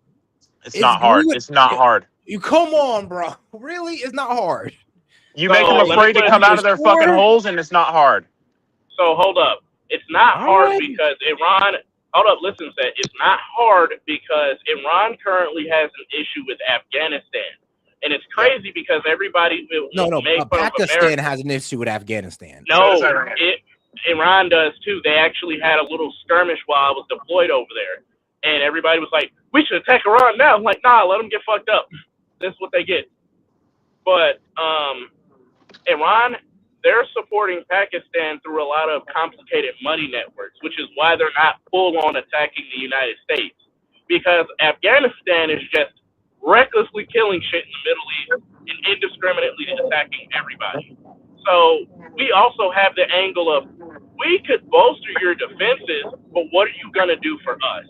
it's not hard. It's not hard. You come on, bro. Really, it's not hard. You make them afraid to come out of their fucking holes, and it's not hard. So hold up. It's not hard because Iran. Hold up, listen, Seth. It's not hard because Iran currently has an issue with Afghanistan. And it's crazy because everybody Pakistan has an issue with Afghanistan. No, Iran does too. They actually had a little skirmish while I was deployed over there, and everybody was like, "We should attack Iran now." I'm like, "Nah, let them get fucked up. This is what they get." But Iran, they're supporting Pakistan through a lot of complicated money networks, which is why they're not full on attacking the United States, because Afghanistan is just recklessly killing shit in the Middle East and indiscriminately attacking everybody. So we also have the angle of, we could bolster your defenses, but what are you gonna do for us?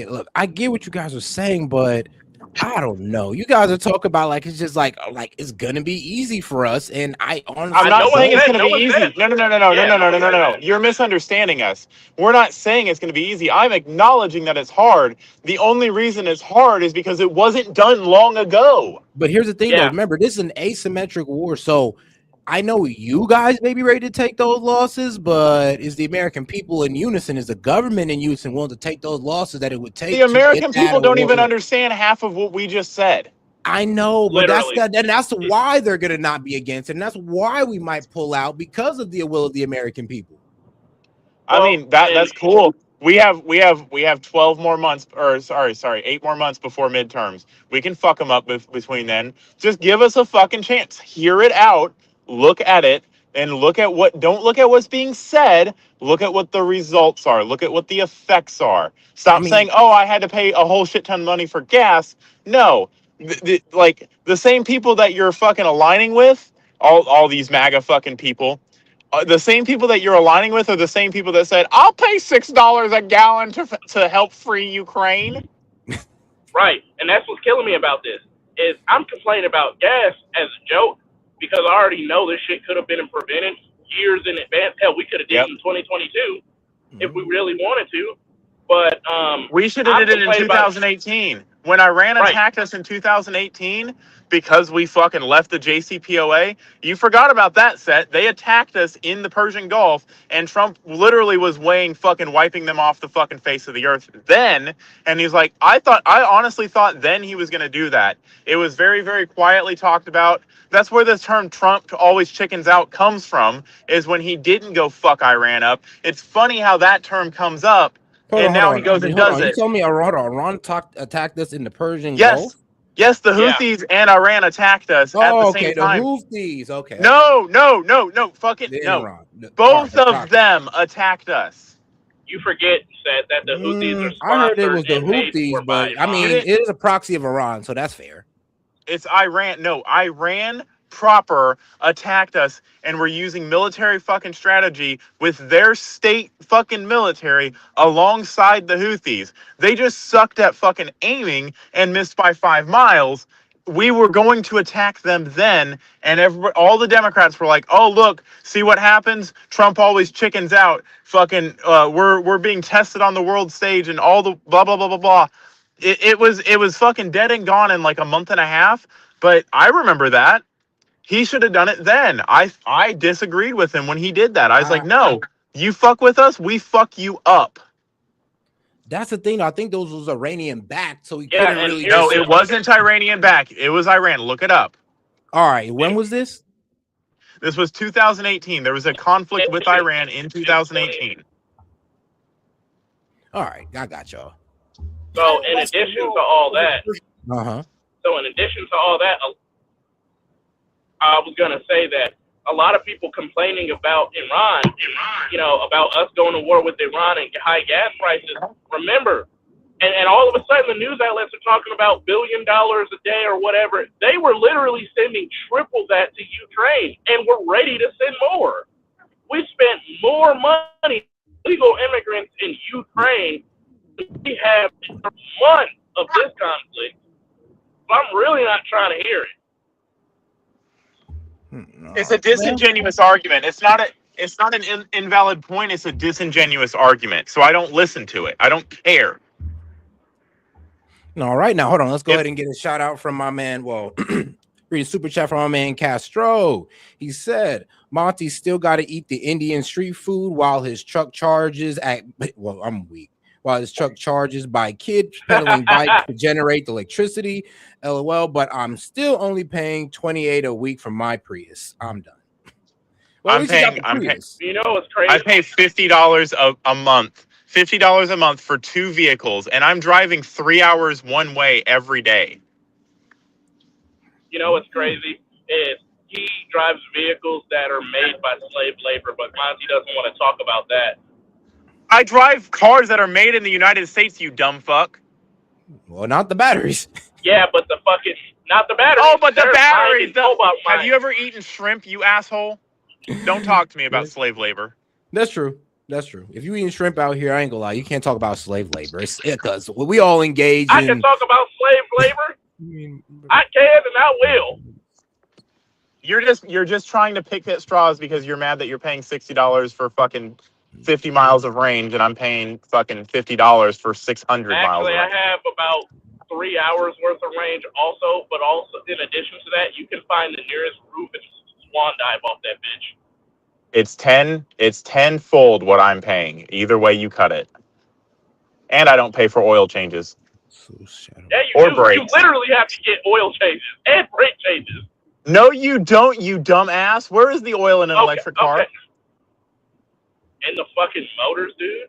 Look, I get what you guys are saying, but I don't know. You guys are talking about like it's just like it's gonna be easy for us, and I honestly I'm not saying it's going to be one easy. said. No. You're misunderstanding us. We're not saying it's going to be easy. I'm acknowledging that it's hard. The only reason it's hard is because it wasn't done long ago. But here's the thing, though. Remember, this is an asymmetric war, so I know you guys may be ready to take those losses, but is the American people in unison? Is the government in unison willing to take those losses that it would take? The American to get people that don't even war? understand half of what we just said. I know, but Literally. that's why they're gonna not be against it, and that's why we might pull out because of the will of the American people. I mean that's cool. We have 12 more months, or sorry, 8 more months before midterms. We can fuck them up between then. Just give us a fucking chance. Hear it out. Look at it and don't look at what's being said. Look at what the results are. Look at what the effects are. Stop saying, "Oh, I had to pay a whole shit ton of money for gas." No, like the same people that you're fucking aligning with, all these MAGA fucking people. The same people that you're aligning with are the same people that said, "I'll pay $6 a gallon to help free Ukraine." Right, and that's what's killing me about this is I'm complaining about gas as a joke because I already know this shit could have been prevented years in advance. Hell, we could have did it in 2022 if we really wanted to. But we should have did it in 2018 when Iran attacked us in 2018 because we fucking left the JCPOA. You forgot about that set. They attacked us in the Persian Gulf, and Trump literally was weighing fucking wiping them off the fucking face of the earth then. And he's like, I honestly thought then he was going to do that. It was very, very quietly talked about. That's where the term Trump always chickens out comes from, is when he didn't go fuck Iran up. It's funny how that term comes up. And now he goes and does it. You told me Iran attacked us in the Persian Gulf? Yes, the Houthis and Iran attacked us at the same time. The Houthis, okay. No, fucking no. Iran. Both of them attacked us. You forget that the Houthis are sponsored. I heard it was the and paid for Houthis, by but I mean, it is a proxy of Iran, so that's fair. It's Iran. No, Iran proper attacked us, and we're using military fucking strategy with their state fucking military alongside the Houthis. They just sucked at fucking aiming and missed by 5 miles. We were going to attack them then, and all the Democrats were like, "Oh, look, see what happens? Trump always chickens out. Fucking, we're being tested on the world stage, and all the blah blah blah blah blah." It was fucking dead and gone in like a month and a half. But I remember that. He should have done it then. I disagreed with him when he did that. I was like, no, you fuck with us, we fuck you up. That's the thing. I think those was Iranian backed, so he couldn't really. No, it wasn't Iranian backed. It was Iran. Look it up. All right. When was this? This was 2018. There was a conflict with Iran in 2018. All right. I got y'all. So in addition to all that, I was going to say that a lot of people complaining about Iran, about us going to war with Iran and high gas prices. Remember, and all of a sudden the news outlets are talking about $1 billion a day or whatever. They were literally sending triple that to Ukraine, and we're ready to send more. We spent more money illegal immigrants in Ukraine than we have in a month of this conflict. But I'm really not trying to hear it. It's a disingenuous argument. It's not an invalid point. It's a disingenuous argument. So I don't listen to it. I don't care. All right, now hold on. Let's go ahead and get a shout out from my man. Well, read a super chat from my man Castro. He said, "Monty still got to eat the Indian street food while his truck charges at." Well, I'm weak. While his truck charges by kids pedaling bikes to generate the electricity. LOL, but I'm still only paying $28 a week for my Prius. I'm done. Well, I'm paying. You know what's crazy? I pay $50 a month. $50 a month for 2 vehicles, and I'm driving 3 hours one way every day. You know what's crazy is he drives vehicles that are made by slave labor, but Monty doesn't want to talk about that. I drive cars that are made in the United States, you dumb fuck. Well, not the batteries. Yeah, but not the batteries. Oh, but the batteries. Have you ever eaten shrimp, you asshole? Don't talk to me about slave labor. That's true. That's true. If you eating shrimp out here, I ain't gonna lie. You can't talk about slave labor. It's because we all engage I can talk about slave labor. I can and I will. You're just trying to pick at straws because you're mad that you're paying $60 for fucking 50 miles of range, and I'm paying fucking $50 for 600 miles of Actually, I range. have about 3 hours worth of range also, but also in addition to that, you can find the nearest roof and swan dive off that bitch. It's tenfold what I'm paying. Either way you cut it. And I don't pay for oil changes. Yeah, you Or do. brakes. You literally have to get oil changes and brake changes. No, you don't, you dumbass. Where is the oil in an electric car? Okay. And the fucking motors, dude.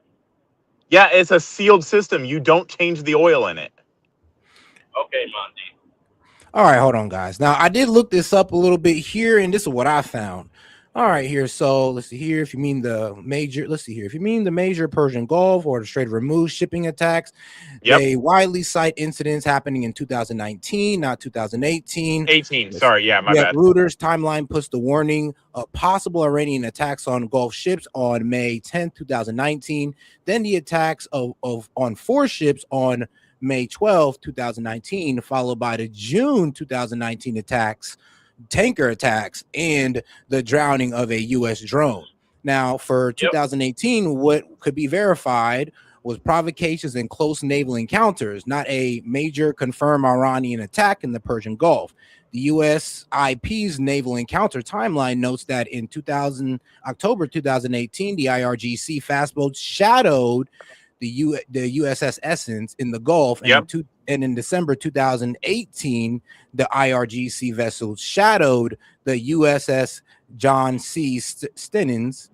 Yeah, it's a sealed system. You don't change the oil in it. Okay, Monty. All right, hold on, guys. Now, I did look this up a little bit here, and this is what I found. All right, here. So let's see here. If you mean the major, let's see here. If you mean the major Persian Gulf or the Strait of Hormuz shipping attacks, they widely cite incidents happening in 2019, not 2018. 18. Sorry, yeah, my bad. Reuters timeline puts the warning of possible Iranian attacks on Gulf ships on May 10th, 2019. Then the attacks on 4 ships on May 12th, 2019, followed by the June 2019 tanker attacks, and the drowning of a U.S. drone. Now, for 2018, what could be verified was provocations and close naval encounters, not a major confirmed Iranian attack in the Persian Gulf. The USIP's naval encounter timeline notes that in October 2018, the IRGC fast boats shadowed the USS Essence in the Gulf, and in December 2018, the IRGC vessels shadowed the USS John C. Stennis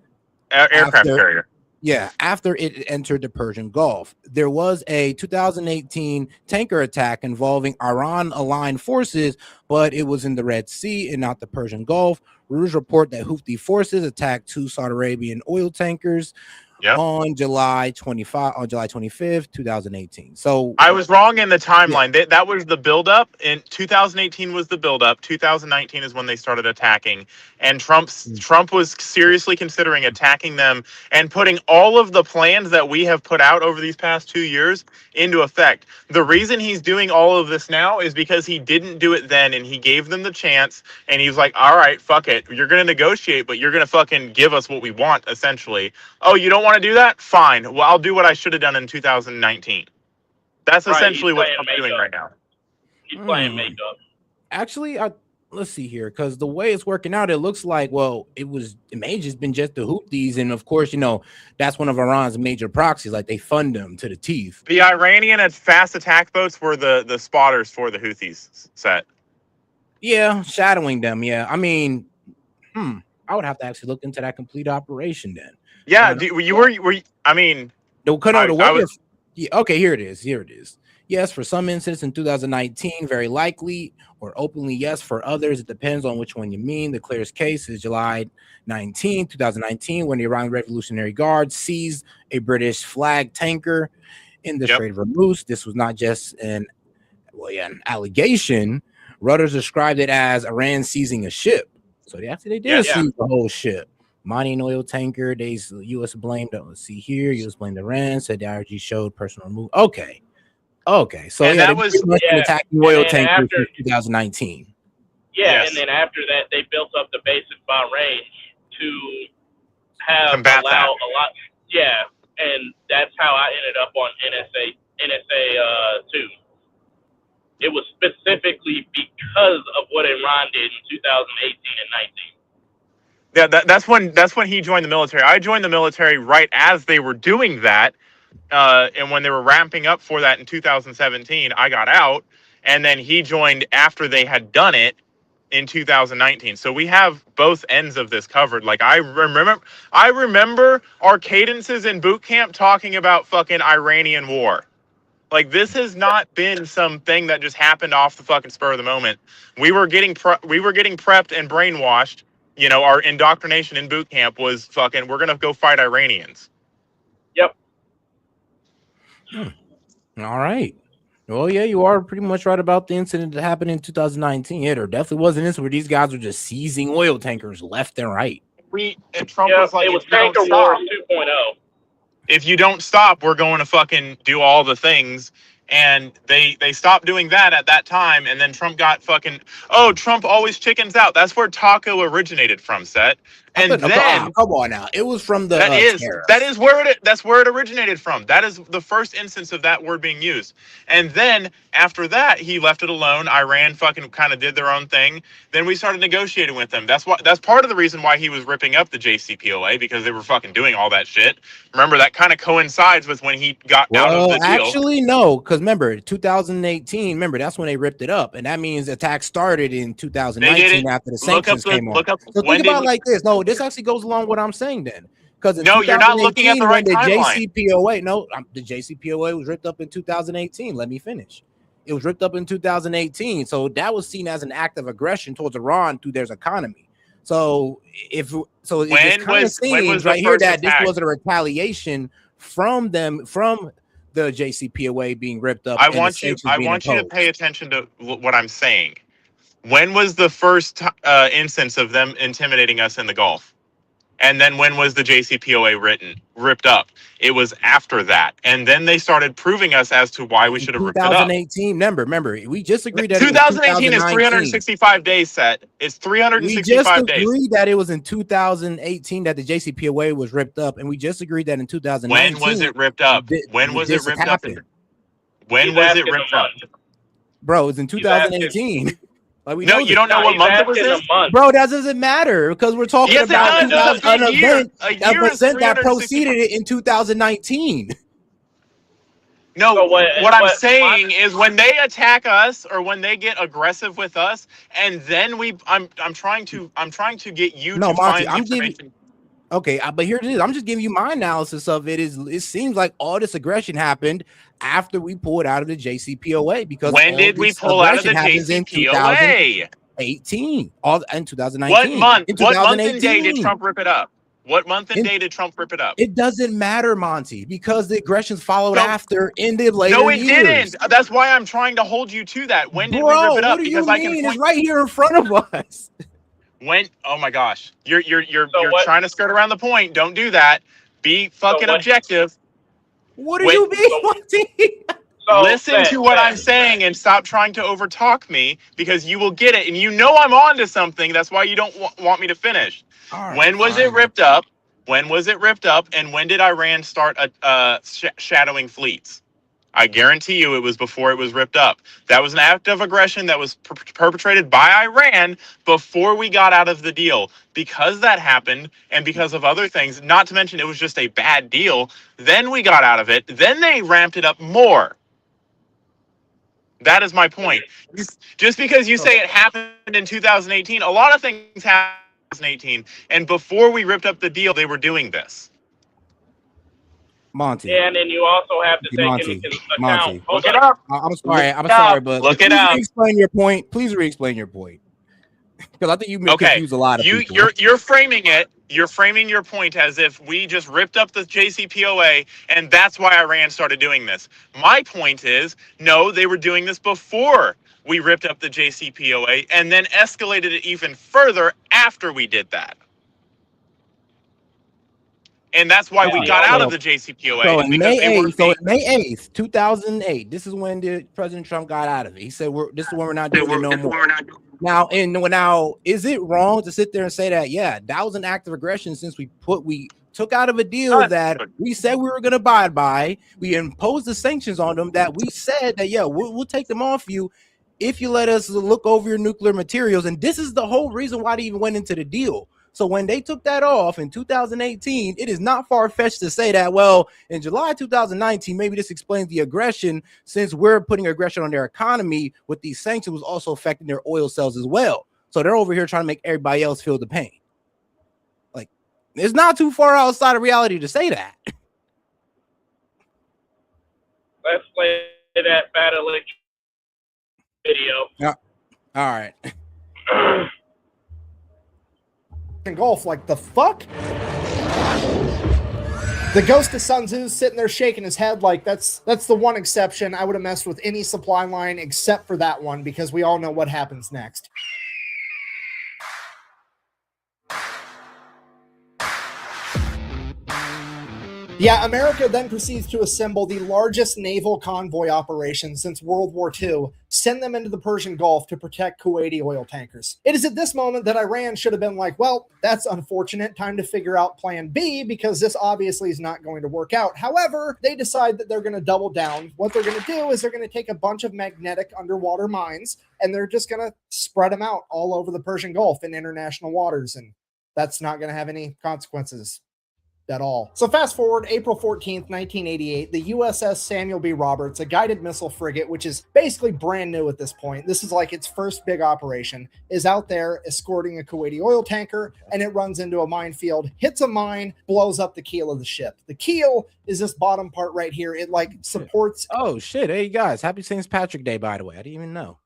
aircraft carrier. Yeah, after it entered the Persian Gulf. There was a 2018 tanker attack involving Iran-aligned forces, but it was in the Red Sea and not the Persian Gulf. Reuters report that Houthi forces attacked 2 Saudi Arabian oil tankers on July 25th, 2018. So I was wrong in the timeline. That was the buildup. In 2018 was the buildup. 2019 is when they started attacking, and Trump was seriously considering attacking them and putting all of the plans that we have put out over these past 2 years into effect. The reason he's doing all of this now is because he didn't do it then, and he gave them the chance, and he was like, all right, fuck it. You're going to negotiate, but you're going to fucking give us what we want, essentially. Oh, you don't want to do that? Fine. Well, I'll do what I should have done in 2019. That's essentially what I'm doing right now. He's playing makeup. Actually, let's see here, because the way it's working out, it looks like, well, it may just been just the Houthis, and of course, that's one of Iran's major proxies. Like, they fund them to the teeth. The Iranian fast attack boats were the spotters for the Houthis set. Yeah, shadowing them. Yeah, I mean, I would have to actually look into that complete operation then. Yeah, I mean, okay, here it is. Yes, for some incidents in 2019, very likely, or openly yes. For others, it depends on which one you mean. The clearest case is July 19, 2019, when the Iran Revolutionary Guard seized a British flag tanker in the Strait of Hormuz. This was not just an allegation. Reuters described it as Iran seizing a ship. So they did seize the whole ship. Mining oil tanker. U.S. blamed. Let's see here. U.S. blamed Iran. Said the IRG showed personal remove. Okay. So and that was attacking oil tankers in 2019. Yeah, and then after that, they built up the base in Bahrain to have combat a lot. Yeah, and that's how I ended up on NSA 2. It was specifically because of what Iran did in 2018 and 19. Yeah, that's when he joined the military. I joined the military right as they were doing that, and when they were ramping up for that in 2017, I got out, and then he joined after they had done it in 2019. So we have both ends of this covered. Like, I remember our cadences in boot camp talking about fucking Iranian war. Like, this has not been something that just happened off the fucking spur of the moment. We were getting prepped and brainwashed. Our indoctrination in boot camp was fucking, we're going to go fight Iranians. Yep. All right. Well, yeah, you are pretty much right about the incident that happened in 2019. Yeah, there definitely was an incident where these guys were just seizing oil tankers left and right. Trump was like, it was Tanker Wars 2.0. If you don't stop, we're going to fucking do all the things. And they stopped doing that at that time, and then Trump got fucking, oh, Trump always chickens out. That's where taco originated from, Set. And then come on now, it was from the that's where it originated from. That is the first instance of that word being used. And then after that, he left it alone. Iran fucking kind of did their own thing. Then we started negotiating with them. That's part of the reason why he was ripping up the JCPOA, because they were fucking doing all that shit. Remember, that kind of coincides with when he got out of the deal. Actually, no, because remember, 2018. Remember, that's when they ripped it up, and that means the attack started in 2019 after the sanctions came on. So think about it like this. No, this actually goes along with what I'm saying then, because no, you're not looking at the right timeline. The JCPOA was ripped up in 2018. Let me finish. It was ripped up in 2018, so that was seen as an act of aggression towards Iran through their economy. So it kind of seems right here that this was a retaliation from them, from the JCPOA being ripped up. I want you to pay attention to what I'm saying. When was the first instance of them intimidating us in the Gulf? And then when was the JCPOA ripped up? It was after that. And then they started proving us as to why we should have ripped it up. 2018, remember, we just agreed that 2018 is 365 days, Set. It's 365 days. We just agreed that it was in 2018 that the JCPOA was ripped up, and we just agreed that in 2019. When was it ripped up? When was it ripped up? When was it ripped up? Bro, it was in 2018. Like you don't know what month it was in? Bro, that doesn't matter, because we're talking about an event that preceded it in 2019. No, what I'm saying is when they attack us or when they get aggressive with us, and then I'm trying to get you to find information. Okay, but here it is. I'm just giving you my analysis of it. It seems like all this aggression happened after we pulled out of the JCPOA, because when did we pull out of the JCPOA? 2018, in 2019. What month and day did Trump rip it up? What month and day did Trump rip it up? It doesn't matter, Monty, because the aggressions followed after in the later No, it years. Didn't. That's why I'm trying to hold you to that. When did we rip it up? What do you mean? It's right here in front of us. When? Oh my gosh, you're trying to skirt around the point. Don't do that. Be fucking objective. What do you mean, Monty? Listen to what I'm saying and stop trying to overtalk me, because you will get it, and you know I'm on to something. That's why you don't want me to finish. When was it ripped up? When was it ripped up? And when did Iran start shadowing fleets? I guarantee you it was before it was ripped up. That was an act of aggression that was perpetrated by Iran before we got out of the deal. Because that happened, and because of other things, not to mention it was just a bad deal, then we got out of it. Then they ramped it up more. That is my point. Just because you say it happened in 2018, a lot of things happened in 2018. And before we ripped up the deal, they were doing this. Monty. Yeah, and then you also have to take into account. Look it up. I'm sorry, but look it up. Explain your point. Please re-explain your point. Because I think you may confuse a lot of people. You're framing it. You're framing your point as if we just ripped up the JCPOA and that's why Iran started doing this. My point is, no, they were doing this before we ripped up the JCPOA and then escalated it even further after we did that. And that's why we got out of the JCPOA. So in May 8th, 2008, this is when President Trump got out of it. He said, "This is when we're not doing it no more." Now, is it wrong to sit there and say that? Yeah, that was an act of aggression, since we took out of a deal that we said we were going to abide by. We imposed the sanctions on them that we said that, yeah, we'll take them off you if you let us look over your nuclear materials. And this is the whole reason why they even went into the deal. So when they took that off in 2018, it is not far-fetched to say that, well, in July 2019, maybe this explains the aggression, since we're putting aggression on their economy with these sanctions was also affecting their oil sales as well. So they're over here trying to make everybody else feel the pain. Like, it's not too far outside of reality to say that. Let's play that battle video. Yeah. All right. Gulf, like the fuck? The ghost of Sun Tzu's sitting there shaking his head like that's the one exception. I would have messed with any supply line except for that one, because we all know what happens next. Yeah, America then proceeds to assemble the largest naval convoy operation since World War II, send them into the Persian Gulf to protect Kuwaiti oil tankers. It is at this moment that Iran should have been like, well, that's unfortunate, time to figure out plan B because this obviously is not going to work out. However, they decide that they're going to double down. What they're going to do is they're going to take a bunch of magnetic underwater mines and they're just going to spread them out all over the Persian Gulf in international waters, and that's not going to have any consequences at all. So fast forward April 14th, 1988, the USS Samuel B. Roberts, a guided missile frigate, which is basically brand new at this point. This is like its first big operation, is out there escorting a Kuwaiti oil tanker, and it runs into a minefield, hits a mine, blows up the keel of the ship. The keel is this bottom part right here. It like supports. Oh shit. Hey guys, happy St. Patrick's Day, by the way. I didn't even know.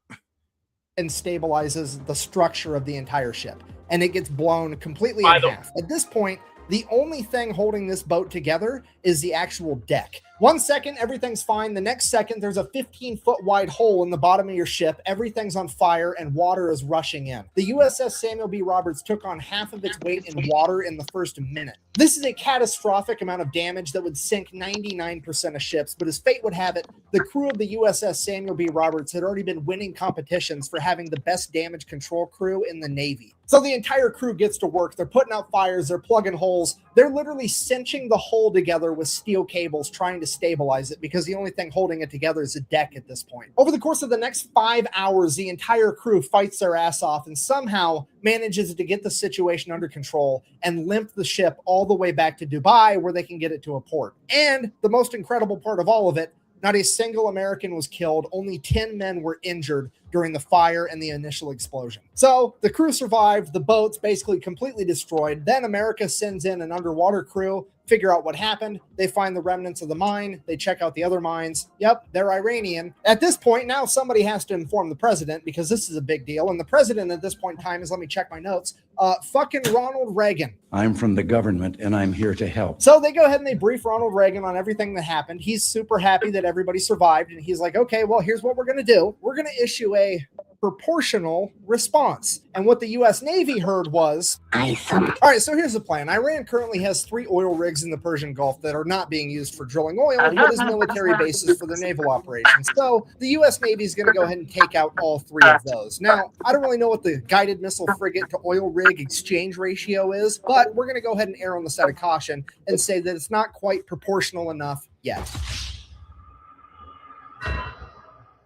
And stabilizes the structure of the entire ship. And it gets blown completely in half. At this point, the only thing holding this boat together is the actual deck. 1 second, everything's fine. The next second, there's a 15-foot wide hole in the bottom of your ship. Everything's on fire and water is rushing in. The USS Samuel B. Roberts took on half of its weight in water in the first minute. This is a catastrophic amount of damage that would sink 99% of ships, but as fate would have it, the crew of the USS Samuel B. Roberts had already been winning competitions for having the best damage control crew in the Navy. So the entire crew gets to work. They're putting out fires. They're plugging holes. They're literally cinching the hull together with steel cables, trying to stabilize it because the only thing holding it together is a deck at this point. Over the course of the next 5 hours, the entire crew fights their ass off and somehow manages to get the situation under control and limp the ship all the way back to Dubai where they can get it to a port. And the most incredible part of all of it, not a single American was killed. Only 10 men were injured during the fire and the initial explosion. So the crew survived. The boat's basically completely destroyed. Then America sends in an underwater crew, figure out what happened. They find the remnants of the mine. They check out the other mines. Yep, they're Iranian. At this point, now somebody has to inform the president because this is a big deal. And the president at this point in time is, let me check my notes, fucking Ronald Reagan. I'm from the government and I'm here to help. So they go ahead and they brief Ronald Reagan on everything that happened. He's super happy that everybody survived. And he's like, okay, well, here's what we're going to do. We're going to issue a proportional response. And what the U.S. Navy heard was, all right, so here's the plan. Iran currently has 3 oil rigs in the Persian Gulf that are not being used for drilling oil and what is military bases for their naval operations. So the U.S. Navy is going to go ahead and take out all 3 of those. Now, I don't really know what the guided missile frigate to oil rig exchange ratio is, but we're going to go ahead and err on the side of caution and say that it's not quite proportional enough yet.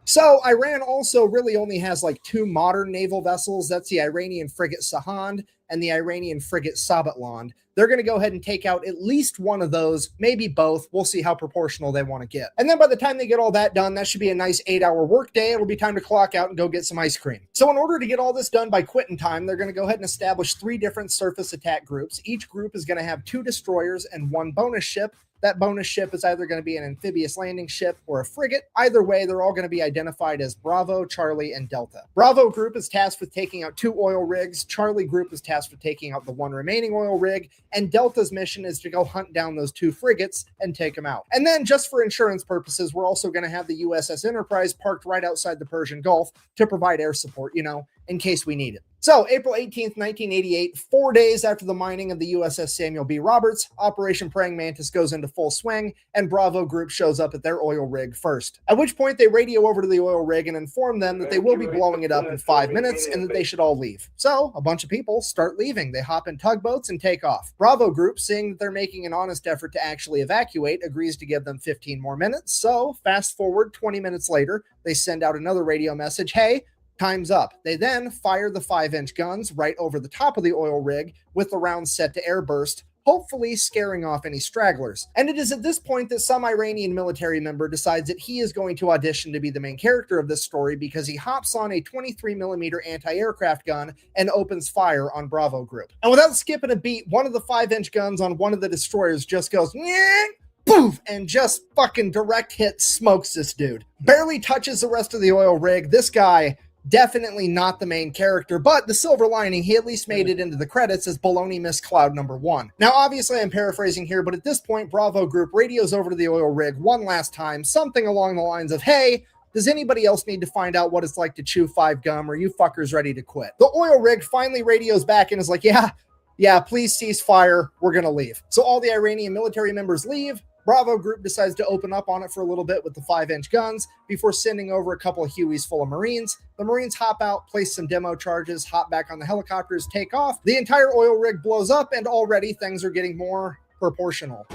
So Iran also really only has like 2 modern naval vessels. That's the Iranian frigate Sahand and the Iranian frigate Sabatland. They're going to go ahead and take out at least one of those, maybe both. We'll see how proportional they want to get. And then by the time they get all that done, that should be a nice 8-hour workday. It'll be time to clock out and go get some ice cream. So in order to get all this done by quitting time, they're going to go ahead and establish 3 different surface attack groups. Each group is going to have 2 destroyers and 1 bonus ship. That bonus ship is either going to be an amphibious landing ship or a frigate. Either way, they're all going to be identified as Bravo, Charlie, and Delta. Bravo group is tasked with taking out 2 oil rigs. Charlie group is tasked with taking out the 1 remaining oil rig. And Delta's mission is to go hunt down those 2 frigates and take them out. And then just for insurance purposes, we're also going to have the USS Enterprise parked right outside the Persian Gulf to provide air support, in case we need it. So April 18th, 1988, 4 days after the mining of the USS Samuel B. Roberts, Operation Praying Mantis goes into full swing, and Bravo Group shows up at their oil rig first. At which point they radio over to the oil rig and inform them that they will be blowing it up in 5 minutes and that they should all leave. So a bunch of people start leaving. They hop in tugboats and take off. Bravo Group, seeing that they're making an honest effort to actually evacuate, agrees to give them 15 more minutes. So fast forward 20 minutes later, they send out another radio message, hey, time's up. They then fire the 5-inch guns right over the top of the oil rig with the rounds set to airburst, hopefully scaring off any stragglers. And it is at this point that some Iranian military member decides that he is going to audition to be the main character of this story because he hops on a 23mm anti-aircraft gun and opens fire on Bravo Group. And without skipping a beat, one of the 5-inch guns on one of the destroyers just goes, poof, and just fucking direct hit smokes this dude. Barely touches the rest of the oil rig. This guy, definitely not the main character, but the silver lining, he at least made it into the credits as Baloney Miss Cloud number 1. Now, obviously, I'm paraphrasing here, but at this point, Bravo Group radios over to the oil rig one last time, something along the lines of, hey, does anybody else need to find out what it's like to chew 5 gum? Are you fuckers ready to quit? The oil rig finally radios back and is like, yeah, yeah, please cease fire. We're going to leave. So all the Iranian military members leave. Bravo Group decides to open up on it for a little bit with the 5-inch guns before sending over a couple of Hueys full of Marines. The Marines hop out, place some demo charges, hop back on the helicopters, take off. The entire oil rig blows up, and already things are getting more proportional.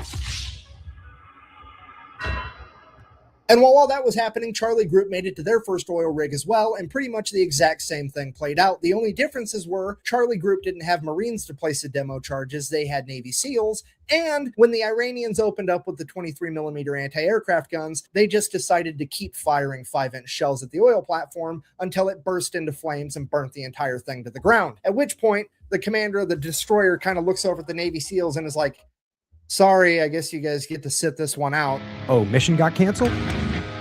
And while all that was happening, Charlie Group made it to their first oil rig as well, and pretty much the exact same thing played out. The only differences were Charlie Group didn't have Marines to place the demo charges, they had Navy SEALs, and when the Iranians opened up with the 23mm anti-aircraft guns, they just decided to keep firing 5-inch shells at the oil platform until it burst into flames and burnt the entire thing to the ground. At which point, the commander of the destroyer kind of looks over at the Navy SEALs and is like, sorry, I guess you guys get to sit this one out. Oh, mission got canceled?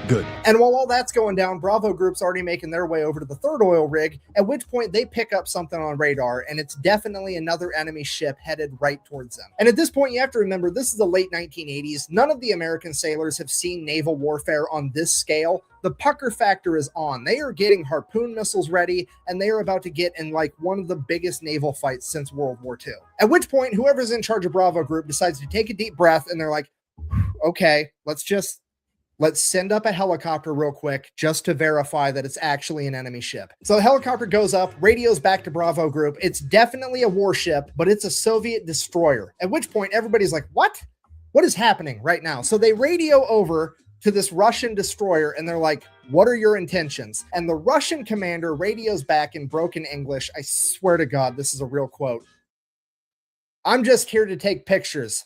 Good. And while all that's going down, Bravo Group's already making their way over to the third oil rig, at which point they pick up something on radar, and it's definitely another enemy ship headed right towards them. And at this point, you have to remember, this is the late 1980s. None of the American sailors have seen naval warfare on this scale. The pucker factor is on. They are getting harpoon missiles ready, and they are about to get in like one of the biggest naval fights since World War II. At which point, whoever's in charge of Bravo Group decides to take a deep breath, and they're like, okay, let's send up a helicopter real quick just to verify that it's actually an enemy ship. So the helicopter goes up, radios back to Bravo Group. It's definitely a warship, but it's a Soviet destroyer. At which point everybody's like, what? What is happening right now? So they radio over to this Russian destroyer and they're like, what are your intentions? And the Russian commander radios back in broken English. I swear to God, this is a real quote. I'm just here to take pictures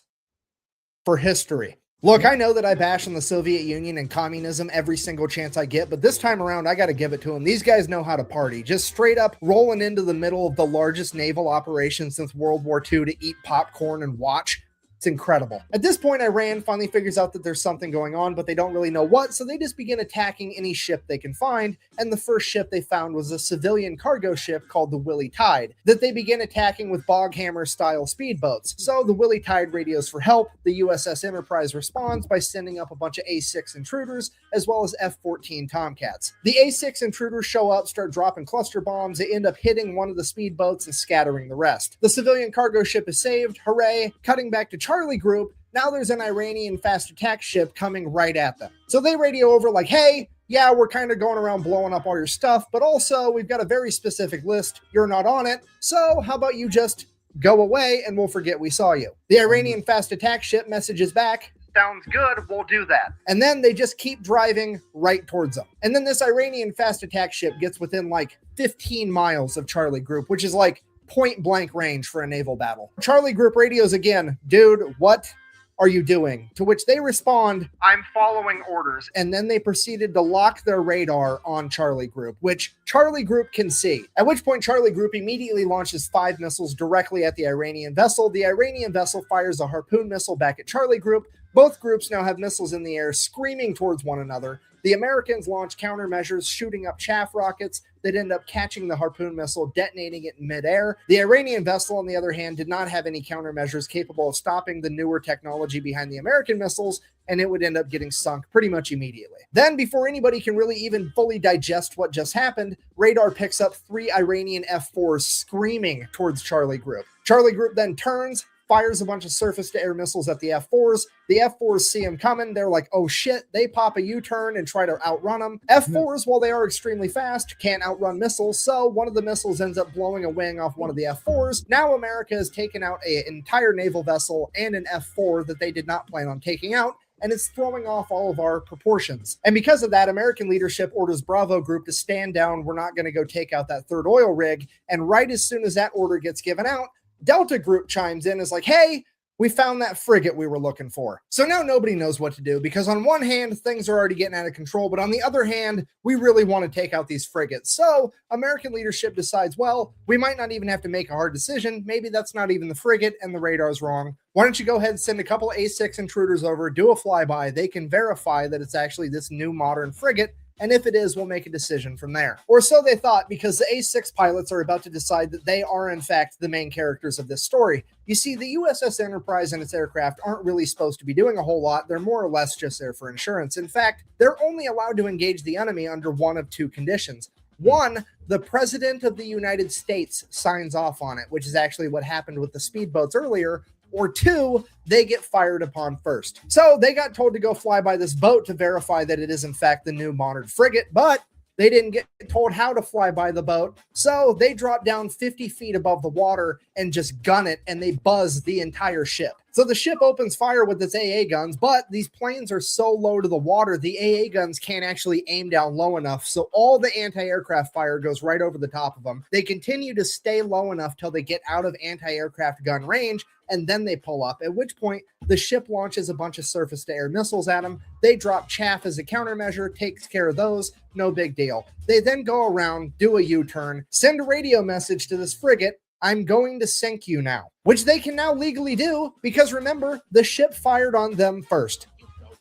for history. Look, I know that I bash on the Soviet Union and communism every single chance I get, but this time around, I got to give it to them. These guys know how to party. Just straight up rolling into the middle of the largest naval operation since World War II to eat popcorn and watch. It's incredible. At this point, Iran finally figures out that there's something going on, but they don't really know what, so they just begin attacking any ship they can find, and the first ship they found was a civilian cargo ship called the Willie Tide, that they begin attacking with Boghammer-style speedboats. So the Willie Tide radios for help. The USS Enterprise responds by sending up a bunch of A-6 intruders, as well as F-14 Tomcats. The A-6 intruders show up, start dropping cluster bombs. They end up hitting one of the speedboats and scattering the rest. The civilian cargo ship is saved. Hooray! Cutting back to Charlie Group, now there's an Iranian fast attack ship coming right at them. So they radio over like, hey, yeah, we're kind of going around blowing up all your stuff, but also we've got a very specific list. You're not on it. So how about you just go away and we'll forget we saw you? The Iranian fast attack ship messages back, sounds good, we'll do that. And then they just keep driving right towards them. And then this Iranian fast attack ship gets within like 15 miles of Charlie Group, which is like point blank range for a naval battle. Charlie Group radios again, dude, what are you doing? To which they respond, I'm following orders. And then they proceeded to lock their radar on Charlie Group, which Charlie Group can see. At which point Charlie Group immediately launches 5 missiles directly at the Iranian vessel. The Iranian vessel fires a harpoon missile back at Charlie Group. Both groups now have missiles in the air screaming towards one another. The Americans launch countermeasures, shooting up chaff rockets that end up catching the harpoon missile, detonating it in midair. The Iranian vessel, on the other hand, did not have any countermeasures capable of stopping the newer technology behind the American missiles, and it would end up getting sunk pretty much immediately. Then, before anybody can really even fully digest what just happened, radar picks up 3 Iranian F-4s screaming towards Charlie Group. Charlie Group then turns, fires a bunch of surface-to-air missiles at the F-4s. The F-4s see them coming. They're like, oh shit. They pop a U-turn and try to outrun them. F-4s, while they are extremely fast, can't outrun missiles, so one of the missiles ends up blowing a wing off one of the F-4s. Now America has taken out an entire naval vessel and an F-4 that they did not plan on taking out, and it's throwing off all of our proportions. And because of that, American leadership orders Bravo Group to stand down. We're not going to go take out that third oil rig. And right as soon as that order gets given out, Delta Group chimes in, is like, hey, we found that frigate we were looking for. So now nobody knows what to do, because on one hand, things are already getting out of control, but on the other hand, we really want to take out these frigates. So American leadership decides, well, we might not even have to make a hard decision. Maybe that's not even the frigate and the radar's wrong. Why don't you go ahead and send a couple A-6 intruders over, do a flyby. They can verify that it's actually this new modern frigate. And if it is, we'll make a decision from there. Or so they thought, because the A-6 pilots are about to decide that they are, in fact, the main characters of this story. You see, the USS Enterprise and its aircraft aren't really supposed to be doing a whole lot. They're more or less just there for insurance. In fact, they're only allowed to engage the enemy under one of 2 conditions. One, the president of the United States signs off on it, which is actually what happened with the speedboats earlier. Or two, they get fired upon first. So they got told to go fly by this boat to verify that it is in fact the new modern frigate, but they didn't get told how to fly by the boat. So they drop down 50 feet above the water and just gun it, and they buzz the entire ship. So the ship opens fire with its AA guns, but these planes are so low to the water, the AA guns can't actually aim down low enough. So all the anti-aircraft fire goes right over the top of them. They continue to stay low enough till they get out of anti-aircraft gun range, and then they pull up, at which point the ship launches a bunch of surface-to-air missiles at them. They drop chaff as a countermeasure, takes care of those, no big deal. They then go around, do a U-turn, send a radio message to this frigate, I'm going to sink you now, which they can now legally do because remember, the ship fired on them first.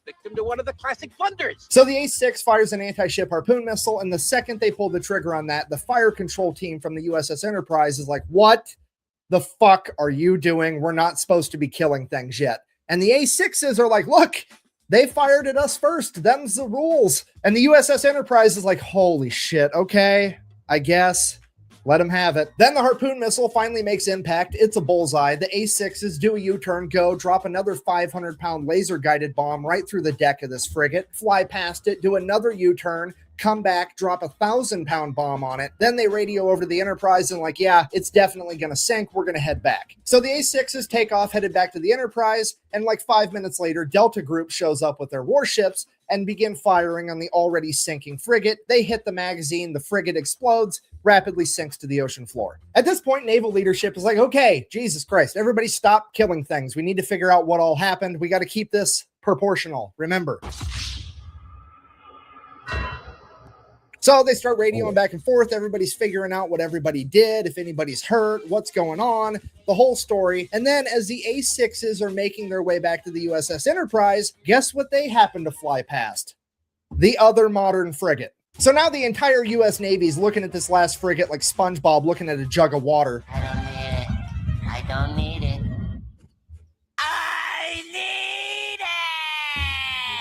Victim to one of the classic blunders. So the A6 fires an anti-ship harpoon missile, and the second they pull the trigger on that, the fire control team from the USS Enterprise is like, what the fuck are you doing? We're not supposed to be killing things yet. And the A6s are like, look, they fired at us first. Them's the rules. And the USS Enterprise is like, holy shit, okay, I guess. Let them have it. Then the harpoon missile finally makes impact. It's a bullseye. The A6s do a U-turn, go, drop another 500-pound laser-guided bomb right through the deck of this frigate, fly past it, do another U-turn, come back, drop a 1,000-pound bomb on it. Then they radio over to the Enterprise and like, yeah, it's definitely going to sink. We're going to head back. So the A6s take off, headed back to the Enterprise, and like 5 minutes later, Delta Group shows up with their warships and begin firing on the already sinking frigate. They hit the magazine, the frigate explodes, rapidly sinks to the ocean floor. At this point, naval leadership is like, okay, Jesus Christ, everybody stop killing things. We need to figure out what all happened. We got to keep this proportional, remember. So they start radioing back and forth. Everybody's figuring out what everybody did, if anybody's hurt, what's going on, the whole story. And then as the A6s are making their way back to the USS Enterprise, guess what they happen to fly past? The other modern frigate. So now the entire U.S. Navy is looking at this last frigate like SpongeBob looking at a jug of water. I don't need it.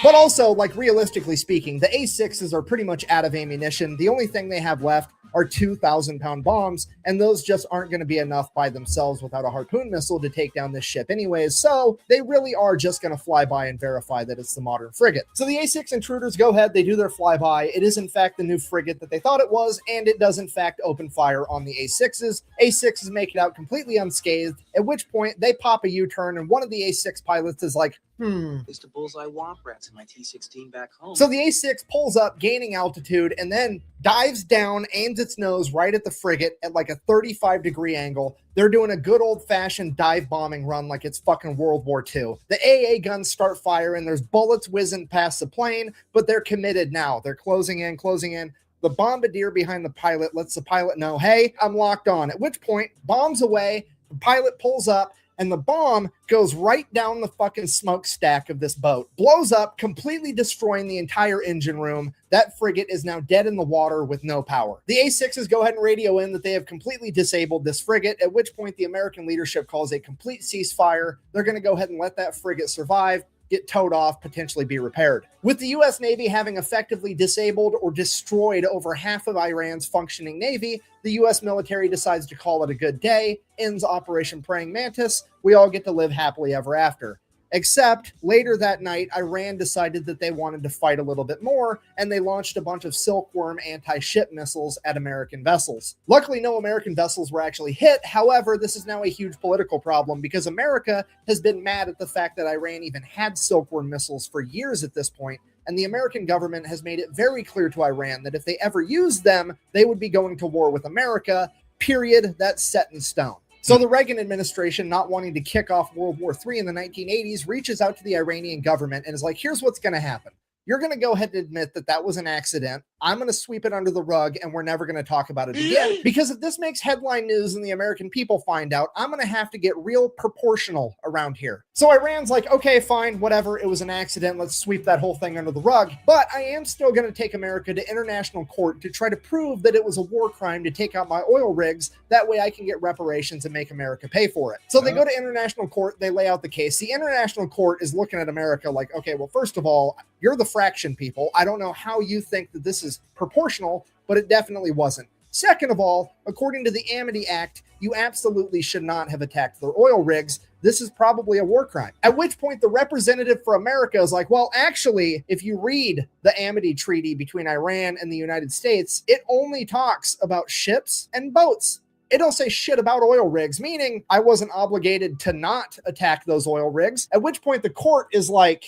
But also, like, realistically speaking, the A6s are pretty much out of ammunition. The only thing they have left are 2,000-pound bombs, and those just aren't going to be enough by themselves without a harpoon missile to take down this ship anyways, so they really are just going to fly by and verify that it's the modern frigate. So the A6 intruders go ahead, they do their flyby. It is in fact the new frigate that they thought it was, and it does in fact open fire on the A6s. A6s make it out completely unscathed, at which point they pop a U-turn, and one of the A6 pilots is like, It's the bullseye womp rats in my T-16 back home. So the A6 pulls up, gaining altitude, and then dives down, aims its nose right at the frigate at like a 35-degree angle. They're doing a good old-fashioned dive bombing run like it's fucking World War II. The AA guns start firing. There's bullets whizzing past the plane, but they're committed now. They're closing in, closing in. The bombardier behind the pilot lets the pilot know, hey, I'm locked on. At which point, bombs away, the pilot pulls up, and the bomb goes right down the fucking smokestack of this boat, blows up, completely destroying the entire engine room. That frigate is now dead in the water with no power. The A6s go ahead and radio in that they have completely disabled this frigate, at which point the American leadership calls a complete ceasefire. They're going to go ahead and let that frigate survive, get towed off, potentially be repaired. With the U.S. Navy having effectively disabled or destroyed over half of Iran's functioning navy, the U.S. military decides to call it a good day, ends Operation Praying Mantis. We all get to live happily ever after. Except later that night, Iran decided that they wanted to fight a little bit more, and they launched a bunch of Silkworm anti-ship missiles at American vessels. Luckily, no American vessels were actually hit. However, this is now a huge political problem because America has been mad at the fact that Iran even had Silkworm missiles for years at this point, and the American government has made it very clear to Iran that if they ever used them, they would be going to war with America, period. That's set in stone. So the Reagan administration, not wanting to kick off World War III in the 1980s, reaches out to the Iranian government and is like, here's what's going to happen. You're going to go ahead and admit that that was an accident. I'm going to sweep it under the rug, and we're never going to talk about it again. Because if this makes headline news and the American people find out, I'm going to have to get real proportional around here. So Iran's like, okay, fine, whatever. It was an accident. Let's sweep that whole thing under the rug. But I am still going to take America to international court to try to prove that it was a war crime to take out my oil rigs. That way I can get reparations and make America pay for it. So they go to international court. They lay out the case. The international court is looking at America like, okay, well, first of all, you're the fraction people. I don't know how you think that this is proportional, but it definitely wasn't. Second of all, according to the Amity Act, you absolutely should not have attacked their oil rigs. This is probably a war crime. At which point the representative for America is like, well, actually, if you read the Amity Treaty between Iran and the United States, it only talks about ships and boats. It don't say shit about oil rigs, meaning I wasn't obligated to not attack those oil rigs. At which point the court is like,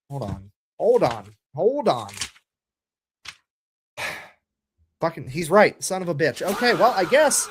hold on. Fucking, he's right, son of a bitch. Okay, well, I guess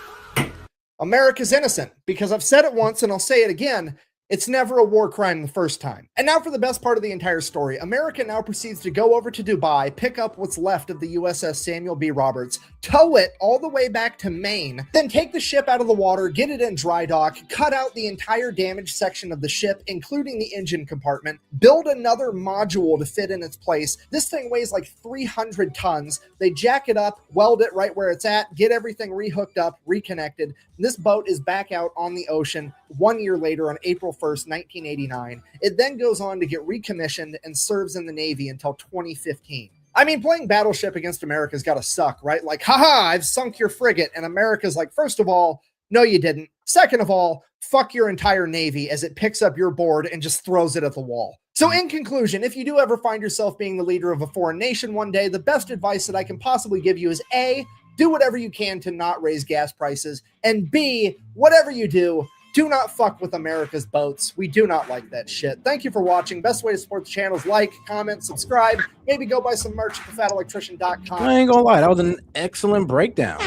America's innocent, because I've said it once and I'll say it again. It's never a war crime the first time. And now for the best part of the entire story. America now proceeds to go over to Dubai, pick up what's left of the USS Samuel B. Roberts, tow it all the way back to Maine, then take the ship out of the water, get it in dry dock, cut out the entire damaged section of the ship, including the engine compartment, build another module to fit in its place. This thing weighs like 300 tons. They jack it up, weld it right where it's at, get everything rehooked up, reconnected. This boat is back out on the ocean 1 year later on April 1st, 1989. It then goes on to get recommissioned and serves in the Navy until 2015. I mean, playing Battleship against America's gotta suck, right? Like, haha, I've sunk your frigate. And America's like, first of all, no, you didn't. Second of all, fuck your entire Navy as it picks up your board and just throws it at the wall. So in conclusion, if you do ever find yourself being the leader of a foreign nation one day, the best advice that I can possibly give you is A, do whatever you can to not raise gas prices, and B, whatever you do not fuck with America's boats. We do not like that shit. Thank you for watching. Best way to support the channel is like, comment, subscribe, maybe go buy some merch at thefatelectrician.com. I ain't gonna lie, that was an excellent breakdown.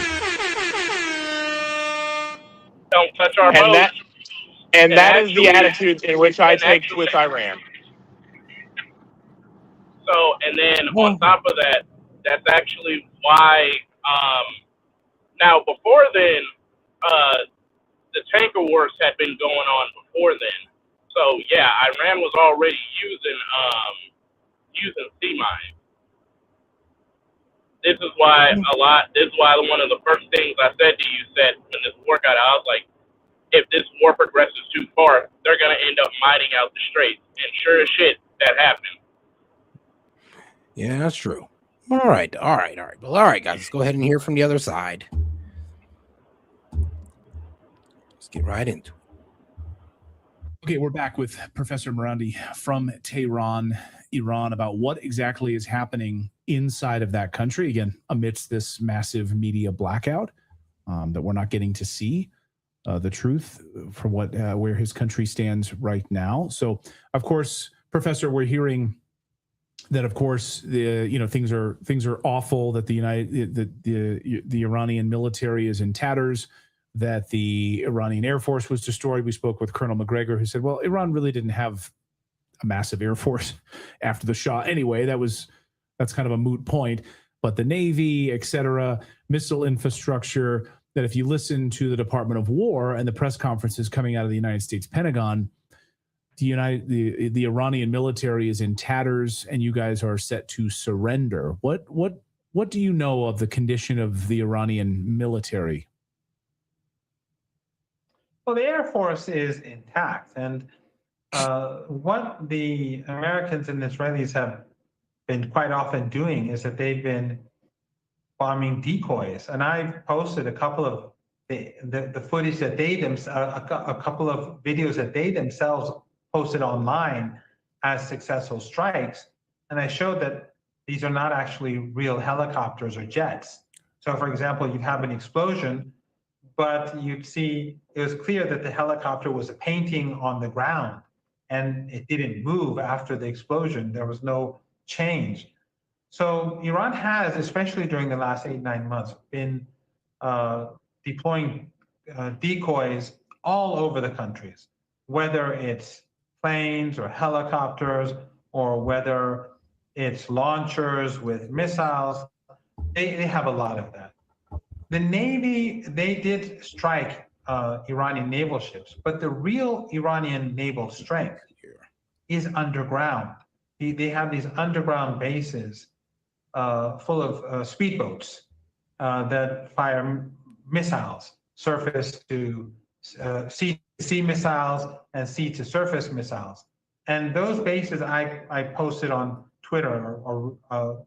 Don't touch our boats. And that is the attitude in which I take with Iran. So, and then on top of that, that's actually why, now before then, the tanker wars had been going on before then. So yeah, Iran was already using sea mines. This is why one of the first things I said to you said when this war got out, I was like, if this war progresses too far, they're gonna end up mining out the straits. And sure as shit, that happened. Yeah, that's true. All right. Well, all right, guys, let's go ahead and hear from the other side. Let's get right into it. Okay, we're back with Professor Marandi from Tehran, Iran, about what exactly is happening inside of that country, again, amidst this massive media blackout that we're not getting to see the truth for what where his country stands right now. So, of course, Professor, we're hearing that, of course, things are awful, that the Iranian military is in tatters, that the Iranian Air Force was destroyed. We spoke with Colonel McGregor, who said, well, Iran really didn't have a massive Air Force after the Shah. Anyway, that's kind of a moot point. But the Navy, et cetera, missile infrastructure, that if you listen to the Department of War and the press conferences coming out of the United States Pentagon, the Iranian military is in tatters and you guys are set to surrender. What do you know of the condition of the Iranian military? Well, the Air Force is intact, and what the Americans and Israelis have been quite often doing is that they've been bombing decoys, and I've posted a couple of the footage that they a couple of videos that they themselves posted online as successful strikes, and I showed that these are not actually real helicopters or jets. So, for example, you'd have an explosion, but you'd see it was clear that the helicopter was a painting on the ground, and it didn't move after the explosion. There was no change. So Iran has, especially during the last 8-9 months, been deploying decoys all over the countries, whether it's planes or helicopters, or whether it's launchers with missiles. They have a lot of that. The Navy, they did strike Iranian naval ships, but the real Iranian naval strength is underground. They have these underground bases full of speedboats that fire missiles, surface to sea missiles and sea to surface missiles. And those bases, I posted on Twitter or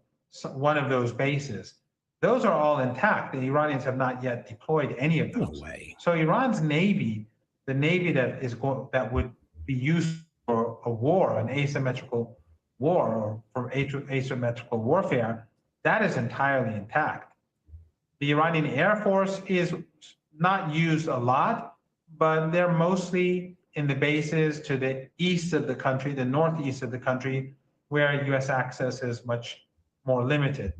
one of those bases those are all intact. The Iranians have not yet deployed any of those. No way. So Iran's Navy, the Navy that would be used for a war, an asymmetrical war, or for asymmetrical warfare, that is entirely intact. The Iranian Air Force is not used a lot, but they're mostly in the bases to the east of the country, the northeast of the country, where U.S. access is much more limited.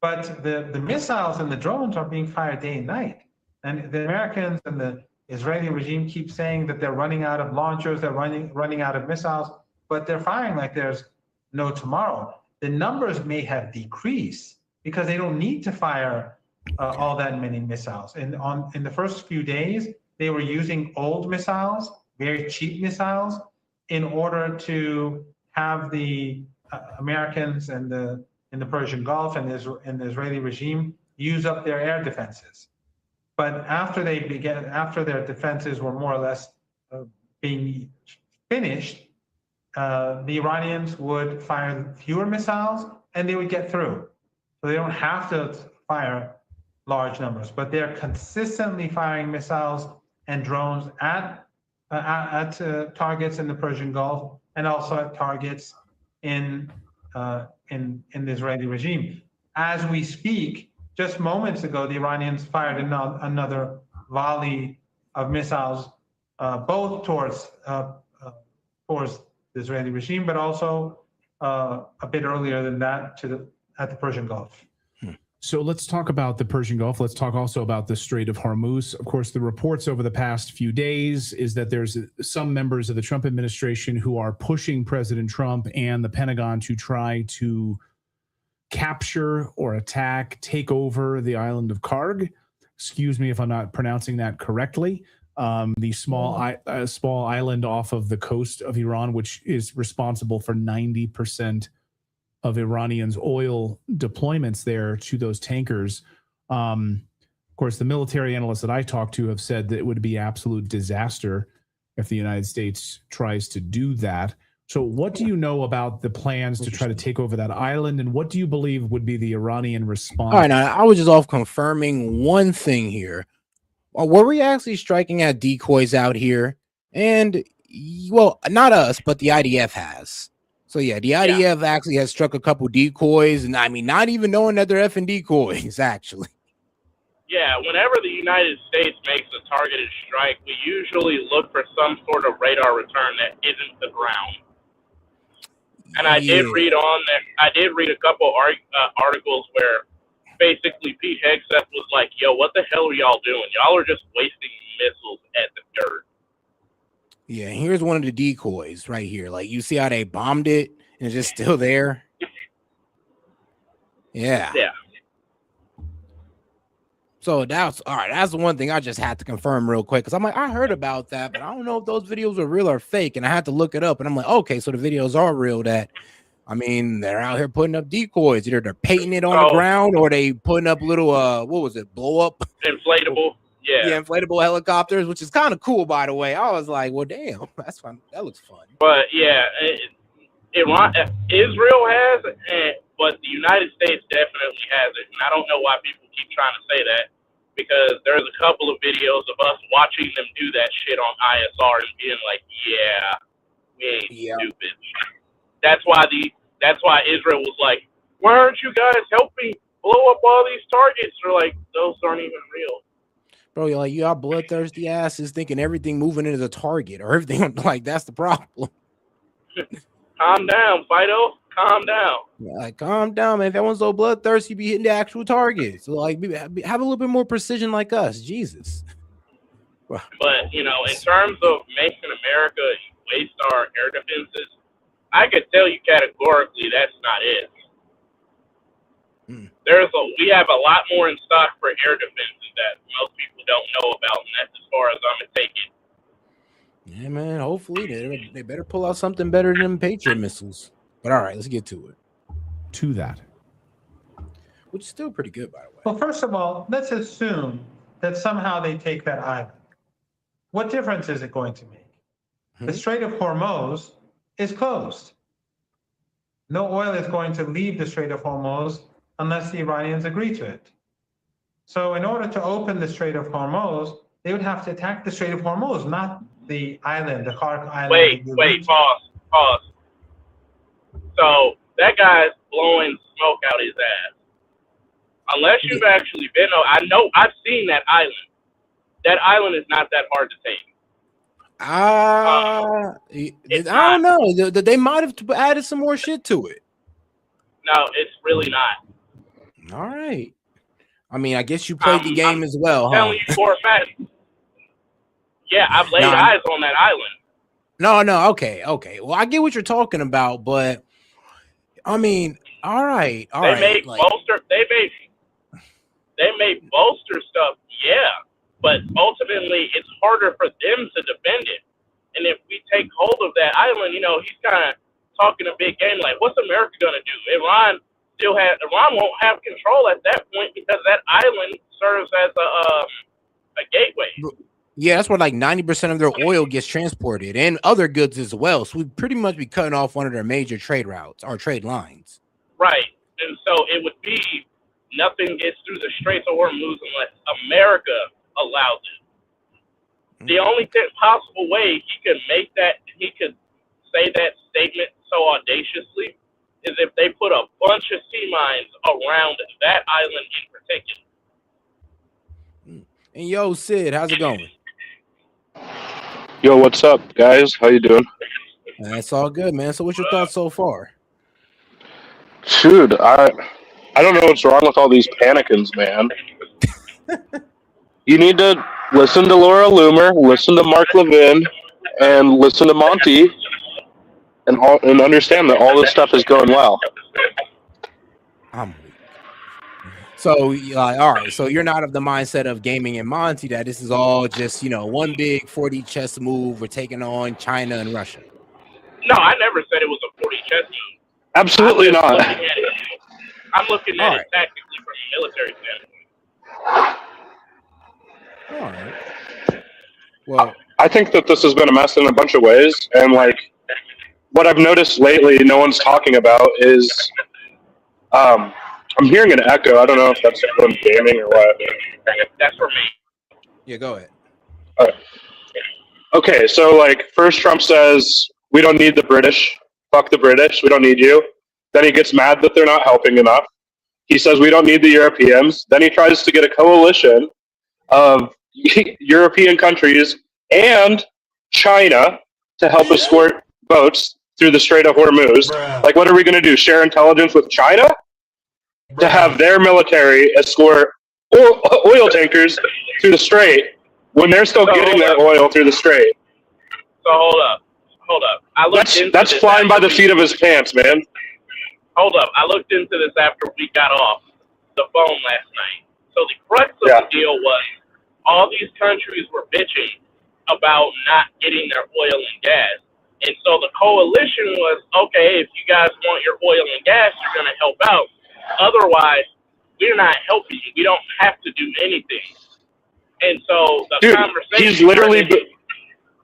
But the missiles and the drones are being fired day and night. And the Americans and the Israeli regime keep saying that they're running out of launchers, they're running out of missiles, but they're firing like there's no tomorrow. The numbers may have decreased because they don't need to fire all that many missiles. And in the first few days, they were using old missiles, very cheap missiles, in order to have the Americans and in the Persian Gulf and the Israeli regime use up their air defenses. But after their defenses were more or less being finished, the Iranians would fire fewer missiles and they would get through. So they don't have to fire large numbers, but they're consistently firing missiles and drones at targets in the Persian Gulf and also at targets in the Israeli regime. As we speak, just moments ago, the Iranians fired another volley of missiles, both towards the Israeli regime, but also a bit earlier than that at the Persian Gulf. So let's talk about the Persian Gulf. Let's talk also about the Strait of Hormuz. Of course, the reports over the past few days is that there's some members of the Trump administration who are pushing President Trump and the Pentagon to try to capture or attack, take over the island of Karg. Excuse me if I'm not pronouncing that correctly. The small island off of the coast of Iran, which is responsible for 90% of Iranians' oil deployments there to those tankers. Of course, the military analysts that I talked to have said that it would be absolute disaster if the United States tries to do that. So what do you know about the plans to try to take over that island, and what do you believe would be the Iranian response? All right, now I was just off confirming one thing here. Were we actually striking at decoys out here? And, well, not us, but the IDF has. So, yeah, the IDF actually has struck a couple decoys, and I mean, not even knowing that they're effing decoys, actually. Yeah, whenever the United States makes a targeted strike, we usually look for some sort of radar return that isn't the ground. And I did read a couple articles where basically Pete Hegseth was like, yo, what the hell are y'all doing? Y'all are just wasting missiles at the dirt. Yeah, here's one of the decoys right here. Like, you see how they bombed it and it's just still there? Yeah. Yeah. So that's all right. That's the one thing I just had to confirm real quick, because I'm like, I heard about that, but I don't know if those videos are real or fake. And I had to look it up, and I'm like, okay, so the videos are real. That, I mean, they're out here putting up decoys. Either they're painting it on the ground, or they putting up little what was it, blow up inflatable, yeah, inflatable helicopters, which is kind of cool, by the way. I was like, well, damn, that's fun. That looks fun. But yeah, Israel has it, but the United States definitely has it, and I don't know why people keep trying to say that, because there's a couple of videos of us watching them do that shit on ISR and being like, yeah, we ain't stupid. That's why Israel was like, why aren't you guys helping blow up all these targets? They're like, those aren't even real. Bro, you're like, you got bloodthirsty asses thinking everything moving in is a target or everything. Like, that's the problem. Calm down, Fido. Calm down. Yeah, like, calm down, man. If everyone's so bloodthirsty, be hitting the actual targets. So, like, have a little bit more precision like us. Jesus. But, you know, in terms of making America waste our air defenses, I could tell you categorically that's not it. We have a lot more in stock for air defenses that most people don't know about, and that's as far as I'm going to take it. Yeah, man. Hopefully they better pull out something better than Patriot missiles. But all right, let's get to it. To that. Which is still pretty good, by the way. Well, first of all, let's assume that somehow they take that island. What difference is it going to make? The Strait of Hormuz is closed. No oil is going to leave the Strait of Hormuz unless the Iranians agree to it. So in order to open the Strait of Hormuz, they would have to attack the Strait of Hormuz, not the island, the Khark island. Wait, pause. So that guy's blowing smoke out his ass. Unless you've actually been, I've seen that island. That island is not that hard to take. I don't know. They might have added some more shit to it. No, it's really not. All right. I mean, I guess you played the game as well, huh? Telling you for a fact. Yeah, I've laid eyes on that island. No. Okay. Well, I get what you're talking about, but I mean, all right. They made bolster stuff, yeah, but ultimately it's harder for them to defend it. And if we take hold of that island, he's kind of talking a big game, like, what's America gonna do? Iran won't have control at that point because that island serves as a gateway. Yeah, that's where like 90% of their oil gets transported and other goods as well. So we'd pretty much be cutting off one of their major trade routes or trade lines. Right. And so it would be nothing gets through the Straits of Hormuz unless America allows it. The only possible way he could say that statement so audaciously is if they put a bunch of sea mines around that island in particular. And yo, Sid, how's it going? Yo, what's up, guys? How you doing? That's all good, man. So what's your thoughts so far? Dude, I don't know what's wrong with all these panicans, man. You need to listen to Laura Loomer, listen to Mark Levin, and listen to Monty, and understand that all this stuff is going well. So, all right. So you're not of the mindset of Gaming and Monty that this is all just, one big 4D chess move. We're taking on China and Russia. No, I never said it was a 4D chess move. Absolutely not. I'm looking at it tactically from a military standpoint. All right. Well, I think that this has been a mess in a bunch of ways, and like what I've noticed lately, no one's talking about is, I'm hearing an echo. I don't know if that's from gaming or what. That's for me. Yeah, go ahead. All right. Okay, so like first Trump says we don't need the British. Fuck the British. We don't need you. Then he gets mad that they're not helping enough. He says we don't need the Europeans. Then he tries to get a coalition of European countries and China to help escort boats through the Strait of Hormuz. Like, what are we going to do? Share intelligence with China to have their military escort oil tankers through the Strait when they're still getting their oil through the Strait? So hold up. That's flying by the seat of his pants, man. Hold up. I looked into this after we got off the phone last night. So the crux of the deal was all these countries were bitching about not getting their oil and gas. And so the coalition was, okay, if you guys want your oil and gas, you're going to help out. Otherwise, we're not helping you. We don't have to do anything. And so the conversation... He's literally...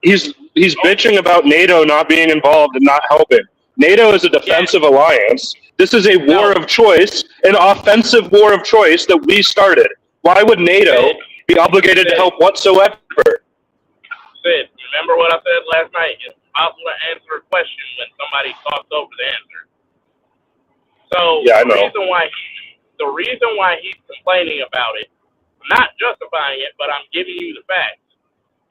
He's bitching about NATO not being involved and not helping. NATO is a defensive alliance. This is a war of choice, an offensive war of choice that we started. Why would NATO be obligated to help whatsoever? Sid, remember what I said last night? It's possible to answer a question when somebody talks over the answer. So yeah, I know. The reason why he's complaining about it, I'm not justifying it, but I'm giving you the facts,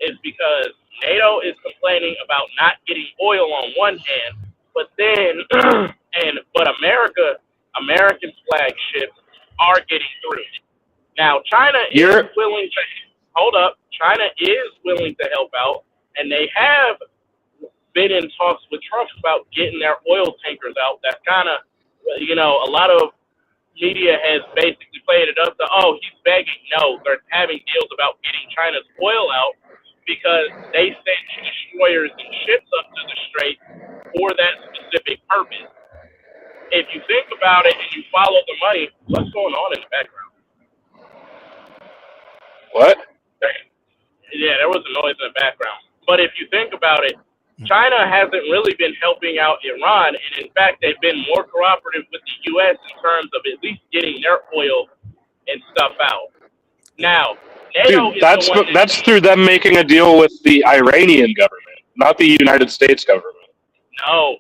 is because NATO is complaining about not getting oil on one hand, but then, but American flag ships are getting through. Now, China is willing to, China is willing to help out, and they have been in talks with Trump about getting their oil tankers out. That's kind of, a lot of media has basically played it up to, he's begging. No, they're having deals about getting China's oil out because they send destroyers and ships up to the strait for that specific purpose. If you think about it and you follow the money, what's going on in the background? What? Yeah, there was a noise in the background. But if you think about it, China hasn't really been helping out Iran, and in fact, they've been more cooperative with the U.S. in terms of at least getting their oil and stuff out. Now, NATO Dude, that's through them making a deal with the Iranian government, not the United States government. No,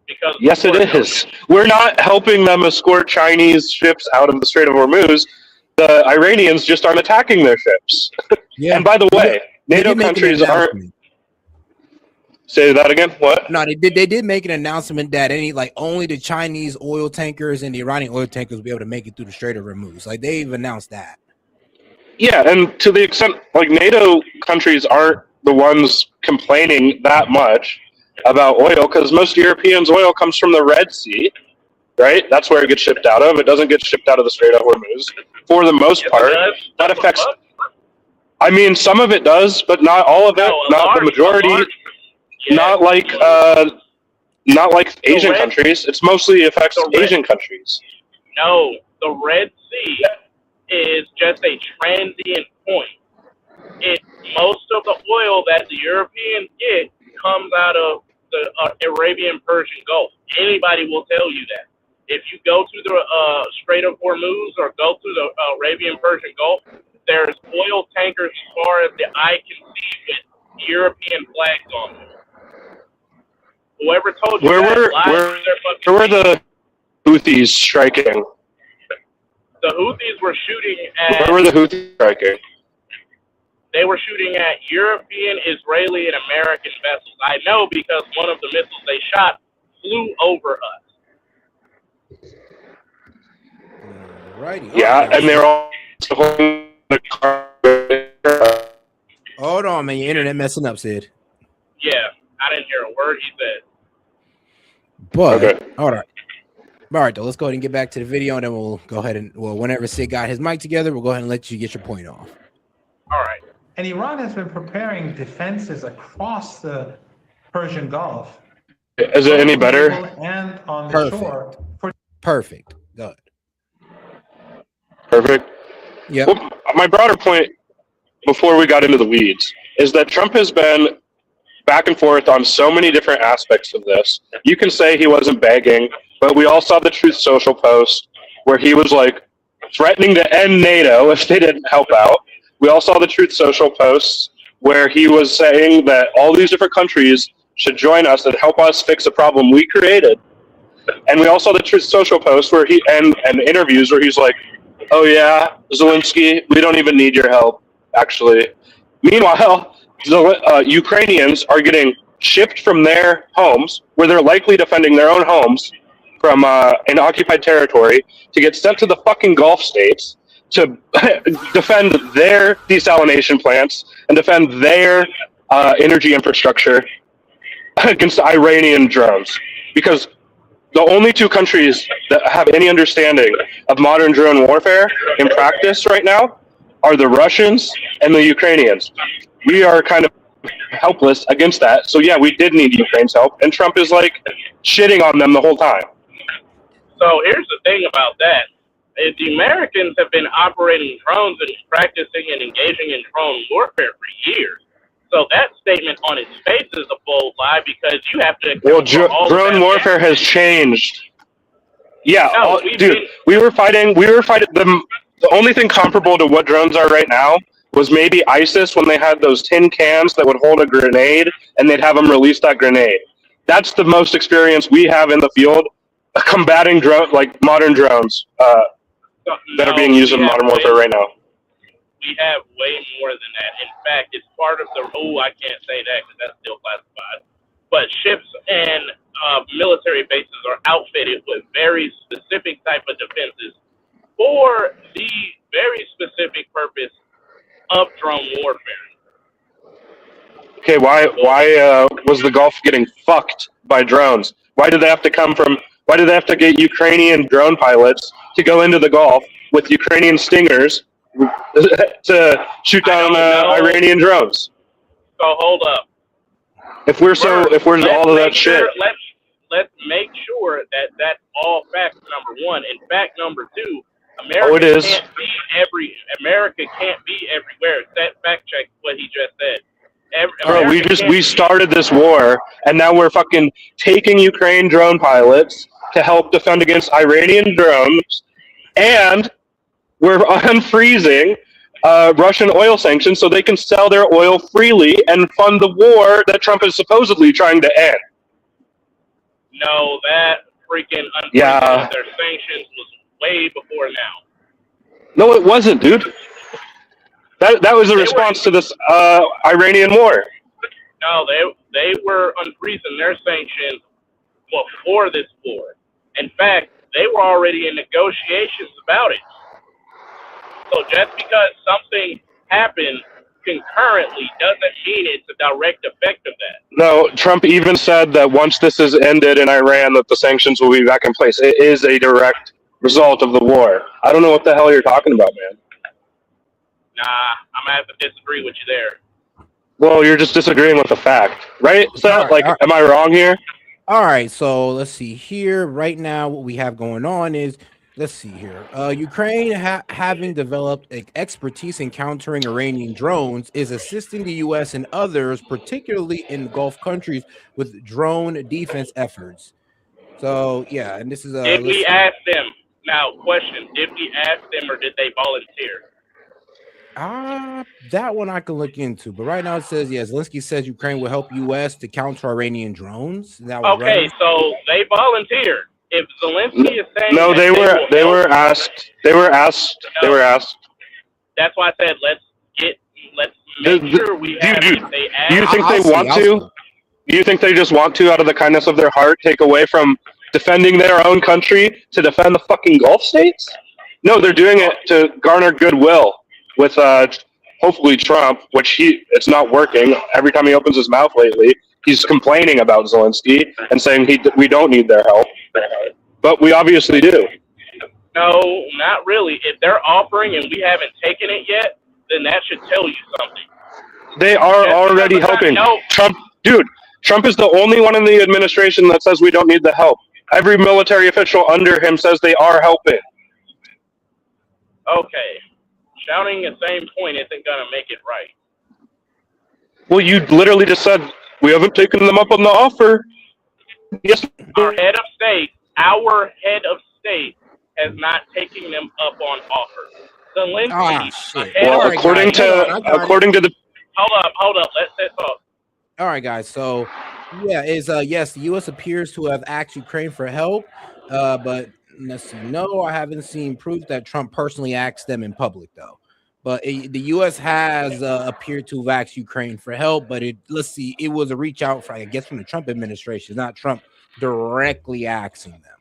because yes, it is. We're not helping them escort Chinese ships out of the Strait of Hormuz. The Iranians just aren't attacking their ships. Yeah. And by the way, NATO make an countries aren't. announcement. Say that again. What? No, they did make an announcement that only the Chinese oil tankers and the Iranian oil tankers will be able to make it through the Strait of Hormuz. Like they've announced that. Yeah, and to the extent NATO countries aren't the ones complaining that much about oil, because most Europeans' oil comes from the Red Sea, right? That's where it gets shipped out of. It doesn't get shipped out of the Strait of Hormuz for the most part. That affects. I mean, some of it does, but not all of it. Not the majority. Not like Asian countries. It's mostly affects Asian countries. No, the Red Sea is just a transient point. Most of the oil that the Europeans get comes out of the Arabian Persian Gulf. Anybody will tell you that. If you go to the Strait of Hormuz or go through the Arabian Persian Gulf, there's oil tankers as far as the eye can see with European flags on them. Whoever told you where were the Houthis striking? The Houthis were shooting at. Where were the Houthis striking? They were shooting at European, Israeli, and American vessels. I know because one of the missiles they shot flew over us. Righty. Yeah, and they're all holding the car. Hold on, man. Your internet messing up, Sid. Yeah, I didn't hear a word he said. But all right, though. Let's go ahead and get back to the video, and then we'll go ahead and whenever Sid got his mic together, we'll go ahead and let you get your point off. All right. And Iran has been preparing defenses across the Persian Gulf. Is it any better? And on the shore. Perfect. Good. Perfect. Yeah. Well, my broader point before we got into the weeds is that Trump has been back and forth on so many different aspects of this. You can say he wasn't begging, but we all saw the Truth Social post where he was like threatening to end NATO if they didn't help out. We all saw the Truth Social posts where he was saying that all these different countries should join us and help us fix a problem we created. And we all saw the Truth Social post where he and interviews where he's like, "Oh yeah, Zelensky, we don't even need your help, actually." Meanwhile, the Ukrainians are getting shipped from their homes, where they're likely defending their own homes from an occupied territory, to get sent to the fucking Gulf states to defend their desalination plants and defend their energy infrastructure against Iranian drones. Because the only two countries that have any understanding of modern drone warfare in practice right now are the Russians and the Ukrainians. We are kind of helpless against that. So yeah, we did need Ukraine's help, and Trump is like shitting on them the whole time. So here's the thing about that. The Americans have been operating drones and practicing and engaging in drone warfare for years. So that statement on its face is a bold lie because you have to. Well, drone warfare has changed. Yeah, No, we were fighting. The only thing comparable to what drones are right now was maybe ISIS when they had those tin cans that would hold a grenade and they'd have them release that grenade. That's the most experience we have in the field combating modern drones that are being used in modern warfare right now. We have way more than that. In fact, it's part of the. I can't say that because that's still classified. But ships and military bases are outfitted with very specific type of defenses for the very specific purpose of drone warfare. Okay, why was the Gulf getting fucked by drones? Why did they have to get Ukrainian drone pilots to go into the Gulf with Ukrainian Stingers to shoot down Iranian drones? So hold up. If we're all of that shit. Let's make sure that that's all fact number one. And fact number two, it is. America can't be everywhere. That fact check what he just said. Bro, we started this war, and now we're fucking taking Ukraine drone pilots to help defend against Iranian drones, and we're unfreezing Russian oil sanctions so they can sell their oil freely and fund the war that Trump is supposedly trying to end. No, that freaking unfreezing of their sanctions was way before now. No, it wasn't, dude. That was a response to this Iranian war. No, they were unfreezing their sanctions before this war. In fact, they were already in negotiations about it. So just because something happened concurrently doesn't mean it's a direct effect of that. No, Trump even said that once this is ended in Iran, that the sanctions will be back in place. It is a direct result of the war. I don't know what the hell you're talking about, man. Nah, I'm gonna have to disagree with you there. Well, you're just disagreeing with the fact, right? So, am I wrong here? All right, so let's see here. Right now, what we have going on is, let's see here. Ukraine, having developed expertise in countering Iranian drones, is assisting the U.S. and others, particularly in Gulf countries, with drone defense efforts. So, yeah, and this is a. Did we ask them? Now, question: did we ask them, or did they volunteer? That one I can look into, but right now it says Zelensky says Ukraine will help U.S. to counter Iranian drones. That was okay, so they volunteered. If Zelensky is saying no, they were asked. They were asked. That's why I said let's make sure we have. Dude, if they do you think they want to? Do you think they just want to, out of the kindness of their heart, take away from defending their own country to defend the fucking Gulf states? No, they're doing it to garner goodwill with hopefully Trump, which it's not working. Every time he opens his mouth lately, he's complaining about Zelensky and saying we don't need their help. But we obviously do. No, not really. If they're offering and we haven't taken it yet, then that should tell you something. They are already helping. Trump is the only one in the administration that says we don't need the help. Every military official under him says they are helping. Okay. Shouting the same point isn't going to make it right. Well, you literally just said, we haven't taken them up on the offer. Yes. Our head of state has not taken them up on offer. Zelensky. Well, according to the... Hold up. Let's talk. All right, guys. So, yes, the U.S. appears to have asked Ukraine for help, but let's see. No, I haven't seen proof that Trump personally asked them in public, though. But the U.S. has appeared to have asked Ukraine for help, but it was a reach out for, I guess, from the Trump administration, not Trump directly asking them.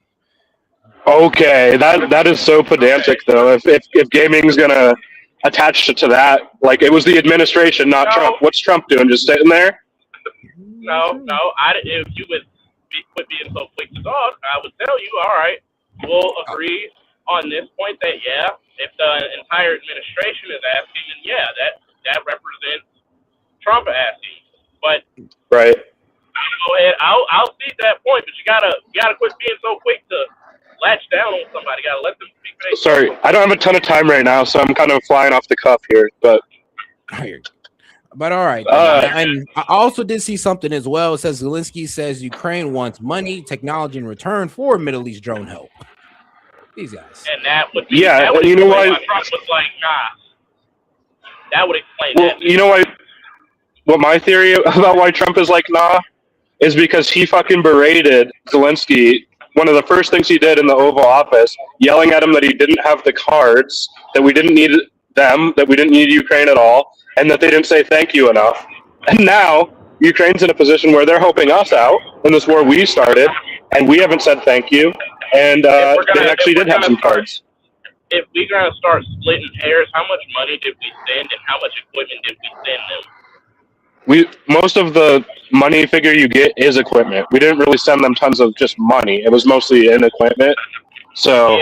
Okay, that is so pedantic, though. If gaming's gonna attach to that, like it was the administration, not Trump. What's Trump doing? Just sitting there? No. If you would quit being so quick to talk, I would tell you, all right, we'll agree on this point that if the entire administration is asking, then that represents Trump asking. But right. Go ahead. I'll see that point, but you gotta quit being so quick to latch down on somebody. You gotta let them speak for themselves. Sorry, I don't have a ton of time right now, so I'm kind of flying off the cuff here. But all right. And I also did see something as well. It says Zelensky says Ukraine wants money, technology in return for Middle East drone help. These guys. And that would be you know why Trump was like, nah. That would explain that. You know what my theory about why Trump is like, nah, is because he fucking berated Zelensky. One of the first things he did in the Oval Office, yelling at him that he didn't have the cards, that we didn't need them, that we didn't need Ukraine at all, and that they didn't say thank you enough. And now Ukraine's in a position where they're helping us out in this war we started, and we haven't said thank you. And they actually did have some cards. If we're going to start splitting hairs, how much money did we send and how much equipment did we send them? Most of the money figure you get is equipment. We didn't really send them tons of just money. It was mostly in equipment. So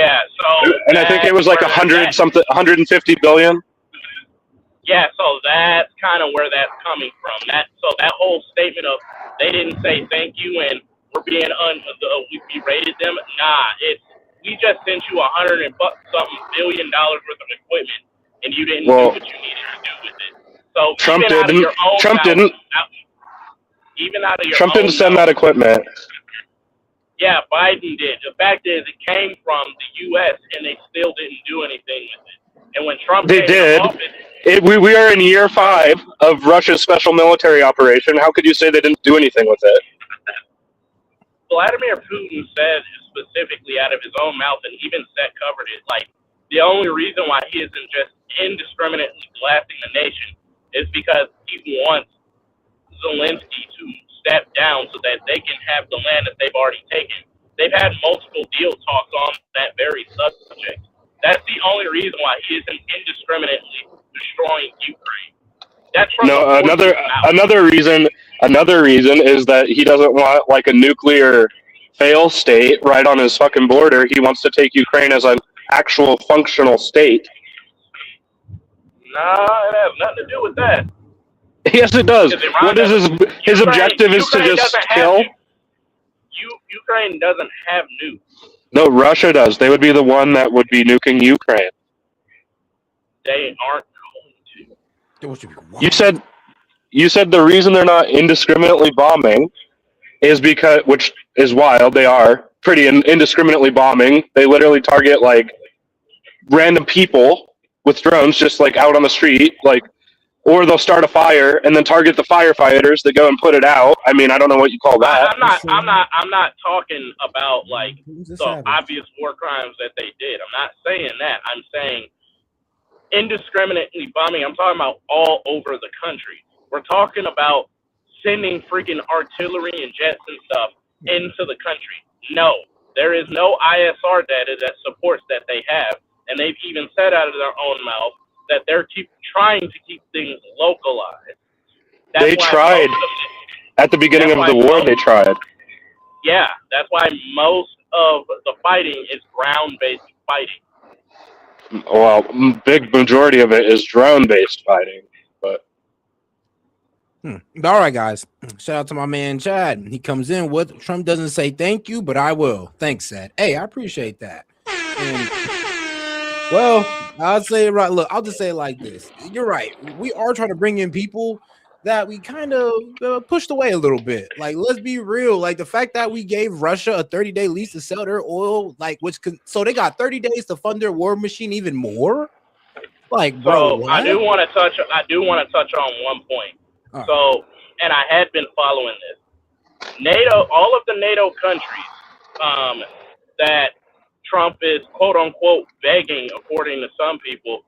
and I think it was like 150 billion. Yeah, so that's kind of where that's coming from. That whole statement of they didn't say thank you and we're being we berated them. Nah, we just sent you $100 and something billion worth of equipment and you didn't do what you needed to do with it. So Trump even out of didn't. your own Trump mouth, didn't. Even out of your Trump own didn't send mouth, that equipment. yeah, Biden did. The fact is, it came from the U.S. and they still didn't do anything with it. And when Trump They came did. into office, We are in year 5 of Russia's special military operation. How could you say they didn't do anything with it? Vladimir Putin said specifically out of his own mouth, and even S.E.T covered it, like, the only reason why he isn't just indiscriminately blasting the nation is because he wants Zelensky to step down so that they can have the land that they've already taken. They've had multiple deal talks on that very subject. That's the only reason why he isn't indiscriminately destroying Ukraine. That's from No, the horse's mouth. another reason is that he doesn't want like a nuclear fail state right on his fucking border. He wants to take Ukraine as an actual functional state. Nah, it has nothing to do with that. Yes, it does. What is his objective is to Ukraine just doesn't kill? have Ukraine doesn't have nukes. No, Russia does. They would be the one that would be nuking Ukraine. They aren't going to. You said the reason they're not indiscriminately bombing is because, which is wild, they are pretty indiscriminately bombing. They literally target like random people with drones just like out on the street, like, or they'll start a fire and then target the firefighters that go and put it out. I mean, I don't know what you call that. I'm not talking about like the obvious war crimes that they did. I'm not saying that. I'm saying indiscriminately bombing. I'm talking about all over the country. We're talking about sending freaking artillery and jets and stuff into the country. No, there is no ISR data that supports that they have, and they've even said out of their own mouth that they're trying to keep things localized. They tried at the beginning of the war. They tried. Yeah, that's why most of the fighting is ground-based fighting. Well, big majority of it is drone-based fighting, but. All right, guys. Shout out to my man Chad. He comes in with Trump doesn't say thank you, but I will. Thanks, Seth. Hey, I appreciate that. And, well, I'll say it right. Look, I'll just say it like this. You're right. We are trying to bring in people that we kind of pushed away a little bit. Like, let's be real. Like, the fact that we gave Russia a 30-day lease to sell their oil, like, so they got 30 days to fund their war machine even more. Like, bro, so I do want to touch on one point. So, and I had been following this. NATO, all of the NATO countries that Trump is quote unquote begging, according to some people,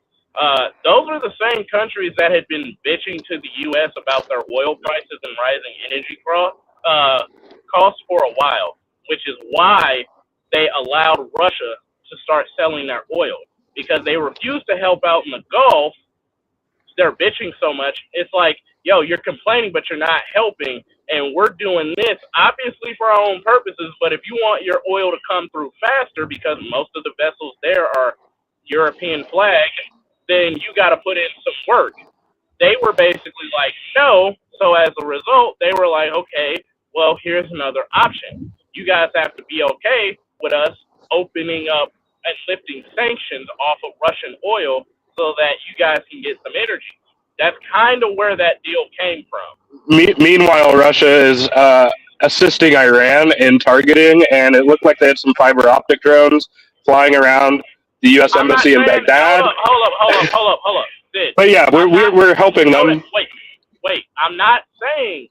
those are the same countries that had been bitching to the U.S. about their oil prices and rising energy costs for a while, which is why they allowed Russia to start selling their oil, because they refused to help out in the Gulf. They're bitching so much. It's like, yo, you're complaining, but you're not helping. And we're doing this, obviously, for our own purposes. But if you want your oil to come through faster, because most of the vessels there are European flag, then you got to put in some work. They were basically like, no. So as a result, they were like, okay, well, here's another option. You guys have to be okay with us opening up and lifting sanctions off of Russian oil so that you guys can get some energy. That's kind of where that deal came from. Meanwhile, Russia is assisting Iran in targeting, and it looked like they had some fiber optic drones flying around the U.S. Embassy in Baghdad. Hold up. Sid, but yeah, we're helping them. Wait. I'm not saying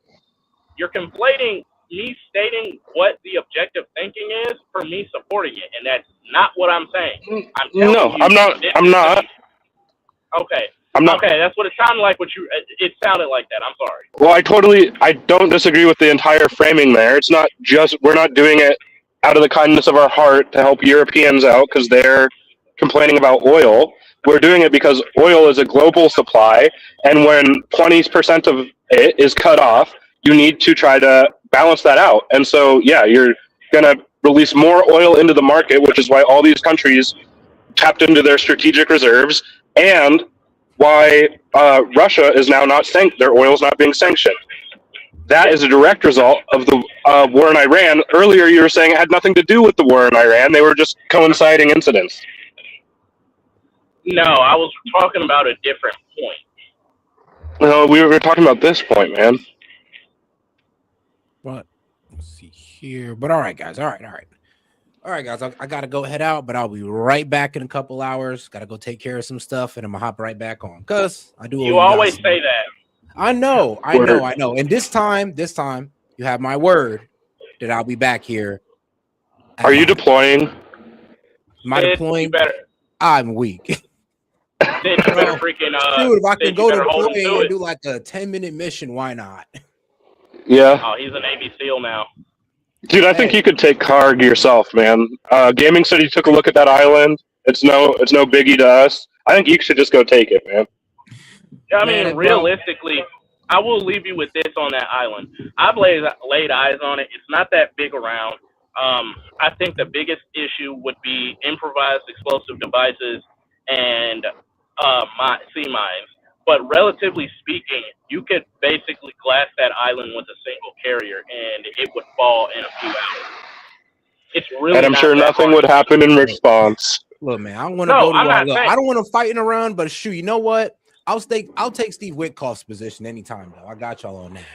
you're conflating me stating what the objective thinking is for me supporting it, and that's not what I'm saying. I'm not. Okay. I'm not. Okay, that's what it sounded like. It sounded like that. I'm sorry. Well, I don't disagree with the entire framing there. It's not just, we're not doing it out of the kindness of our heart to help Europeans out because they're complaining about oil. We're doing it because oil is a global supply, and when 20% of it is cut off, you need to try to balance that out. And so, yeah, you're going to release more oil into the market, which is why all these countries tapped into their strategic reserves, and why Russia is now their oil is not being sanctioned. That is a direct result of the war in Iran. Earlier, you were saying it had nothing to do with the war in Iran. They were just coinciding incidents. No, I was talking about a different point. No, we were talking about this point, man. What? Let's see here. But all right, guys. All right, guys. I gotta go head out, but I'll be right back in a couple hours. Gotta go take care of some stuff, and I'm gonna hop right back on. Cause I do. You always say that. I know. And this time, you have my word that I'll be back here. Are you deploying? Am I deploying? I'm weak. Sid, you better freaking Dude, if I can Sid, go you better hold him deploy to and it. do like a 10-minute mission, why not? Yeah. Oh, he's a Navy SEAL now. Dude, I think you could take Karg yourself, man. Gaming said you took a look at that island. It's no biggie to us. I think you should just go take it, man. I mean, realistically, I will leave you with this on that island. I've laid eyes on it. It's not that big around. I think the biggest issue would be improvised explosive devices and sea mines. But relatively speaking, you could basically glass that island with a single carrier, and it would fall in a few hours. It's really And I'm not sure that nothing hard. would happen in response. Look, man, I want to No, go to I'm not look, saying- I don't want to fight in a run, but shoot, you know what? I'll take Steve Witkoff's position anytime, though. I got y'all on that.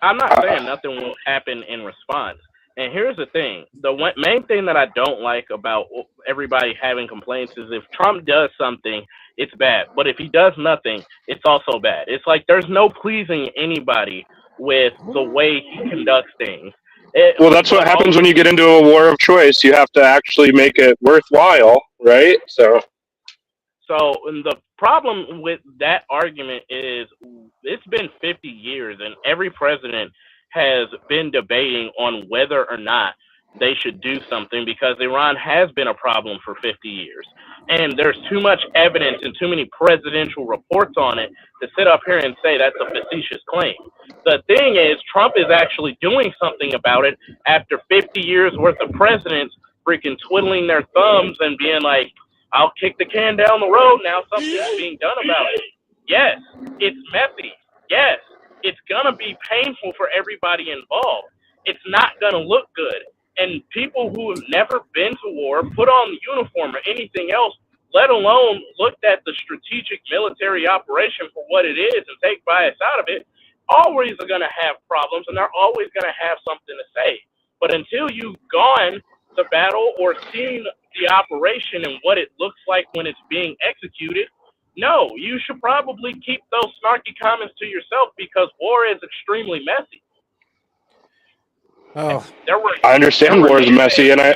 I'm not saying nothing will happen in response. And here's the thing. The main thing that I don't like about everybody having complaints is if Trump does something, it's bad. But if he does nothing, it's also bad. It's like there's no pleasing anybody with the way he conducts things. Well, that's what happens when you get into a war of choice. You have to actually make it worthwhile, right? So and the problem with that argument is it's been 50 years and every president has been debating on whether or not they should do something because Iran has been a problem for 50 years. And there's too much evidence and too many presidential reports on it to sit up here and say that's a facetious claim. The thing is, Trump is actually doing something about it after 50 years worth of presidents freaking twiddling their thumbs and being like, I'll kick the can down the road. Now something's being done about it. Yes, it's messy. Yes, it's going to be painful for everybody involved. It's not going to look good. And people who have never been to war, put on the uniform or anything else, let alone looked at the strategic military operation for what it is and take bias out of it, always are going to have problems and they're always going to have something to say. But until you've gone to battle or seen the operation and what it looks like when it's being executed, no, you should probably keep those snarky comments to yourself because war is extremely messy. Oh, I understand war is messy, and I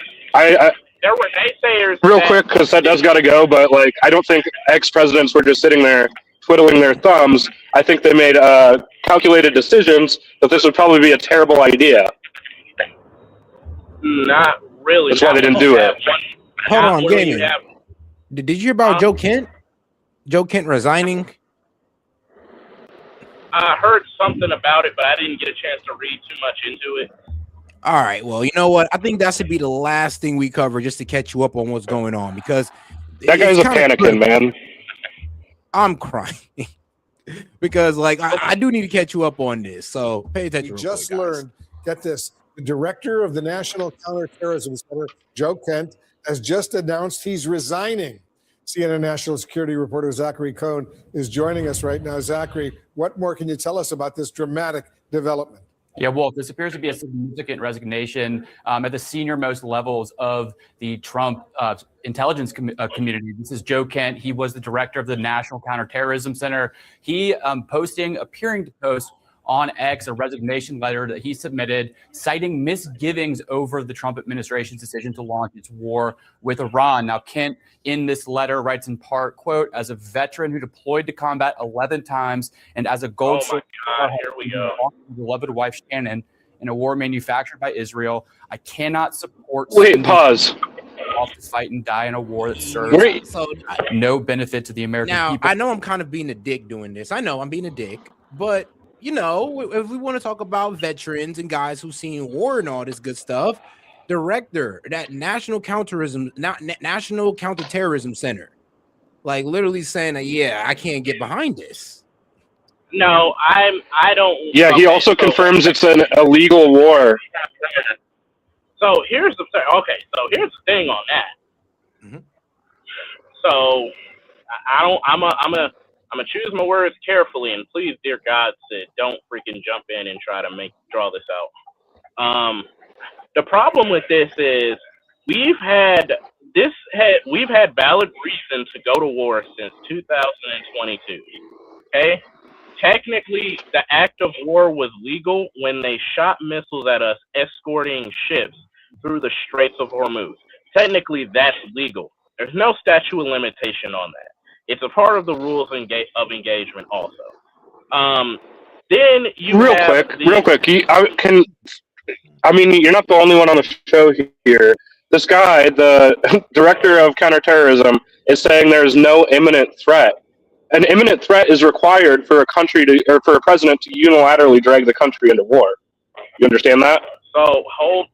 there were naysayers. real quick, because that does got to go, but like I don't think ex-presidents were just sitting there twiddling their thumbs. I think they made calculated decisions that this would probably be a terrible idea. Not really. That's why they didn't do it. Hold on, gaming. Did you hear about Joe Kent? Joe Kent resigning? I heard something about it, but I didn't get a chance to read too much into it. All right. Well, you know what? I think that should be the last thing we cover just to catch you up on what's going on because that guy's a panicking, man. I'm crying because, like, I do need to catch you up on this. So pay attention. We just learned, get this, the director of the National Counterterrorism Center, Joe Kent, has just announced he's resigning. CNN national security reporter Zachary Cohn is joining us right now. Zachary, what more can you tell us about this dramatic development? Yeah, Wolf, this appears to be a significant resignation at the senior-most levels of the Trump intelligence community. This is Joe Kent. He was the director of the National Counterterrorism Center. He appearing to post on X a resignation letter that he submitted, citing misgivings over the Trump administration's decision to launch its war with Iran. Now, Kent, in this letter, writes in part, quote, as a veteran who deployed to combat 11 times and as a gold here we go. beloved wife Shannon in a war manufactured by Israel, I cannot support. Wait, pause. Off to fight and die in a war that serves no benefit to the American people. I know I'm kind of being a dick doing this. I know I'm being a dick, but you know, if we want to talk about veterans and guys who've seen war and all this good stuff, director that National Counterterrorism Center, like literally saying that, yeah, I can't get behind this. No, I don't. Yeah, he also confirms it's an illegal war. So here's the thing on that. Mm-hmm. So I'm I'm gonna choose my words carefully, and please, dear God, Sid, don't freaking jump in and try to draw this out. The problem with this is we've had valid reason to go to war since 2022. Okay, technically, the act of war was legal when they shot missiles at us, escorting ships through the Straits of Hormuz. Technically, that's legal. There's no statute of limitation on that. It's a part of the rules of engagement also. Then you Real have quick. I mean, you're not the only one on the show here. This guy, the director of counterterrorism, is saying there is no imminent threat. An imminent threat is required for a country to, or for a president to unilaterally drag the country into war. You understand that? So hold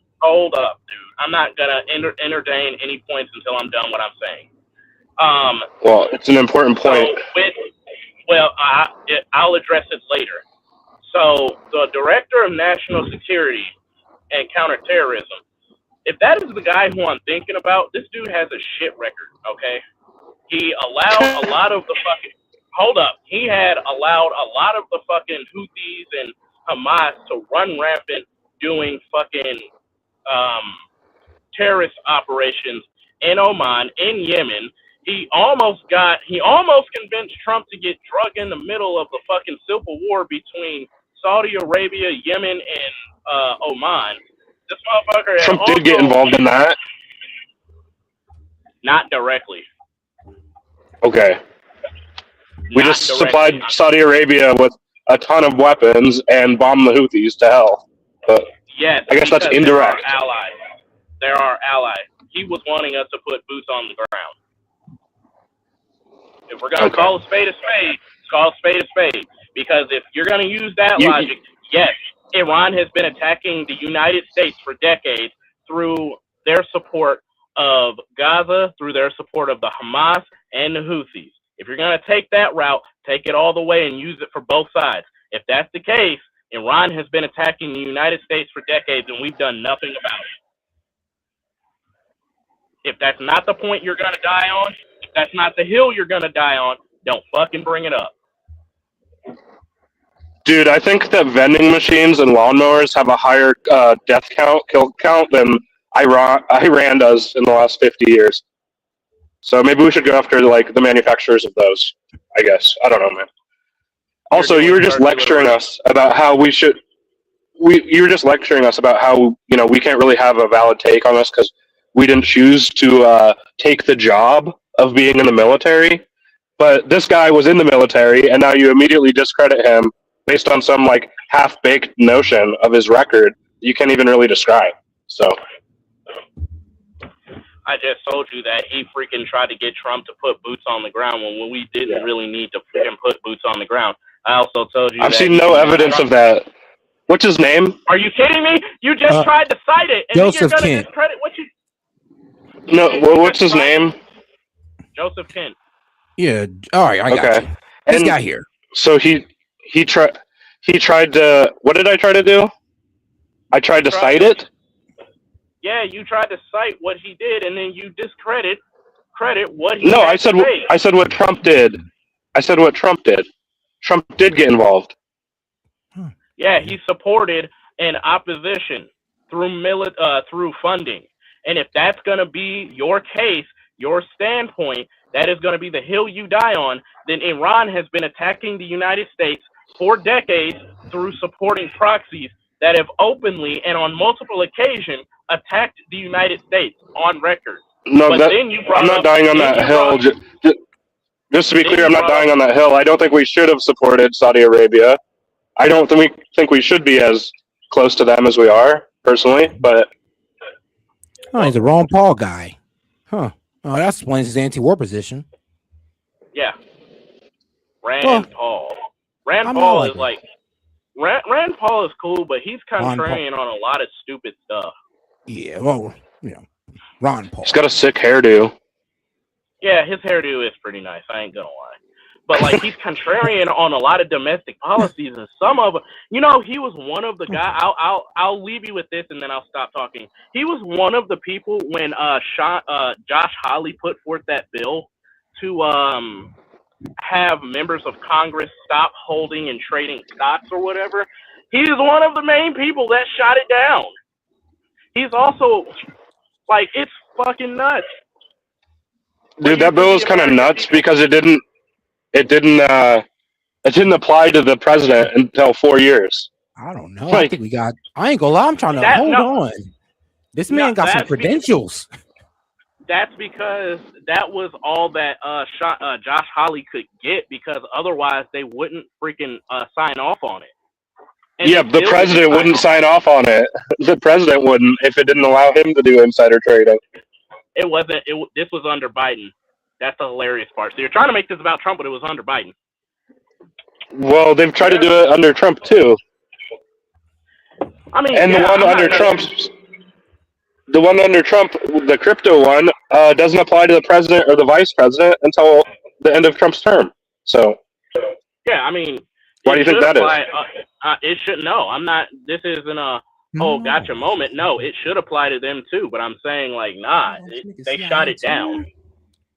up, dude. I'm not gonna entertain any points until I'm done what I'm saying. Well, it's an important point. I'll address it later. So the director of national security and counterterrorism, if that is the guy who I'm thinking about, this dude has a shit record. Okay, he allowed a lot of the fucking. Hold up, he had allowed a lot of the fucking Houthis and Hamas to run rampant doing fucking terrorist operations in Oman, in Yemen. He almost convinced Trump to get drug in the middle of the fucking civil war between Saudi Arabia, Yemen, and Oman. This motherfucker Trump did get involved in that. Not directly. Okay. We just supplied Saudi Arabia with a ton of weapons and bombed the Houthis to hell. But yes, I guess that's indirect. There are allies. He was wanting us to put boots on the ground. If we're going to call a spade, call a spade a spade. Because if you're going to use that logic, yes, Iran has been attacking the United States for decades through their support of Gaza, through their support of the Hamas and the Houthis. If you're going to take that route, take it all the way and use it for both sides. If that's the case, Iran has been attacking the United States for decades and we've done nothing about it. If that's not the point you're going to die on, if that's not the hill you're going to die on, don't fucking bring it up. Dude, I think that vending machines and lawnmowers have a higher kill count than Iran does in the last 50 years. So maybe we should go after like the manufacturers of those, I guess. I don't know, man. Also, you were just lecturing us about how we should. You were just lecturing us about how we can't really have a valid take on this because we didn't choose to take the job of being in the military. But this guy was in the military, and now you immediately discredit him based on some like half-baked notion of his record you can't even really describe. So. I just told you that he freaking tried to get Trump to put boots on the ground when we didn't really need to freaking put boots on the ground. I also told you I've seen no evidence of that. What's his name? Are you kidding me? You just tried to cite it, and Joseph then you're going Kent. to discredit what you. No, what's his name? Joseph Kent. Yeah. All right, I got you. This guy here. So he tried to. What did I try to do? I tried to cite it. Yeah, you tried to cite what he did, and then you discredit what he. No, I said what Trump did. I said what Trump did. Trump did get involved. Yeah, he supported an opposition through funding, and if that's going to be your case, your standpoint, that is going to be the hill you die on. Then Iran has been attacking the United States for decades through supporting proxies that have openly and on multiple occasions attacked the United States on record. No, I'm not dying on that hill. Just to be clear, I'm not dying on that hill. I don't think we should have supported Saudi Arabia. I don't think we should be as close to them as we are, personally. But he's a Ron Paul guy. Huh. Oh, that explains his anti-war position. Yeah. Rand Paul. Rand Paul is like Rand Paul is cool, but he's contrarian on a lot of stupid stuff. Yeah, well, Ron Paul. He's got a sick hairdo. Yeah, his hairdo is pretty nice. I ain't gonna lie. But like, he's contrarian on a lot of domestic policies, and some of them, he was one of the guys. I'll leave you with this, and then I'll stop talking. He was one of the people when Josh Hawley put forth that bill to have members of Congress stop holding and trading stocks or whatever. He's one of the main people that shot it down. He's also like, it's fucking nuts. Dude, that bill is kind of nuts because it didn't apply to the president until 4 years. I don't know. I think we got. I ain't gonna lie. I'm trying to hold on. This man got some credentials. That's because that was all that Josh Hawley could get, because otherwise they wouldn't freaking sign off on it. And yeah, the president wouldn't sign off on it. The president wouldn't if it didn't allow him to do insider trading. It wasn't. This was under Biden. That's the hilarious part. So you're trying to make this about Trump, but it was under Biden. Well, they've tried to do it under Trump too. I mean, and the one under Trump, the crypto one, doesn't apply to the president or the vice president until the end of Trump's term. So, yeah, I mean, why do you think that is? It should. No, I'm not. This isn't a gotcha moment. No, it should apply to them too. But I'm saying, like, nah, they shot it down.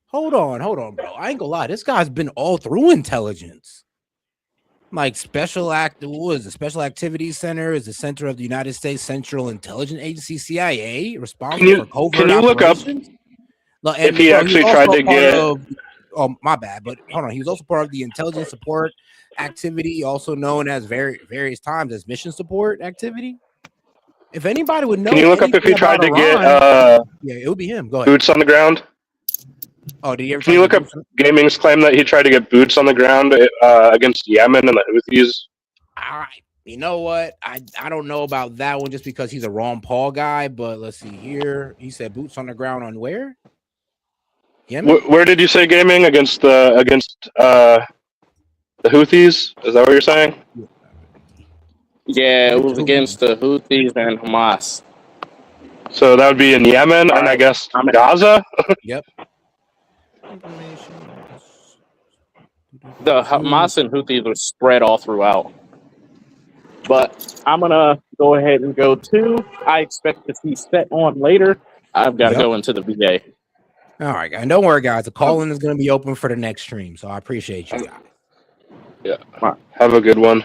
Hold on, bro. I ain't gonna lie. This guy's been all through intelligence. Like Special Activities Center is the center of the United States Central Intelligence Agency, CIA, responsible for covert Can you look up if he actually tried to get? Oh, my bad. But hold on, he was also part of the intelligence support activity, also known as various times as mission support activity. If anybody would know, can you look up if he tried to get? Yeah, it would be him. Go ahead. Boots on the ground. Oh, did he ever? Can you look up Gaming's claim that he tried to get boots on the ground against Yemen and the Houthis? All right. You know what? I don't know about that one just because he's a Ron Paul guy, but let's see here. He said boots on the ground on where? Yemen? Where did you say Gaming against the Houthis? Is that what you're saying? Yeah, it was against the Houthis and Hamas. So that would be in Yemen and I guess Gaza? Yep. The Hamas and Houthis are spread all throughout. But I'm going to go ahead and go to, I expect to see S.E.T on later. I've got to go into the VA. All right, guys. Don't worry, guys. The call-in is going to be open for the next stream, so I appreciate you guys. Yeah. Have a good one.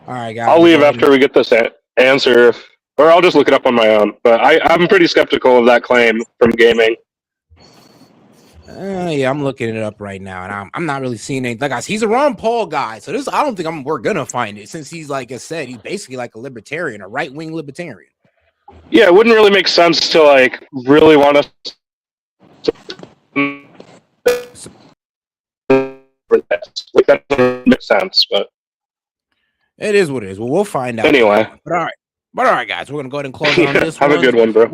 All right, guys. I'll leave after we get this answer, or I'll just look it up on my own. But I'm pretty skeptical of that claim from Gaming. Yeah, I'm looking it up right now, and I'm not really seeing anything. Like, guys, he's a Ron Paul guy, so I don't think we're gonna find it, since he's, like I said, he's basically like a libertarian, a right-wing libertarian. Yeah, it wouldn't really make sense to like really want us to like, that doesn't make sense, but it is what it is. Well, we'll find out anyway. But all right, guys, we're gonna go ahead and close on this. Have a good one, bro.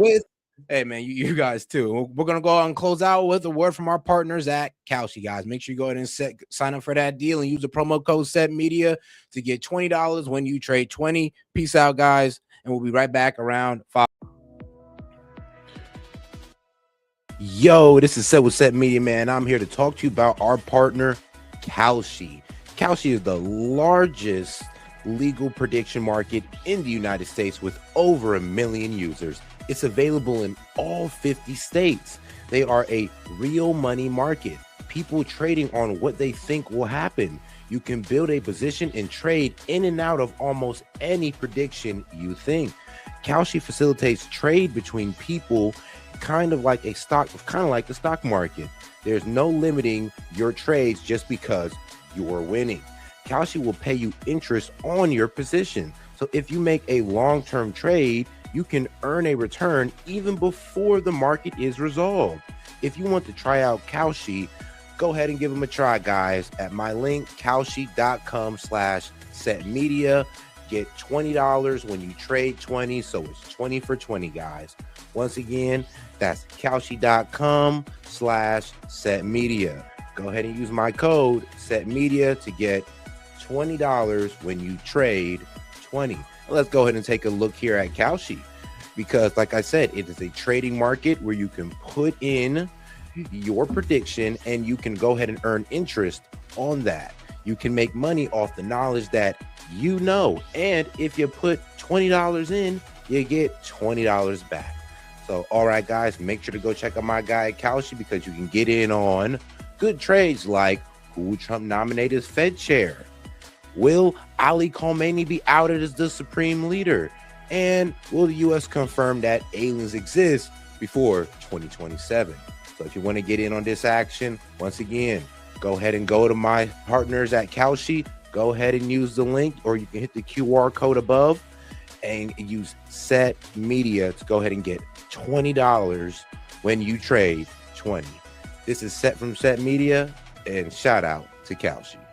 Hey, man, you guys too. We're going to go out and close out with a word from our partners at Kalshi, guys. Make sure you go ahead and sign up for that deal and use the promo code SETmedia to get $20 when you trade 20. Peace out, guys, and we'll be right back around 5. Yo, this is S.E.T with SETmedia, man. I'm here to talk to you about our partner, Kalshi. Kalshi is the largest legal prediction market in the United States with over 1 million users. It's available in all 50 states. They are a real money market. People trading on what they think will happen. You can build a position and trade in and out of almost any prediction you think. Kalshi facilitates trade between people, kind of like the stock market. There's no limiting your trades just because you're winning. Kalshi will pay you interest on your position. So if you make a long-term trade, you can earn a return even before the market is resolved. If you want to try out Kalshi, go ahead and give them a try, guys, at my link, kalshi.com/setmedia. Get $20 when you trade 20, so it's 20 for 20, guys. Once again, that's kalshi.com/setmedia. Go ahead and use my code SETmedia to get $20 when you trade 20. Let's go ahead and take a look here at Kalshi, because like I said, it is a trading market where you can put in your prediction and you can go ahead and earn interest on that. You can make money off the knowledge that you know, and if you put $20 in, you get $20 back. So all right, guys, make sure to go check out my guy at Kalshi, because you can get in on good trades like Who will Trump nominate as Fed chair? Will Ali Khamenei be outed as the supreme leader? And will the U.S. confirm that aliens exist before 2027? So if you want to get in on this action, once again, go ahead and go to my partners at Kalshi. Go ahead and use the link, or you can hit the QR code above and use S.E.T Media to go ahead and get $20 when you trade 20. This is S.E.T from S.E.T Media, and shout out to Kalshi.